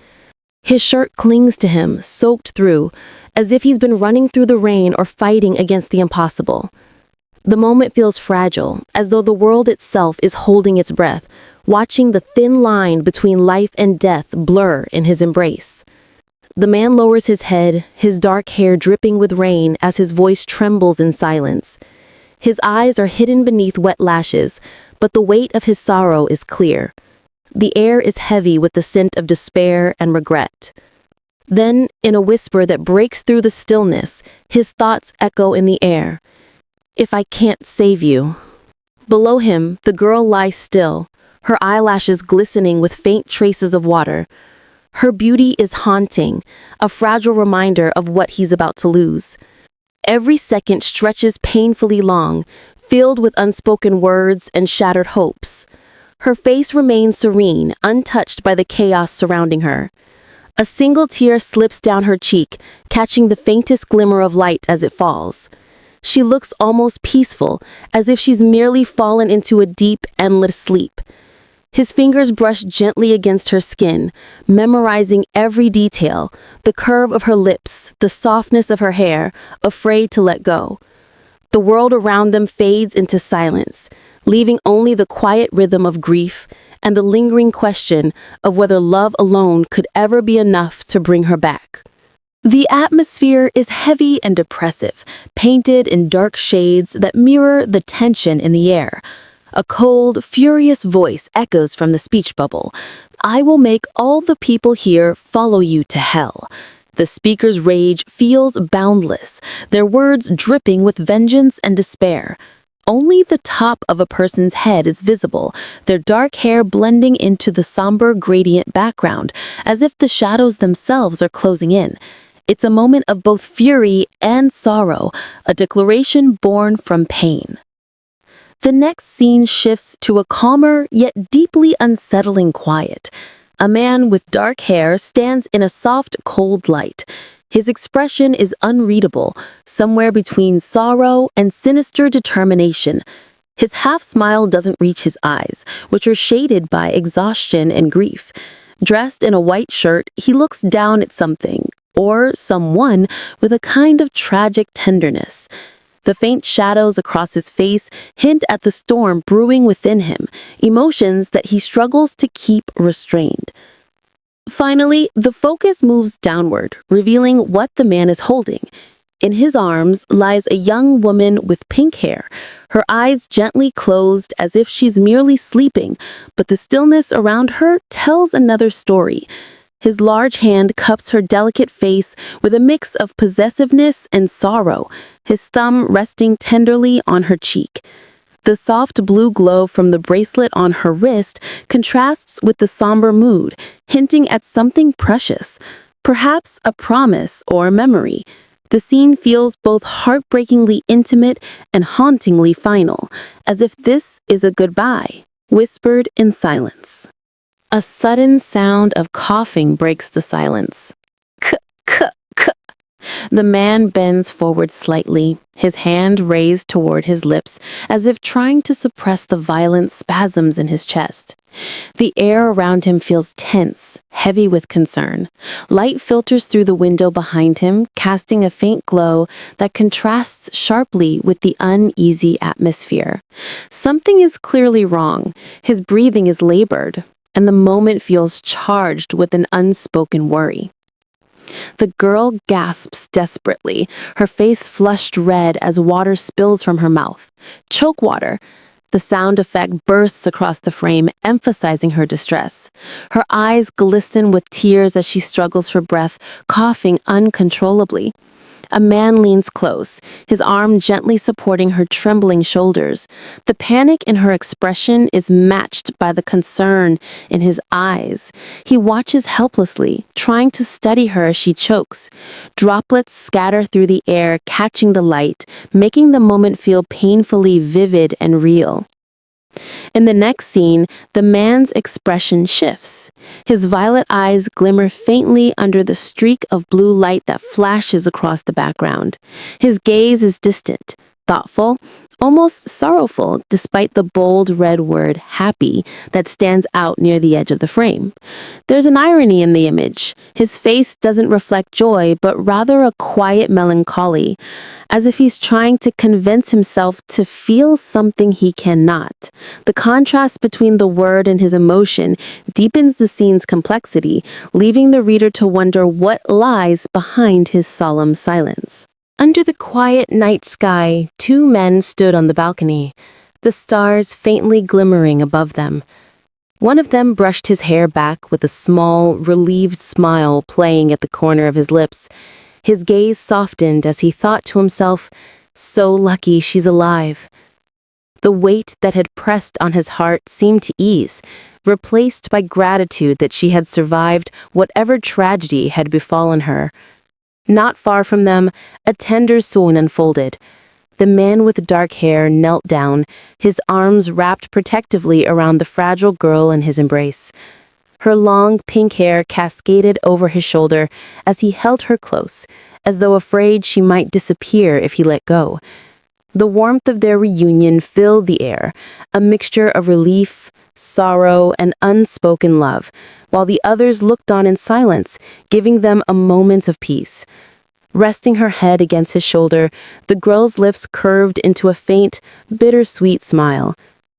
His shirt clings to him, soaked through, as if he's been running through the rain or fighting against the impossible. The moment feels fragile, as though the world itself is holding its breath, watching the thin line between life and death blur in his embrace. The man lowers his head, his dark hair dripping with rain as his voice trembles in silence. His eyes are hidden beneath wet lashes, but the weight of his sorrow is clear. The air is heavy with the scent of despair and regret. Then, in a whisper that breaks through the stillness, his thoughts echo in the air. "If I can't save you." Below him, the girl lies still, her eyelashes glistening with faint traces of water. Her beauty is haunting, a fragile reminder of what he's about to lose. Every second stretches painfully long, filled with unspoken words and shattered hopes. Her face remains serene, untouched by the chaos surrounding her. A single tear slips down her cheek, catching the faintest glimmer of light as it falls. She looks almost peaceful, as if she's merely fallen into a deep, endless sleep. His fingers brush gently against her skin, memorizing every detail, the curve of her lips, the softness of her hair, afraid to let go. The world around them fades into silence, leaving only the quiet rhythm of grief and the lingering question of whether love alone could ever be enough to bring her back. The atmosphere is heavy and oppressive, painted in dark shades that mirror the tension in the air. A cold, furious voice echoes from the speech bubble. "I will make all the people here follow you to hell." The speaker's rage feels boundless, their words dripping with vengeance and despair. Only the top of a person's head is visible, their dark hair blending into the somber gradient background, as if the shadows themselves are closing in. It's a moment of both fury and sorrow, a declaration born from pain. The next scene shifts to a calmer yet deeply unsettling quiet. A man with dark hair stands in a soft, cold light. His expression is unreadable, somewhere between sorrow and sinister determination. His half-smile doesn't reach his eyes, which are shaded by exhaustion and grief. Dressed in a white shirt, he looks down at something, or someone, with a kind of tragic tenderness. The faint shadows across his face hint at the storm brewing within him, emotions that he struggles to keep restrained. Finally, the focus moves downward, revealing what the man is holding. In his arms lies a young woman with pink hair, her eyes gently closed as if she's merely sleeping, but the stillness around her tells another story. His large hand cups her delicate face with a mix of possessiveness and sorrow, his thumb resting tenderly on her cheek. The soft blue glow from the bracelet on her wrist contrasts with the somber mood, hinting at something precious, perhaps a promise or a memory. The scene feels both heartbreakingly intimate and hauntingly final, as if this is a goodbye, whispered in silence. A sudden sound of coughing breaks the silence. K, k, k. The man bends forward slightly, his hand raised toward his lips, as if trying to suppress the violent spasms in his chest. The air around him feels tense, heavy with concern. Light filters through the window behind him, casting a faint glow that contrasts sharply with the uneasy atmosphere. Something is clearly wrong. His breathing is labored, and the moment feels charged with an unspoken worry. The girl gasps desperately, her face flushed red as water spills from her mouth. Choke water. The sound effect bursts across the frame, emphasizing her distress. Her eyes glisten with tears as she struggles for breath, coughing uncontrollably. A man leans close, his arm gently supporting her trembling shoulders. The panic in her expression is matched by the concern in his eyes. He watches helplessly, trying to steady her as she chokes. Droplets scatter through the air, catching the light, making the moment feel painfully vivid and real. In the next scene, the man's expression shifts. His violet eyes glimmer faintly under the streak of blue light that flashes across the background. His gaze is distant, thoughtful, almost sorrowful, despite the bold red word happy that stands out near the edge of the frame. There's an irony in the image. His face doesn't reflect joy, but rather a quiet melancholy, as if he's trying to convince himself to feel something he cannot. The contrast between the word and his emotion deepens the scene's complexity, leaving the reader to wonder what lies behind his solemn silence. Under the quiet night sky, two men stood on the balcony, the stars faintly glimmering above them. One of them brushed his hair back with a small, relieved smile playing at the corner of his lips. His gaze softened as he thought to himself, "So lucky she's alive." The weight that had pressed on his heart seemed to ease, replaced by gratitude that she had survived whatever tragedy had befallen her. Not far from them, a tender swoon unfolded. The man with dark hair knelt down, his arms wrapped protectively around the fragile girl in his embrace. Her long pink hair cascaded over his shoulder as he held her close, as though afraid she might disappear if he let go. The warmth of their reunion filled the air, a mixture of relief, sorrow, and unspoken love, while the others looked on in silence, giving them a moment of peace. Resting her head against his shoulder, the girl's lips curved into a faint, bittersweet smile.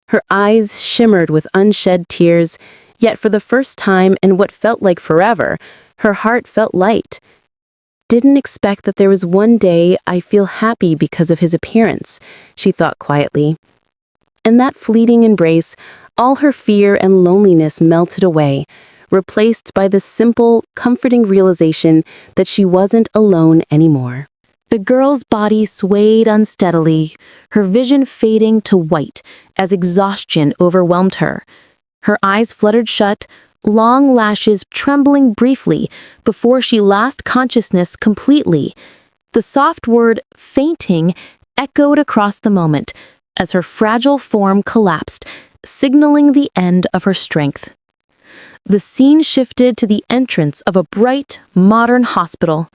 Her eyes shimmered with unshed tears, yet for the first time in what felt like forever, her heart felt light. Didn't expect that there was one day I feel happy because of his appearance, she thought quietly. In that fleeting embrace, all her fear and loneliness melted away, replaced by the simple, comforting realization that she wasn't alone anymore. The girl's body swayed unsteadily, her vision fading to white as exhaustion overwhelmed her. Her eyes fluttered shut, long lashes trembling briefly before she lost consciousness completely. The soft word fainting echoed across the moment as her fragile form collapsed, signaling the end of her strength. The scene shifted to the entrance of a bright, modern hospital.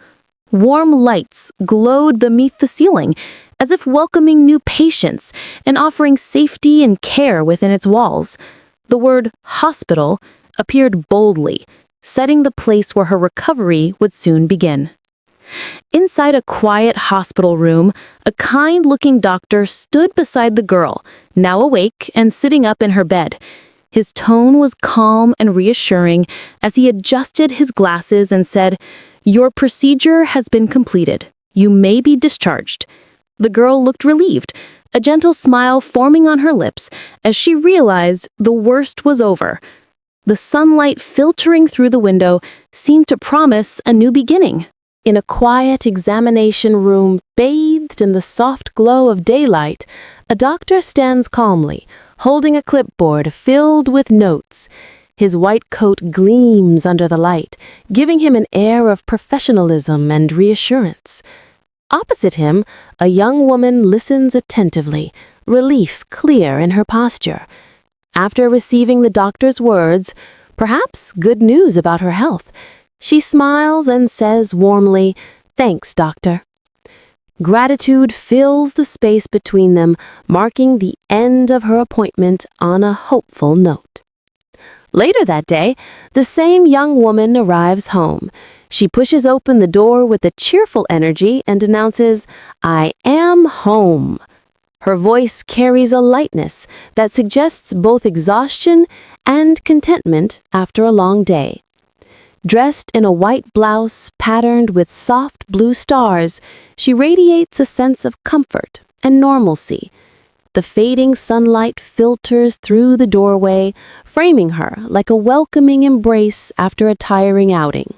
Warm lights glowed beneath the ceiling, as if welcoming new patients and offering safety and care within its walls. The word hospital appeared boldly, setting the place where her recovery would soon begin. Inside a quiet hospital room, a kind-looking doctor stood beside the girl, now awake and sitting up in her bed. His tone was calm and reassuring as he adjusted his glasses and said, "Your procedure has been completed. You may be discharged." The girl looked relieved, a gentle smile forming on her lips as she realized the worst was over. The sunlight filtering through the window seemed to promise a new beginning. In a quiet examination room bathed in the soft glow of daylight, a doctor stands calmly, holding a clipboard filled with notes. His white coat gleams under the light, giving him an air of professionalism and reassurance. Opposite him, a young woman listens attentively, relief clear in her posture. After receiving the doctor's words, perhaps good news about her health, she smiles and says warmly, "Thanks, doctor." Gratitude fills the space between them, marking the end of her appointment on a hopeful note. Later that day, the same young woman arrives home. She pushes open the door with a cheerful energy and announces, "I am home." Her voice carries a lightness that suggests both exhaustion and contentment after a long day. Dressed in a white blouse patterned with soft blue stars, she radiates a sense of comfort and normalcy. The fading sunlight filters through the doorway, framing her like a welcoming embrace after a tiring outing.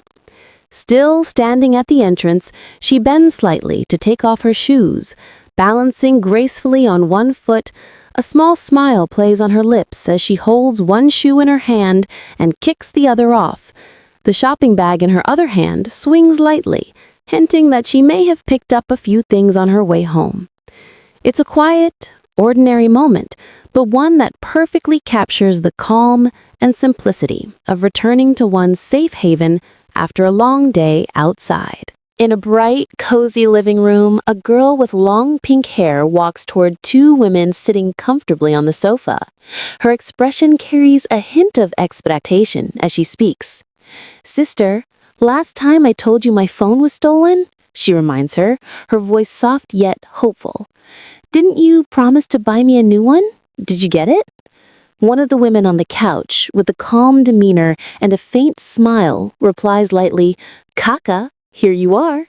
Still standing at the entrance, she bends slightly to take off her shoes. Balancing gracefully on one foot, a small smile plays on her lips as she holds one shoe in her hand and kicks the other off. The shopping bag in her other hand swings lightly, hinting that she may have picked up a few things on her way home. It's a quiet, ordinary moment, but one that perfectly captures the calm and simplicity of returning to one's safe haven after a long day outside. In a bright, cozy living room, a girl with long pink hair walks toward two women sitting comfortably on the sofa. Her expression carries a hint of expectation as she speaks. "Sister, last time I told you my phone was stolen?" she reminds her, her voice soft yet hopeful. "Didn't you promise to buy me a new one? Did you get it?" One of the women on the couch, with a calm demeanor and a faint smile, replies lightly, "Kaka, here you are."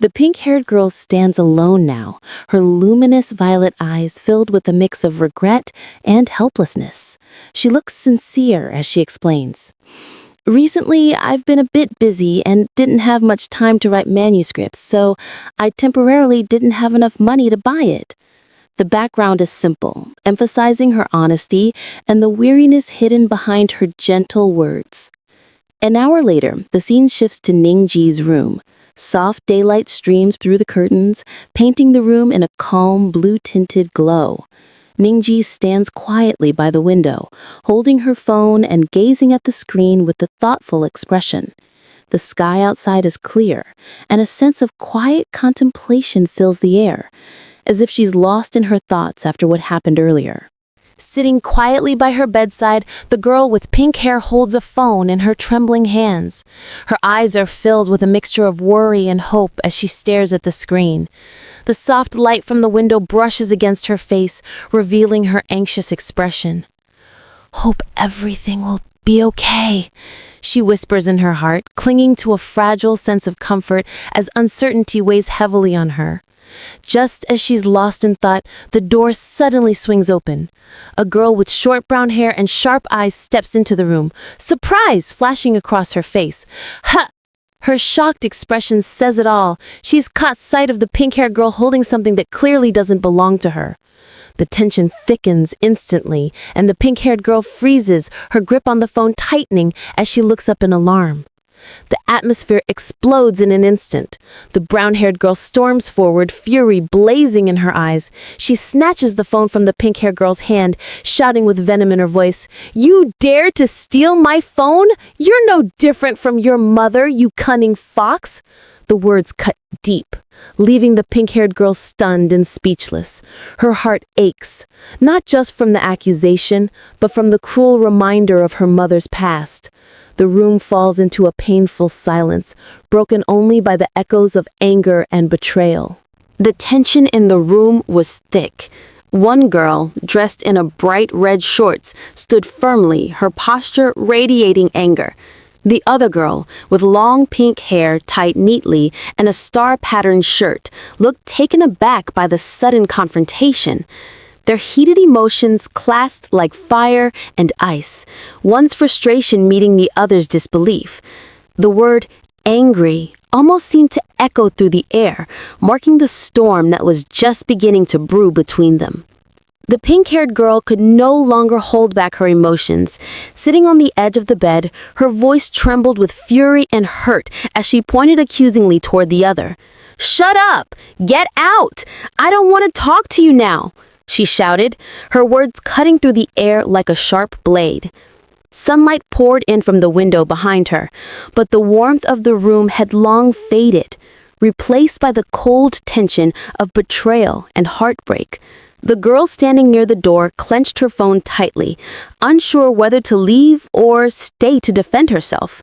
The pink-haired girl stands alone now, her luminous violet eyes filled with a mix of regret and helplessness. She looks sincere as she explains. "Recently, I've been a bit busy and didn't have much time to write manuscripts, so I temporarily didn't have enough money to buy it. The background is simple, emphasizing her honesty and the weariness hidden behind her gentle words. An hour later, the scene shifts to Ningji's room. Soft daylight streams through the curtains, painting the room in a calm, blue-tinted glow. Ningji stands quietly by the window, holding her phone and gazing at the screen with a thoughtful expression. The sky outside is clear, and a sense of quiet contemplation fills the air, as if she's lost in her thoughts after what happened earlier. Sitting quietly by her bedside, the girl with pink hair holds a phone in her trembling hands. Her eyes are filled with a mixture of worry and hope as she stares at the screen. The soft light from the window brushes against her face, revealing her anxious expression. "Hope everything will be okay," she whispers in her heart, clinging to a fragile sense of comfort as uncertainty weighs heavily on her. Just as she's lost in thought, the door suddenly swings open. A girl with short brown hair and sharp eyes steps into the room, surprise flashing across her face. "Ha!" Her shocked expression says it all. She's caught sight of the pink-haired girl holding something that clearly doesn't belong to her. The tension thickens instantly, and the pink-haired girl freezes, her grip on the phone tightening as she looks up in alarm. The atmosphere explodes in an instant. The brown-haired girl storms forward, fury blazing in her eyes. She snatches the phone from the pink-haired girl's hand, shouting with venom in her voice, "You dare to steal my phone? You're no different from your mother, you cunning fox!" The words cut deep, leaving the pink-haired girl stunned and speechless. Her heart aches, not just from the accusation, but from the cruel reminder of her mother's past. The room falls into a painful silence, broken only by the echoes of anger and betrayal. The tension in the room was thick. One girl, dressed in a bright red shorts, stood firmly, her posture radiating anger. The other girl, with long pink hair tied neatly and a star-patterned shirt, looked taken aback by the sudden confrontation. Their heated emotions clashed like fire and ice, one's frustration meeting the other's disbelief. The word angry almost seemed to echo through the air, marking the storm that was just beginning to brew between them. The pink-haired girl could no longer hold back her emotions. Sitting on the edge of the bed, her voice trembled with fury and hurt as she pointed accusingly toward the other. "Shut up! Get out! I don't want to talk to you now!" she shouted, her words cutting through the air like a sharp blade. Sunlight poured in from the window behind her, but the warmth of the room had long faded, replaced by the cold tension of betrayal and heartbreak. The girl standing near the door clenched her phone tightly, unsure whether to leave or stay to defend herself.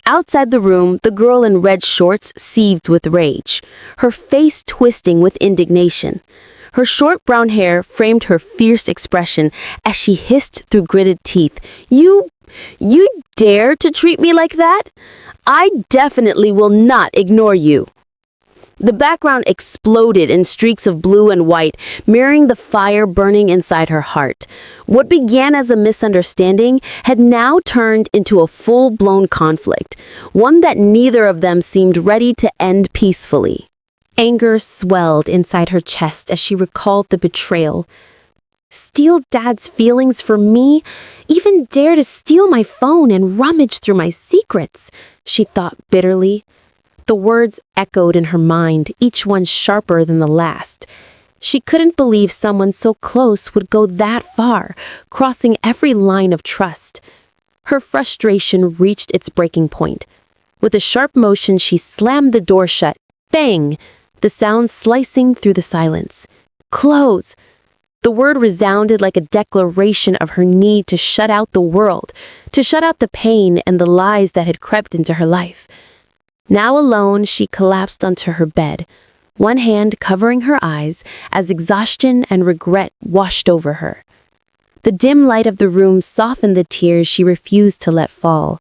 Outside the room, the girl in red shorts seethed with rage, her face twisting with indignation. Her short brown hair framed her fierce expression as she hissed through gritted teeth, You dare to treat me like that? I definitely will not ignore you." The background exploded in streaks of blue and white, mirroring the fire burning inside her heart. What began as a misunderstanding had now turned into a full-blown conflict, one that neither of them seemed ready to end peacefully. Anger swelled inside her chest as she recalled the betrayal. Steal Dad's feelings for me? Even dare to steal my phone and rummage through my secrets, she thought bitterly. The words echoed in her mind, each one sharper than the last. She couldn't believe someone so close would go that far, crossing every line of trust. Her frustration reached its breaking point. With a sharp motion, she slammed the door shut. Bang! The sound slicing through the silence. Close! The word resounded like a declaration of her need to shut out the world, to shut out the pain and the lies that had crept into her life. Now alone, she collapsed onto her bed, one hand covering her eyes as exhaustion and regret washed over her. The dim light of the room softened the tears she refused to let fall.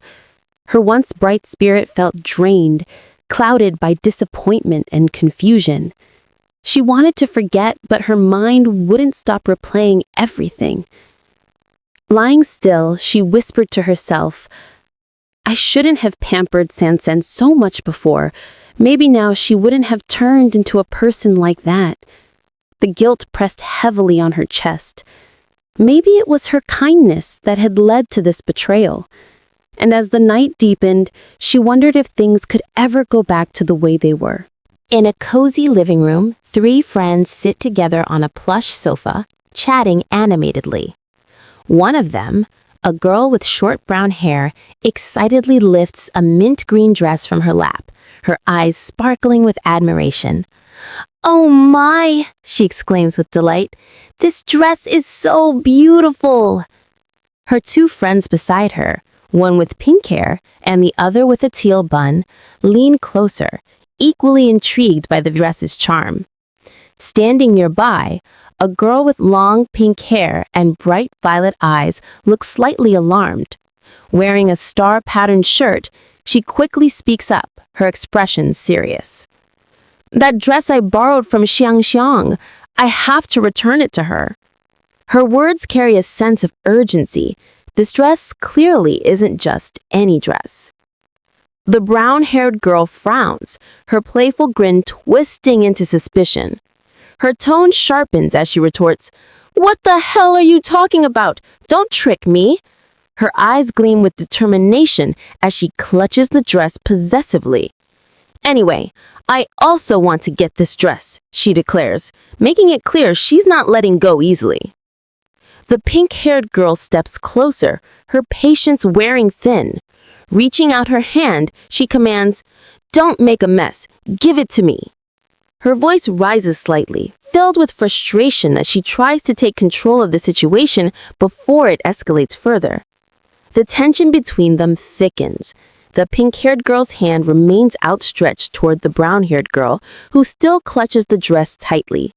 Her once bright spirit felt drained, clouded by disappointment and confusion. She wanted to forget, but her mind wouldn't stop replaying everything. Lying still, she whispered to herself, I shouldn't have pampered Sansen so much before. Maybe now she wouldn't have turned into a person like that. The guilt pressed heavily on her chest. Maybe it was her kindness that had led to this betrayal. And as the night deepened, she wondered if things could ever go back to the way they were. In a cozy living room, three friends sit together on a plush sofa, chatting animatedly. One of them, a girl with short brown hair, excitedly lifts a mint green dress from her lap, her eyes sparkling with admiration. "Oh my!" she exclaims with delight. "This dress is so beautiful!" Her two friends beside her, one with pink hair and the other with a teal bun, lean closer, equally intrigued by the dress's charm. Standing nearby, a girl with long pink hair and bright violet eyes looks slightly alarmed. Wearing a star-patterned shirt, she quickly speaks up, her expression serious. "That dress I borrowed from Xiang. I have to return it to her." Her words carry a sense of urgency. This dress clearly isn't just any dress. The brown-haired girl frowns, her playful grin twisting into suspicion. Her tone sharpens as she retorts, "What the hell are you talking about? Don't trick me." Her eyes gleam with determination as she clutches the dress possessively. "Anyway, I also want to get this dress," she declares, making it clear she's not letting go easily. The pink-haired girl steps closer, her patience wearing thin. Reaching out her hand, she commands, "Don't make a mess. Give it to me." Her voice rises slightly, filled with frustration as she tries to take control of the situation before it escalates further. The tension between them thickens. The pink-haired girl's hand remains outstretched toward the brown-haired girl, who still clutches the dress tightly.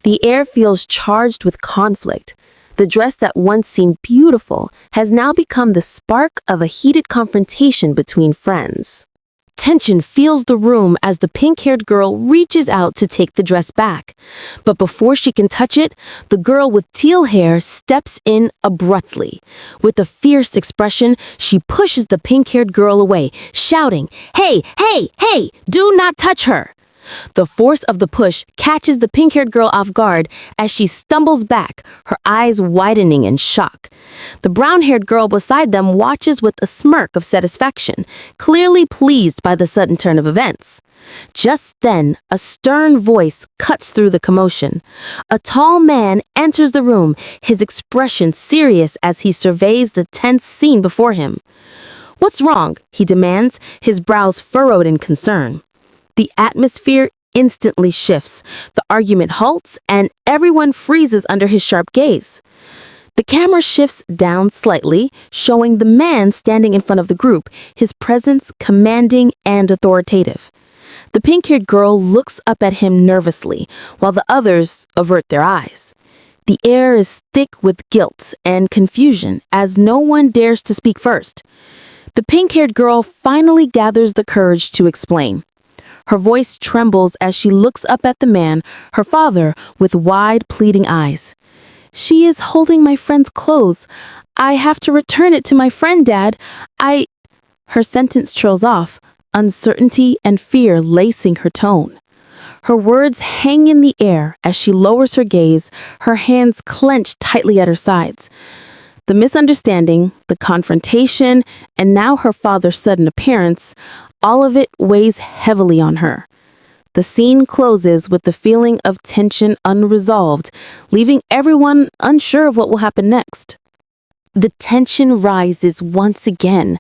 The air feels charged with conflict. The dress that once seemed beautiful has now become the spark of a heated confrontation between friends. Tension fills the room as the pink-haired girl reaches out to take the dress back. But before she can touch it, the girl with teal hair steps in abruptly. With a fierce expression, she pushes the pink-haired girl away, shouting, "Hey, hey, hey, do not touch her!" The force of the push catches the pink-haired girl off guard as she stumbles back, her eyes widening in shock. The brown-haired girl beside them watches with a smirk of satisfaction, clearly pleased by the sudden turn of events. Just then, a stern voice cuts through the commotion. A tall man enters the room, his expression serious as he surveys the tense scene before him. "What's wrong?" he demands, his brows furrowed in concern. The atmosphere instantly shifts. The argument halts, and everyone freezes under his sharp gaze. The camera shifts down slightly, showing the man standing in front of the group, his presence commanding and authoritative. The pink-haired girl looks up at him nervously, while the others avert their eyes. The air is thick with guilt and confusion as no one dares to speak first. The pink-haired girl finally gathers the courage to explain. Her voice trembles as she looks up at the man, her father, with wide, pleading eyes. "She is holding my friend's clothes. I have to return it to my friend, Dad. Her sentence trails off, uncertainty and fear lacing her tone. Her words hang in the air as she lowers her gaze, her hands clenched tightly at her sides. The misunderstanding, the confrontation, and now her father's sudden appearance, all of it weighs heavily on her. The scene closes with the feeling of tension unresolved, leaving everyone unsure of what will happen next. The tension rises once again.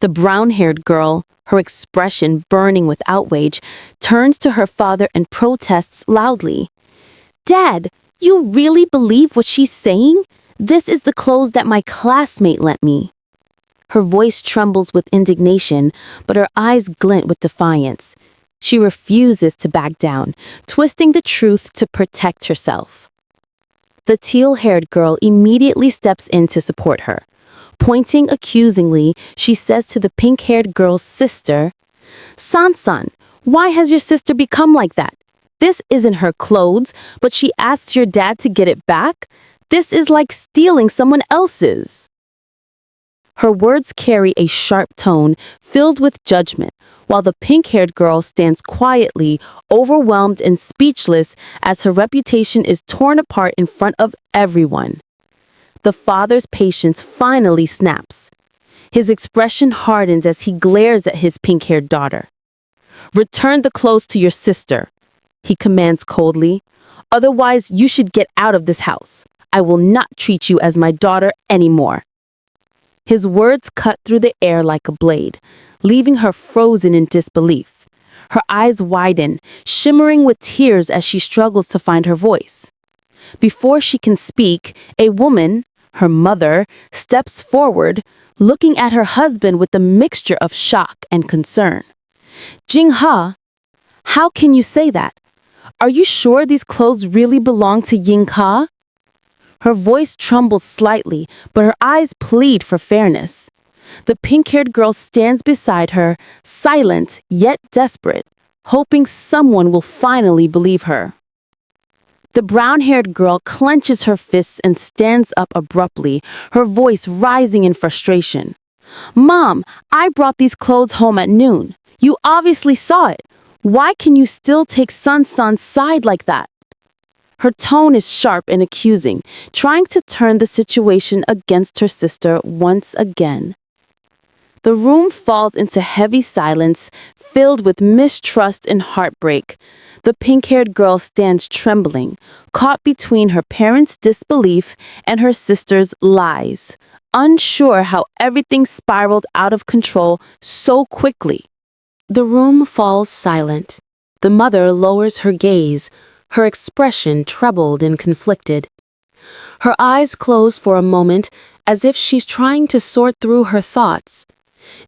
The brown-haired girl, her expression burning with outrage, turns to her father and protests loudly. "Dad, you really believe what she's saying? This is the clothes that my classmate lent me." Her voice trembles with indignation, but her eyes glint with defiance. She refuses to back down, twisting the truth to protect herself. The teal-haired girl immediately steps in to support her. Pointing accusingly, she says to the pink-haired girl's sister, "San-san, why has your sister become like that? This isn't her clothes, but she asks your dad to get it back? This is like stealing someone else's." Her words carry a sharp tone filled with judgment, while the pink-haired girl stands quietly, overwhelmed and speechless as her reputation is torn apart in front of everyone. The father's patience finally snaps. His expression hardens as he glares at his pink-haired daughter. "Return the clothes to your sister," he commands coldly. "Otherwise, you should get out of this house. I will not treat you as my daughter anymore." His words cut through the air like a blade, leaving her frozen in disbelief. Her eyes widen, shimmering with tears as she struggles to find her voice. Before she can speak, a woman, her mother, steps forward, looking at her husband with a mixture of shock and concern. "Jing-ha, how can you say that? Are you sure these clothes really belong to Ying-ka?" Her voice trembles slightly, but her eyes plead for fairness. The pink-haired girl stands beside her, silent yet desperate, hoping someone will finally believe her. The brown-haired girl clenches her fists and stands up abruptly, her voice rising in frustration. "Mom, I brought these clothes home at noon. You obviously saw it. Why can you still take Sun-san's side like that?" Her tone is sharp and accusing, trying to turn the situation against her sister once again. The room falls into heavy silence, filled with mistrust and heartbreak. The pink-haired girl stands trembling, caught between her parents' disbelief and her sister's lies, unsure how everything spiraled out of control so quickly. The room falls silent. The mother lowers her gaze, her expression troubled and conflicted. Her eyes close for a moment, as if she's trying to sort through her thoughts.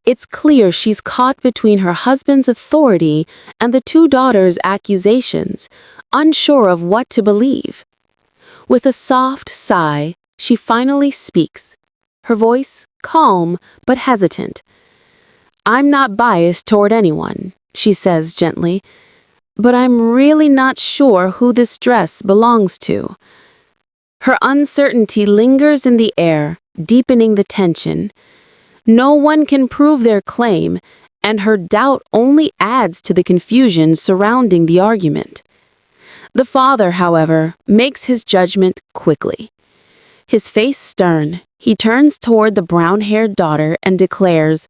It's clear she's caught between her husband's authority and the two daughters' accusations, unsure of what to believe. With a soft sigh, she finally speaks, her voice calm but hesitant. "I'm not biased toward anyone," she says gently, "but I'm really not sure who this dress belongs to." Her uncertainty lingers in the air, deepening the tension. No one can prove their claim, and her doubt only adds to the confusion surrounding the argument. The father, however, makes his judgment quickly. His face stern, he turns toward the brown-haired daughter and declares,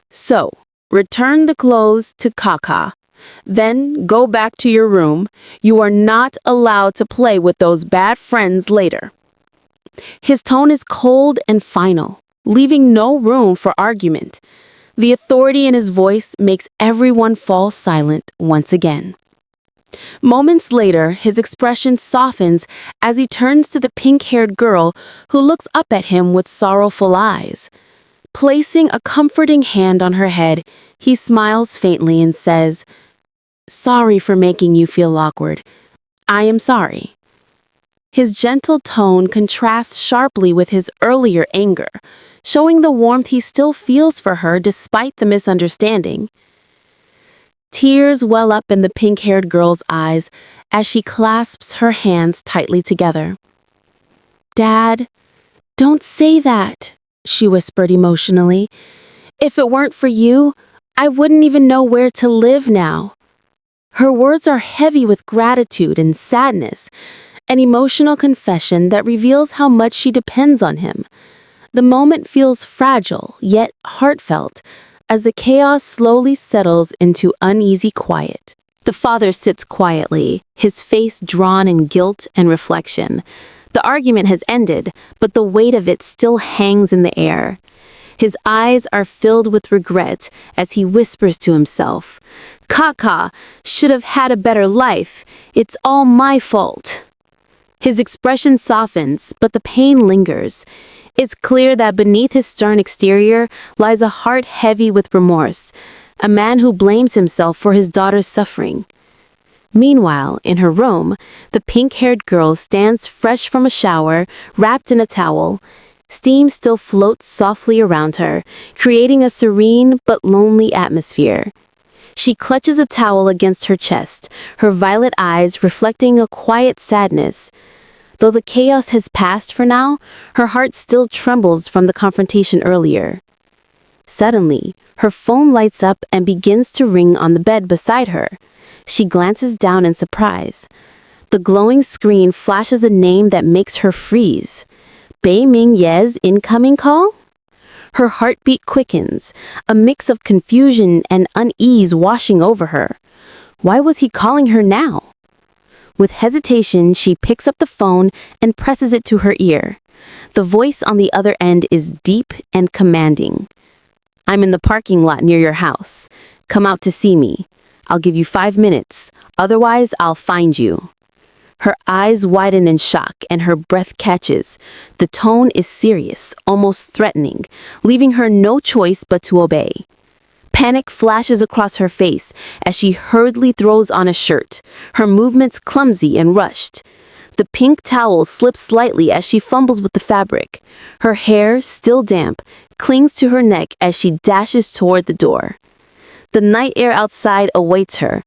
"So, return the clothes to Kaka. Then go back to your room. You are not allowed to play with those bad friends later." His tone is cold and final, leaving no room for argument. The authority in his voice makes everyone fall silent once again. Moments later, his expression softens as he turns to the pink-haired girl who looks up at him with sorrowful eyes. Placing a comforting hand on her head, he smiles faintly and says, "Sorry for making you feel awkward. I am sorry." His gentle tone contrasts sharply with his earlier anger, showing the warmth he still feels for her despite the misunderstanding. Tears well up in the pink-haired girl's eyes as she clasps her hands tightly together. "Dad, don't say that," she whispered emotionally. "If it weren't for you, I wouldn't even know where to live now." Her words are heavy with gratitude and sadness, an emotional confession that reveals how much she depends on him. The moment feels fragile, yet heartfelt, as the chaos slowly settles into uneasy quiet. The father sits quietly, his face drawn in guilt and reflection. The argument has ended, but the weight of it still hangs in the air. His eyes are filled with regret as he whispers to himself, "Kaka should have had a better life. It's all my fault." His expression softens, but the pain lingers. It's clear that beneath his stern exterior lies a heart heavy with remorse, a man who blames himself for his daughter's suffering. Meanwhile, in her room, the pink-haired girl stands fresh from a shower, wrapped in a towel. Steam still floats softly around her, creating a serene but lonely atmosphere. She clutches a towel against her chest, her violet eyes reflecting a quiet sadness. Though the chaos has passed for now, her heart still trembles from the confrontation earlier. Suddenly, her phone lights up and begins to ring on the bed beside her. She glances down in surprise. The glowing screen flashes a name that makes her freeze. Bei Ming Ye's incoming call? Her heartbeat quickens, a mix of confusion and unease washing over her. Why was he calling her now? With hesitation, she picks up the phone and presses it to her ear. The voice on the other end is deep and commanding. I'm in the parking lot near your house. Come out to see me. I'll give you 5 minutes. Otherwise, I'll find you. Her eyes widen in shock and her breath catches. The tone is serious, almost threatening, leaving her no choice but to obey. Panic flashes across her face as she hurriedly throws on a shirt, her movements clumsy and rushed. The pink towel slips slightly as she fumbles with the fabric. Her hair, still damp, clings to her neck as she dashes toward the door. The night air outside awaits her,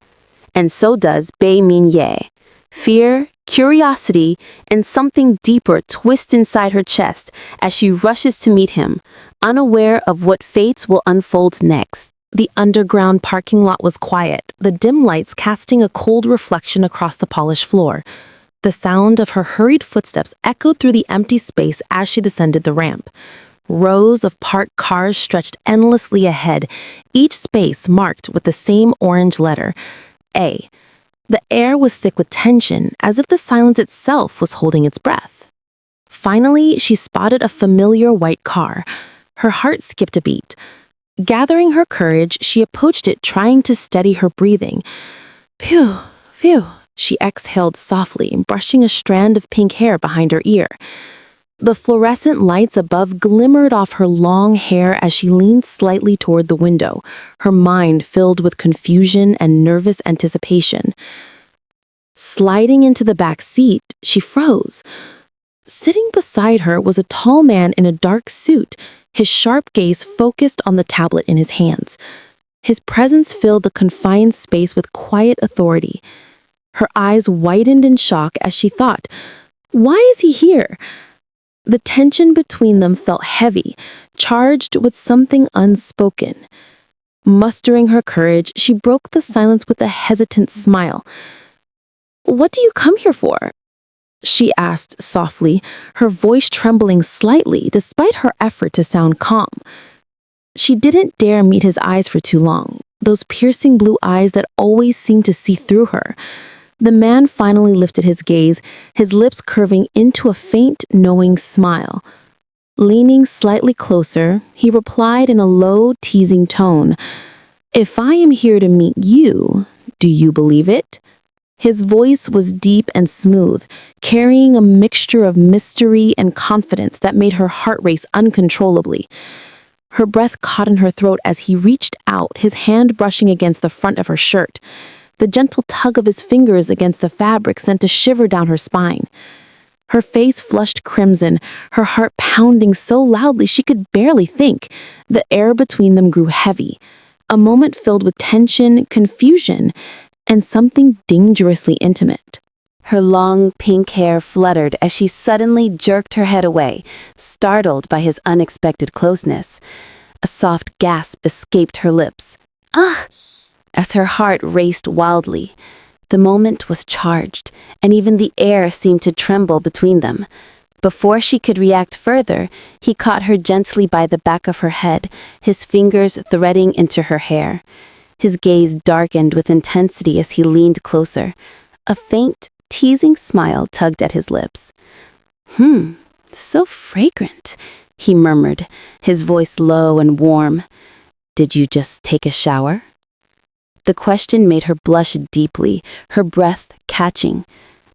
and so does Bei Ming Ye. Fear, curiosity, and something deeper twist inside her chest as she rushes to meet him, unaware of what fates will unfold next. The underground parking lot was quiet, the dim lights casting a cold reflection across the polished floor. The sound of her hurried footsteps echoed through the empty space as she descended the ramp. Rows of parked cars stretched endlessly ahead, each space marked with the same orange letter, A. The air was thick with tension, as if the silence itself was holding its breath. Finally, she spotted a familiar white car. Her heart skipped a beat. Gathering her courage, she approached it, trying to steady her breathing. Phew, phew, she exhaled softly, brushing a strand of pink hair behind her ear. The fluorescent lights above glimmered off her long hair as she leaned slightly toward the window, her mind filled with confusion and nervous anticipation. Sliding into the back seat, she froze. Sitting beside her was a tall man in a dark suit, his sharp gaze focused on the tablet in his hands. His presence filled the confined space with quiet authority. Her eyes widened in shock as she thought, why is he here? The tension between them felt heavy, charged with something unspoken. Mustering her courage, she broke the silence with a hesitant smile. What do you come here for? She asked softly, her voice trembling slightly despite her effort to sound calm. She didn't dare meet his eyes for too long, those piercing blue eyes that always seemed to see through her. The man finally lifted his gaze, his lips curving into a faint, knowing smile. Leaning slightly closer, he replied in a low, teasing tone, "If I am here to meet you, do you believe it?" His voice was deep and smooth, carrying a mixture of mystery and confidence that made her heart race uncontrollably. Her breath caught in her throat as he reached out, his hand brushing against the front of her shirt. The gentle tug of his fingers against the fabric sent a shiver down her spine. Her face flushed crimson, her heart pounding so loudly she could barely think. The air between them grew heavy, a moment filled with tension, confusion, and something dangerously intimate. Her long pink hair fluttered as she suddenly jerked her head away, startled by his unexpected closeness. A soft gasp escaped her lips. "Ah!" As her heart raced wildly. The moment was charged, and even the air seemed to tremble between them. Before she could react further, he caught her gently by the back of her head, his fingers threading into her hair. His gaze darkened with intensity as he leaned closer. A faint, teasing smile tugged at his lips. So fragrant," he murmured, his voice low and warm. "Did you just take a shower?" The question made her blush deeply, her breath catching.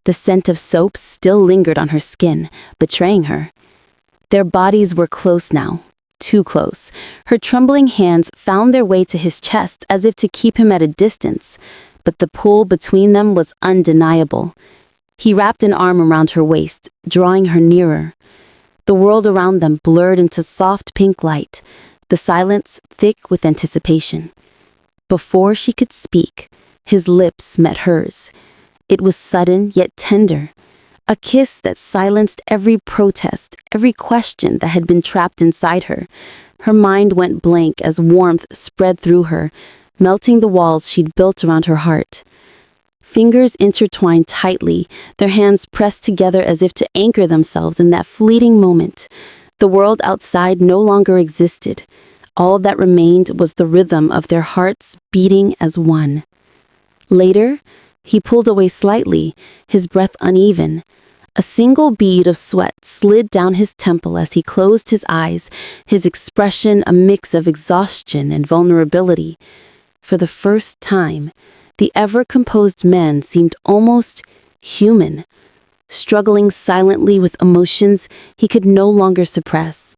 The scent of soap still lingered on her skin, betraying her. Their bodies were close now, too close. Her trembling hands found their way to his chest as if to keep him at a distance, but the pull between them was undeniable. He wrapped an arm around her waist, drawing her nearer. The world around them blurred into soft pink light, the silence thick with anticipation. Before she could speak, his lips met hers. It was sudden yet tender, A kiss that silenced every protest, every question that had been trapped inside her. Her mind went blank as warmth spread through her, melting the walls she'd built around her heart. Fingers intertwined tightly, their hands pressed together as if to anchor themselves in that fleeting moment. The world outside no longer existed. All that remained was the rhythm of their hearts beating as one. Later, he pulled away slightly, his breath uneven. A single bead of sweat slid down his temple as he closed his eyes, his expression a mix of exhaustion and vulnerability. For the first time, the ever-composed man seemed almost human, struggling silently with emotions he could no longer suppress.